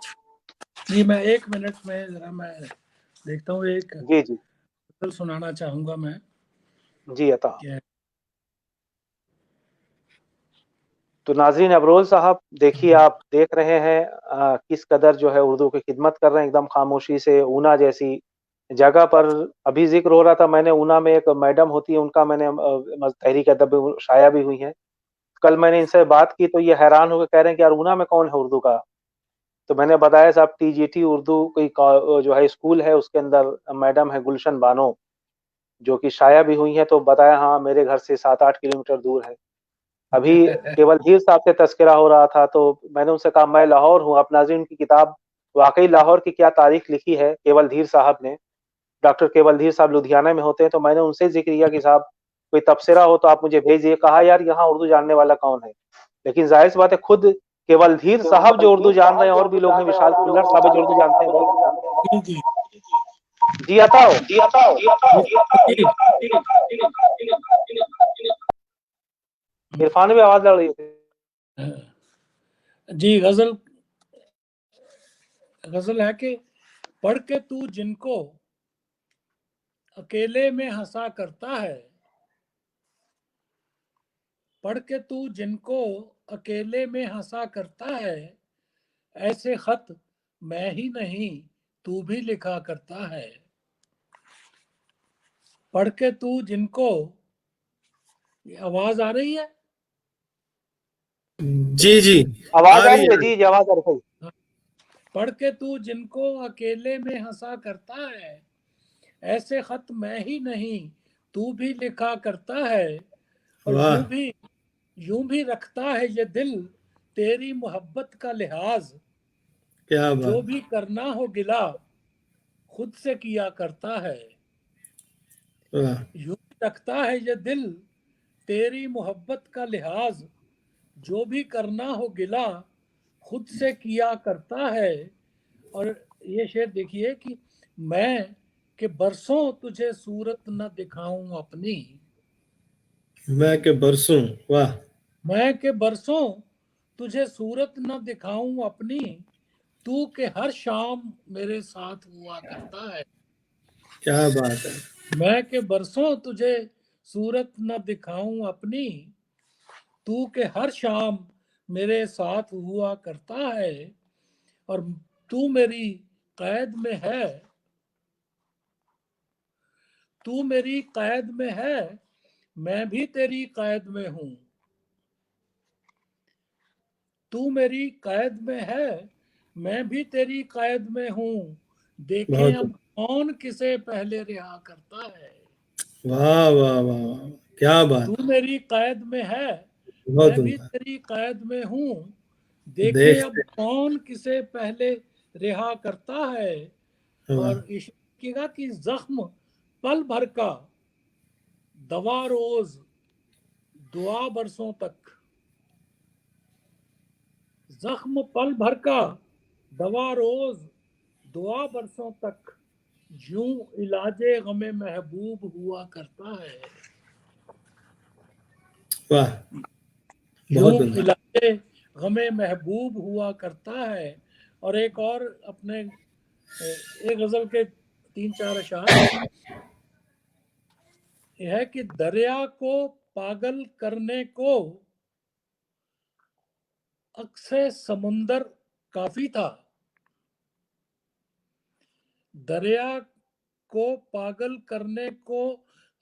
जी मैं 1 मिनट में जरा मैं देखता हूँ, एक जी जी गजल सुनाना चाहूंगा मैं। जी अता। क्या तो नाजरीन अबरोल साहब, देखिए आप देख रहे हैं किस कदर जो है उर्दू की खिदमत कर रहे हैं एकदम खामोशी से। ऊना जैसी जगह पर अभी जिक्र हो रहा था, मैंने ऊना में एक मैडम होती है उनका मैंने तहरीक अदब शाया भी हुई है, कल मैंने इनसे बात की तो ये हैरान होकर कह रहे हैं कि यार ऊना में कौन है उर्दू का। तो मैंने बताया साहब टीजीटी उर्दू कोई जो है स्कूल है, उसके अंदर मैडम है गुलशन बानो जो कि शाया भी हुई है। तो बताया हाँ मेरे घर से 7-8 किलोमीटर दूर है। अभी केवलधीर साहब से तस्करा हो रहा था तो मैंने उनसे कहा मैं लाहौर हूँ। आप नाज़रीन की किताब वाकई लाहौर की क्या तारीख लिखी है केवलधीर साहब ने। डॉक्टर केवलधीर साहब लुधियाना में होते हैं, तो मैंने उनसे जिक्र किया कि साहब कोई तबसरा हो तो आप मुझे भेजिए। कहा यार यहाँ उर्दू जानने वाला कौन है, लेकिन जाहिर सी बात है खुद केवलधीर साहब जो उर्दू जान रहे हैं, और भी लोग हैं, विशाल खुल्लर साहब जो उर्दू जानते हैं बहुत। जी जी अताओ। जी इरफान भी आवाज लड़ रही थी। जी गजल है कि पढ़ के तू जिनको अकेले में हंसा करता है, पढ़ के तू जिनको अकेले में हंसा करता है, ऐसे खत मैं ही नहीं तू भी लिखा करता है। पढ़ के तू जिनको, ये आवाज आ रही है? जी जी आवाज आ रही रही है? जी जी आवाज आ रही है। पढ़ के तू जिनको अकेले में हंसा करता है, ऐसे खत मैं ही नहीं तू भी लिखा करता है। और वाह यूं भी रखता है ये दिल तेरी मोहब्बत का लिहाज, क्या जो बात। भी करना हो गिला खुद से किया करता है। वाह यूं भी रखता है ये दिल तेरी मोहब्बत का लिहाज, जो भी करना हो गिला खुद से किया करता है। और ये शेर देखिए कि मैं के बरसों तुझे सूरत न दिखाऊं अपनी, मैं के बरसों। वाह मैं के बरसों तुझे सूरत न दिखाऊं अपनी, तू के हर शाम मेरे साथ हुआ करता है। क्या बात है। मैं के बरसों तुझे सूरत न दिखाऊं अपनी, तू के हर शाम मेरे साथ हुआ करता है। और तू मेरी कैद में है, तू मेरी कैद में है, मैं भी तेरी कैद में हूं। तू मेरी कैद में है, मैं भी तेरी कैद में हूं। देखें बहुत अब कौन किसे पहले रिहा करता है। वाह वाह वाह वाह, क्या बात। तू मेरी कैद में है, बहुत मैं भी उम्दा। तेरी कैद में हूं। देखें अब देखते कौन किसे पहले रिहा करता है। वाह और इश्क की जख्म पल भर का, दवा रोज दुआ बरसों तक। जख्म पल भर का, दवा रोज दुआ बरसों तक, यूं इलाजे गमे महबूब हुआ करता है। वाह यूं बहुत उम्दा। इलाजे गमे महबूब हुआ करता है। और एक और अपने एक गजल के 3-4 अशार यह है कि दरिया को पागल करने को अक्से समुंदर काफी था, दरिया को पागल करने को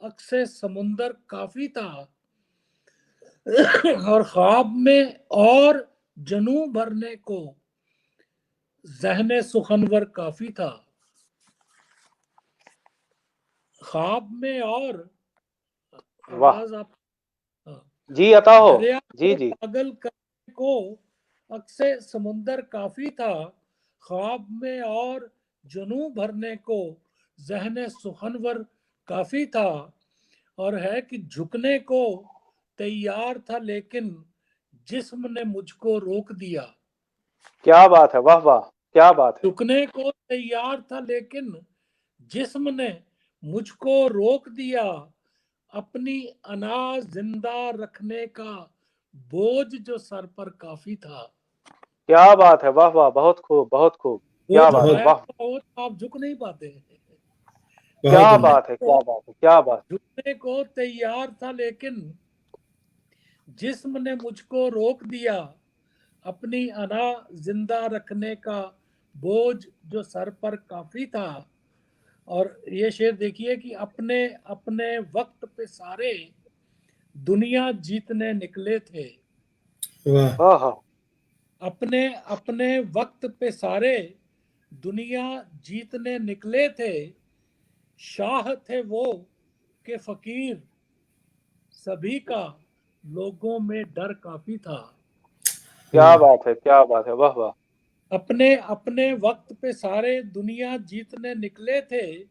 अक्से समुंदर काफी था। और ख्वाब में और जनू भरने को जहने सुखनवर काफी था। ख्वाब में और, वाह आवाज आप, हाँ। जी अता हो। दरिया जी को जी पागल करने को अक्से समुंदर काफी था, ख्वाब में और जुनू भरने को ज़हन सुखनवर काफी था, और है कि झुकने को तैयार था लेकिन जिस्म ने मुझको रोक दिया। क्या बात है, वाह वाह, क्या बात है। झुकने को तैयार था लेकिन जिस्म ने मुझको रोक दिया, अपनी अना जिंदा रखने का बोझ जो सर पर काफी था। क्या बात है, वाह वाह, बहुत खूब, बहुत खूब, क्या बोझ बात है, उठाया वाह, हो तो आप झुक नहीं पाते। क्या बहुत उम्दा। बात है, क्या बात है, क्या बात। झुकने को तैयार था लेकिन जिस्म ने मुझको रोक दिया, अपनी अना जिंदा रखने का बोझ जो सर पर काफी था। और ये शेर देखिए कि अपने अपने वक्त पे सारे दुनिया जीतने निकले थे। वाह हाँ हाँ, अपने अपने वक्त पे सारे दुनिया जीतने निकले थे, शाह थे वो के फकीर सभी का लोगों में डर काफी था। क्या बात है, क्या बात है, वाह वाह। अपने अपने वक्त पे सारे दुनिया जीतने निकले थे,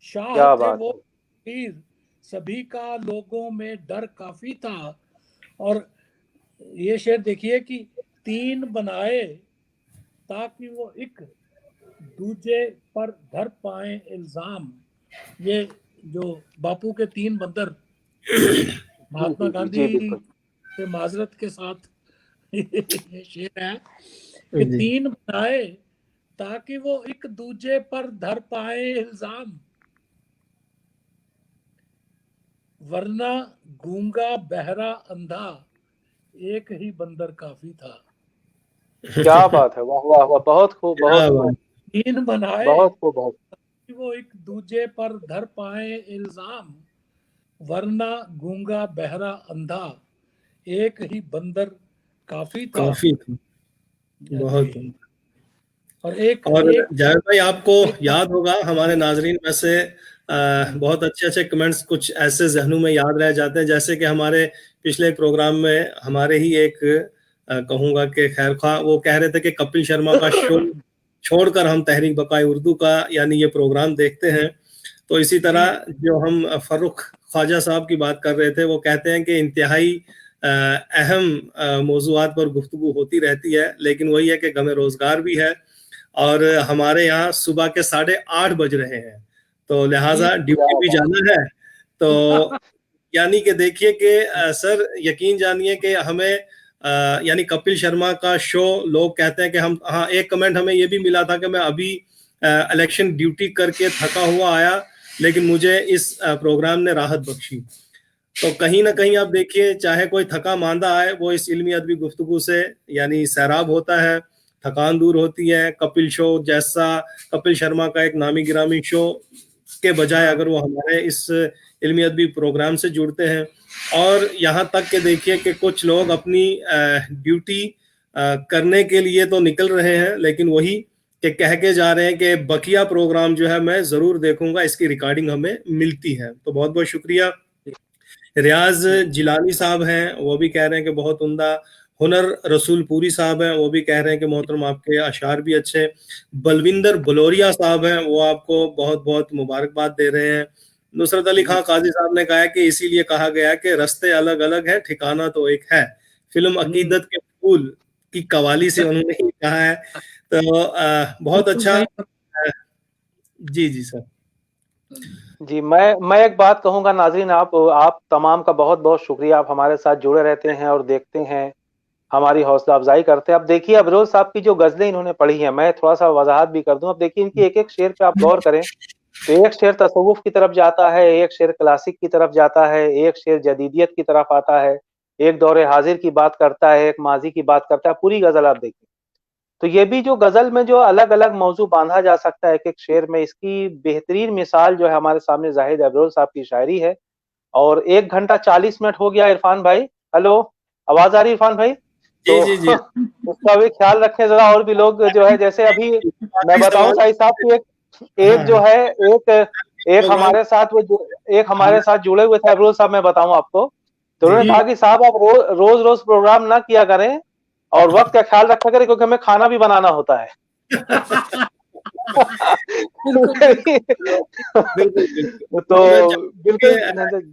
शाह क्या थे बात वो है, फकीर सभी का लोगों में डर काफी था। और ये शेर देखिए कि तीन बनाए ताकि वो एक दूजे पर धर पाए इल्जाम। ये जो बापू के तीन बंदर जी महात्मा जी जी गांधी जी, बिल्कुल। से माजरत के साथ ये शेर है कि जी। तीन बनाए ताकि वो एक दूजे पर धर पाए इल्जाम, वरना गूंगा बहरा अंधा एक ही बंदर काफी था। क्या बात है, वाह वाह वाह, बहुत खूब, बहुत क्या खूब, बात। तीन बनाए बहुत खूब, बहुत। कि वो एक दूजे पर धर पाए इल्जाम, वरना गूंगा बहरा अंधा एक ही बंदर काफी था। काफी थी। जी। बहुत उम्दा। और एक और एक जावेद भाई, आपको एक याद होगा हमारे नाजरीन में से बहुत अच्छे अच्छे कमेंट्स कुछ ऐसे जहनों में याद रह जाते हैं, जैसे कि हमारे पिछले प्रोग्राम में हमारे ही एक कहूंगा कि खैर खा वो कह रहे थे कि कपिल शर्मा का शो छोड़कर हम तहरीक बकाए उर्दू का यानी ये प्रोग्राम देखते हैं। तो इसी जी तरह जो हम फर्रुख ख्वाजा साहब की बात कर रहे थे, वो कहते हैं कि इंतहाई अहम मौजूआत पर गुफ्तगू होती रहती है, लेकिन वही है कि गमे रोजगार भी है और हमारे यहाँ सुबह के 8:30 बज रहे हैं, तो जी लिहाजा क्या ड्यूटी भी बात। जाना है। तो यानी कि देखिए कि सर यकीन जानिए कि हमें यानी कपिल शर्मा का शो लोग कहते हैं कि हम, हाँ एक कमेंट हमें ये भी मिला था कि मैं अभी इलेक्शन ड्यूटी करके थका हुआ आया, लेकिन मुझे इस प्रोग्राम ने राहत बख्शी। तो कहीं ना कहीं आप देखिए, चाहे कोई थका मांदा आए, वो इस इल्मी अदबी गुफ्तगू से यानी सैराब होता है, थकान दूर होती है। कपिल शो जैसा, कपिल शर्मा का एक नामी गिरामी शो के बजाय अगर वो हमारे इस इल्मी अदबी प्रोग्राम से जुड़ते हैं, और यहाँ तक के देखिए कि कुछ लोग अपनी ड्यूटी करने के लिए तो निकल रहे हैं, लेकिन वही कि कह के जा रहे हैं कि बकिया प्रोग्राम जो है मैं जरूर देखूंगा, इसकी रिकॉर्डिंग हमें मिलती है। तो बहुत बहुत शुक्रिया। रियाज जिलानी साहब हैं, वो भी कह रहे हैं कि बहुत उम्दा। हुनर रसूल पूरी साहब हैं, वो भी कह रहे हैं कि मोहतरम आपके अशार भी अच्छे। बलविंदर बलोरिया साहब हैं, वो आपको बहुत बहुत मुबारकबाद दे रहे हैं। नुसरत अली खान काजी साहब ने कहा है कि इसीलिए कहा गया है कि रास्ते अलग अलग है, ठिकाना तो एक है। फिल्म अकीदत के फूल की कवाली से उन्होंने ही कहा है। तो बहुत बिल्कुल अच्छा। सही। जी जी सर। जी, मैं एक बात कहूंगा नाजरीन, आप तमाम का बहुत बहुत शुक्रिया। आप हमारे साथ जुड़े रहते हैं और देखते हैं, हमारी हौसला अफजाई करते हैं। अब देखिए अबरोज साहब की जो गजलें इन्होंने पढ़ी हैं, मैं थोड़ा सा वजाहत भी कर दूं। अब देखिए इनकी एक एक शेर पे आप गौर करें तो एक शेर तसव्वुफ की तरफ जाता है, एक शेर क्लासिक की तरफ जाता है, एक शेर जदीदियत की तरफ आता है, एक दौरे हाजिर की बात करता है, एक माजी की बात करता है। पूरी गजल आप देखिए, तो ये भी जो गजल में जो अलग अलग मौजू बांधा जा सकता है एक एक शेर में, इसकी बेहतरीन मिसाल जो है हमारे सामने जाहिद अबरोज साहब की शायरी है। और 1 घंटा 40 मिनट हो गया इरफान भाई। हेलो, आवाज आ रही है इरफान भाई? जी तो जी जी। उसका भी ख्याल रखें जरा। और भी लोग जो है, जैसे अभी मैं बाकी बताऊं सवाल। साहिब साहब की, एक हाँ जो हाँ। है, एक एक प्रोग्राम। हमारे साथ एक हमारे साथ जुड़े हुए थे अबरोज साहब, मैं बताऊं आपको। तो जी उन्होंने जी कहा कि साहब आप रोज रोज प्रोग्राम ना किया करें और वक्त का ख्याल रखा करें, क्योंकि हमें खाना भी बनाना होता है। तो बिल्कुल जी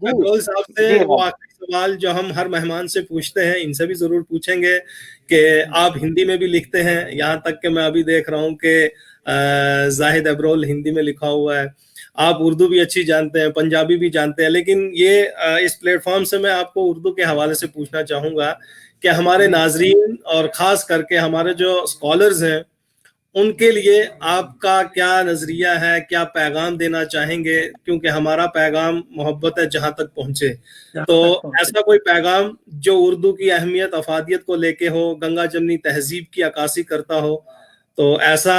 अब्दुल साहब से जी वो हाँ आखिरी सवाल जो हम हर मेहमान से पूछते हैं, इनसे भी जरूर पूछेंगे कि आप हिंदी में भी लिखते हैं, यहाँ तक कि मैं अभी देख रहा हूँ कि जाहिद अब्रोल हिंदी में लिखा हुआ है, आप उर्दू भी अच्छी जानते हैं, पंजाबी भी जानते हैं, लेकिन ये इस प्लेटफॉर्म से मैं आपको उर्दू के हवाले से पूछना चाहूंगा कि हमारे नाजरीन और खास करके हमारे जो स्कॉलर्स हैं उनके लिए आपका क्या नजरिया है, क्या पैगाम देना चाहेंगे, क्योंकि हमारा पैगाम मोहब्बत है जहां तक पहुंचे। तो ऐसा कोई पैगाम जो उर्दू की अहमियत अफादियत को लेके हो, गंगा जमनी तहजीब की अक्कासी करता हो, तो ऐसा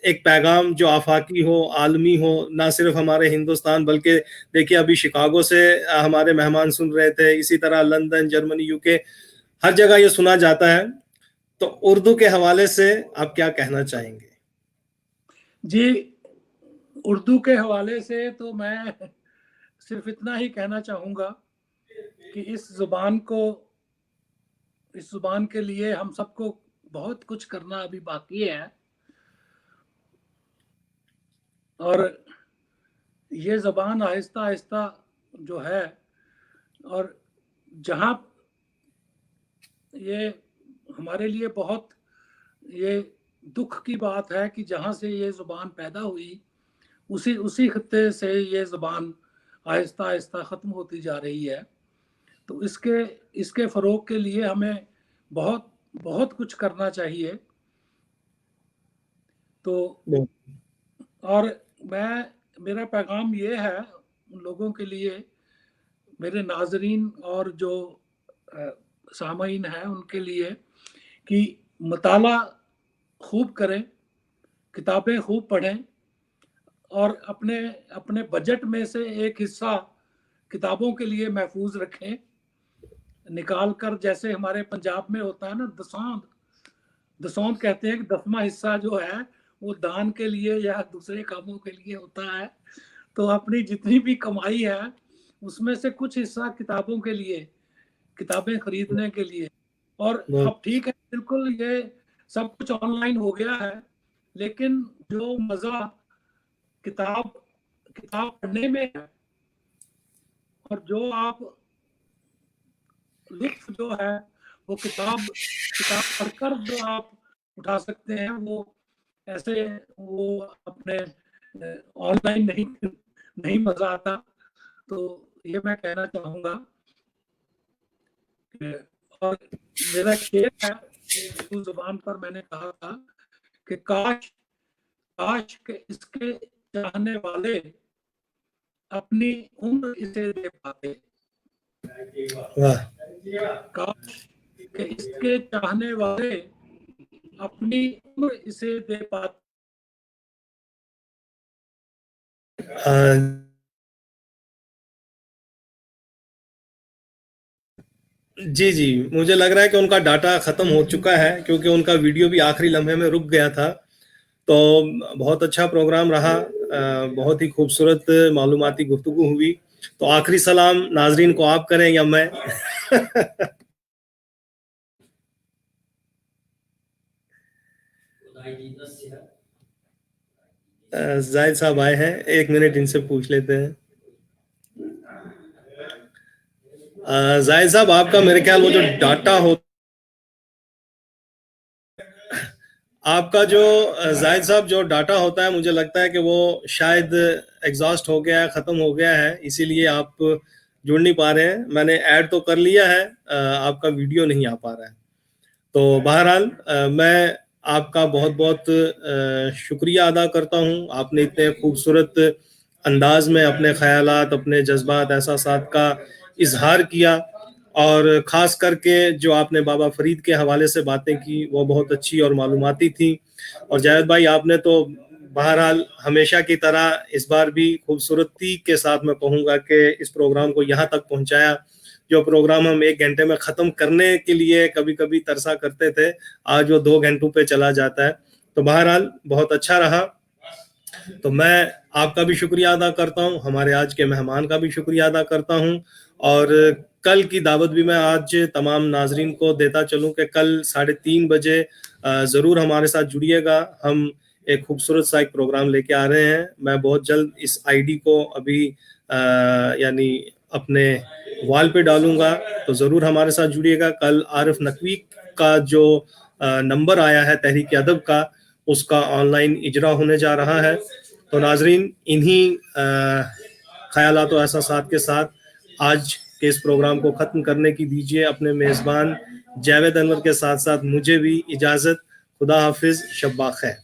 एक पैगाम जो आफाकी हो, आलमी हो, ना सिर्फ हमारे हिंदुस्तान बल्कि देखिए अभी शिकागो से हमारे मेहमान सुन रहे थे, इसी तरह लंदन, जर्मनी, यूके, हर जगह ये सुना जाता है। तो उर्दू के हवाले से आप क्या कहना चाहेंगे? जी, उर्दू के हवाले से तो मैं सिर्फ इतना ही कहना चाहूँगा कि इस ज़ुबान के लिए हम सबको बहुत कुछ करना अभी बाकी है, और ये ज़बान आहिस्ता आहिस्ता जो है, और जहाँ ये हमारे लिए बहुत ये दुख की बात है कि जहाँ से ये ज़ुबान पैदा हुई उसी खत्ते से ये ज़ुबान आहिस्ता आहिस्ता ख़त्म होती जा रही है। तो इसके फ़रोग़ के लिए हमें बहुत बहुत कुछ करना चाहिए। तो और मेरा पैगाम ये है उन लोगों के लिए, मेरे नाज़रीन और जो सामाईन हैं उनके लिए, कि मताला खूब करें, किताबें खूब पढ़ें, और अपने बजट में से एक हिस्सा किताबों के लिए महफूज रखें, निकाल कर। जैसे हमारे पंजाब में होता है ना, दसौंध कहते हैं कि 10वां हिस्सा जो है वो दान के लिए या दूसरे कामों के लिए होता है। तो अपनी जितनी भी कमाई है उसमें से कुछ हिस्सा किताबों के लिए, किताबें खरीदने के लिए। और अब ठीक है, बिल्कुल ये सब कुछ ऑनलाइन हो गया है, लेकिन जो मजा किताब पढ़ने में है, और जो आप लुत्फ जो है वो किताब पढ़कर जो आप उठा सकते हैं, वो ऐसे वो अपने ऑनलाइन नहीं मजा आता। तो ये मैं कहना चाहूँगा। और मेरा शेर है उर्दू ज़ुबान पर, मैंने कहा था कि काश के इसके चाहने वाले अपनी उम्र इसे दे पाते। काश के इसके चाहने वाले अपनी उम्र इसे दे पाते। जी जी, मुझे लग रहा है कि उनका डाटा खत्म हो चुका है, क्योंकि उनका वीडियो भी आखिरी लम्हे में रुक गया था। तो बहुत अच्छा प्रोग्राम रहा, बहुत ही खूबसूरत मालूमाती गुफ्तगू हुई। तो आखिरी सलाम नाजरीन को आप करें या मैं? जाहिद साहब आए हैं, 1 मिनट इनसे पूछ लेते हैं। जाहिद साहब, आपका मेरे ख्याल वो जो डाटा हो, आपका जो जाहिद साहब जो डाटा होता है, मुझे लगता है कि वो शायद एग्जॉस्ट हो गया है, ख़त्म हो गया है, इसीलिए आप जुड़ नहीं पा रहे हैं। मैंने ऐड तो कर लिया है, आपका वीडियो नहीं आ पा रहा है। तो बहरहाल मैं आपका बहुत बहुत शुक्रिया अदा करता हूँ। आपने इतने खूबसूरत अंदाज में अपने ख्यालात, अपने जज्बात, एहसासात का इजहार किया, और ख़ास करके जो आपने बाबा फरीद के हवाले से बातें की वो बहुत अच्छी और मालूमाती थी। और जावेद भाई, आपने तो बहरहाल हमेशा की तरह इस बार भी खूबसूरती के साथ मैं कहूँगा कि इस प्रोग्राम को यहाँ तक पहुँचाया। जो प्रोग्राम हम 1 घंटे में ख़त्म करने के लिए कभी कभी तरसा करते थे, आज वो 2 घंटों पे चला जाता है। तो बहरहाल बहुत अच्छा रहा। तो मैं आपका भी शुक्रिया अदा करता हूँ, हमारे आज के मेहमान का भी शुक्रिया अदा करता हूँ, और कल की दावत भी मैं आज तमाम नाजरीन को देता चलूँ कि कल 3:30 बजे ज़रूर हमारे साथ जुड़िएगा। हम एक खूबसूरत सा एक प्रोग्राम लेके आ रहे हैं। मैं बहुत जल्द इस आईडी को अभी यानी अपने वॉल पे डालूंगा, तो ज़रूर हमारे साथ जुड़िएगा। कल आरिफ नकवी का जो नंबर आया है तहरीक अदब का, उसका ऑनलाइन इजरा होने जा रहा है। तो नाजरीन, इन्हीं ख्यालात और एहसासात के साथ आज के इस प्रोग्राम को ख़त्म करने की दीजिए अपने मेज़बान जावेद अनवर के साथ साथ मुझे भी इजाज़त। खुदा हाफिज़, शब खैर।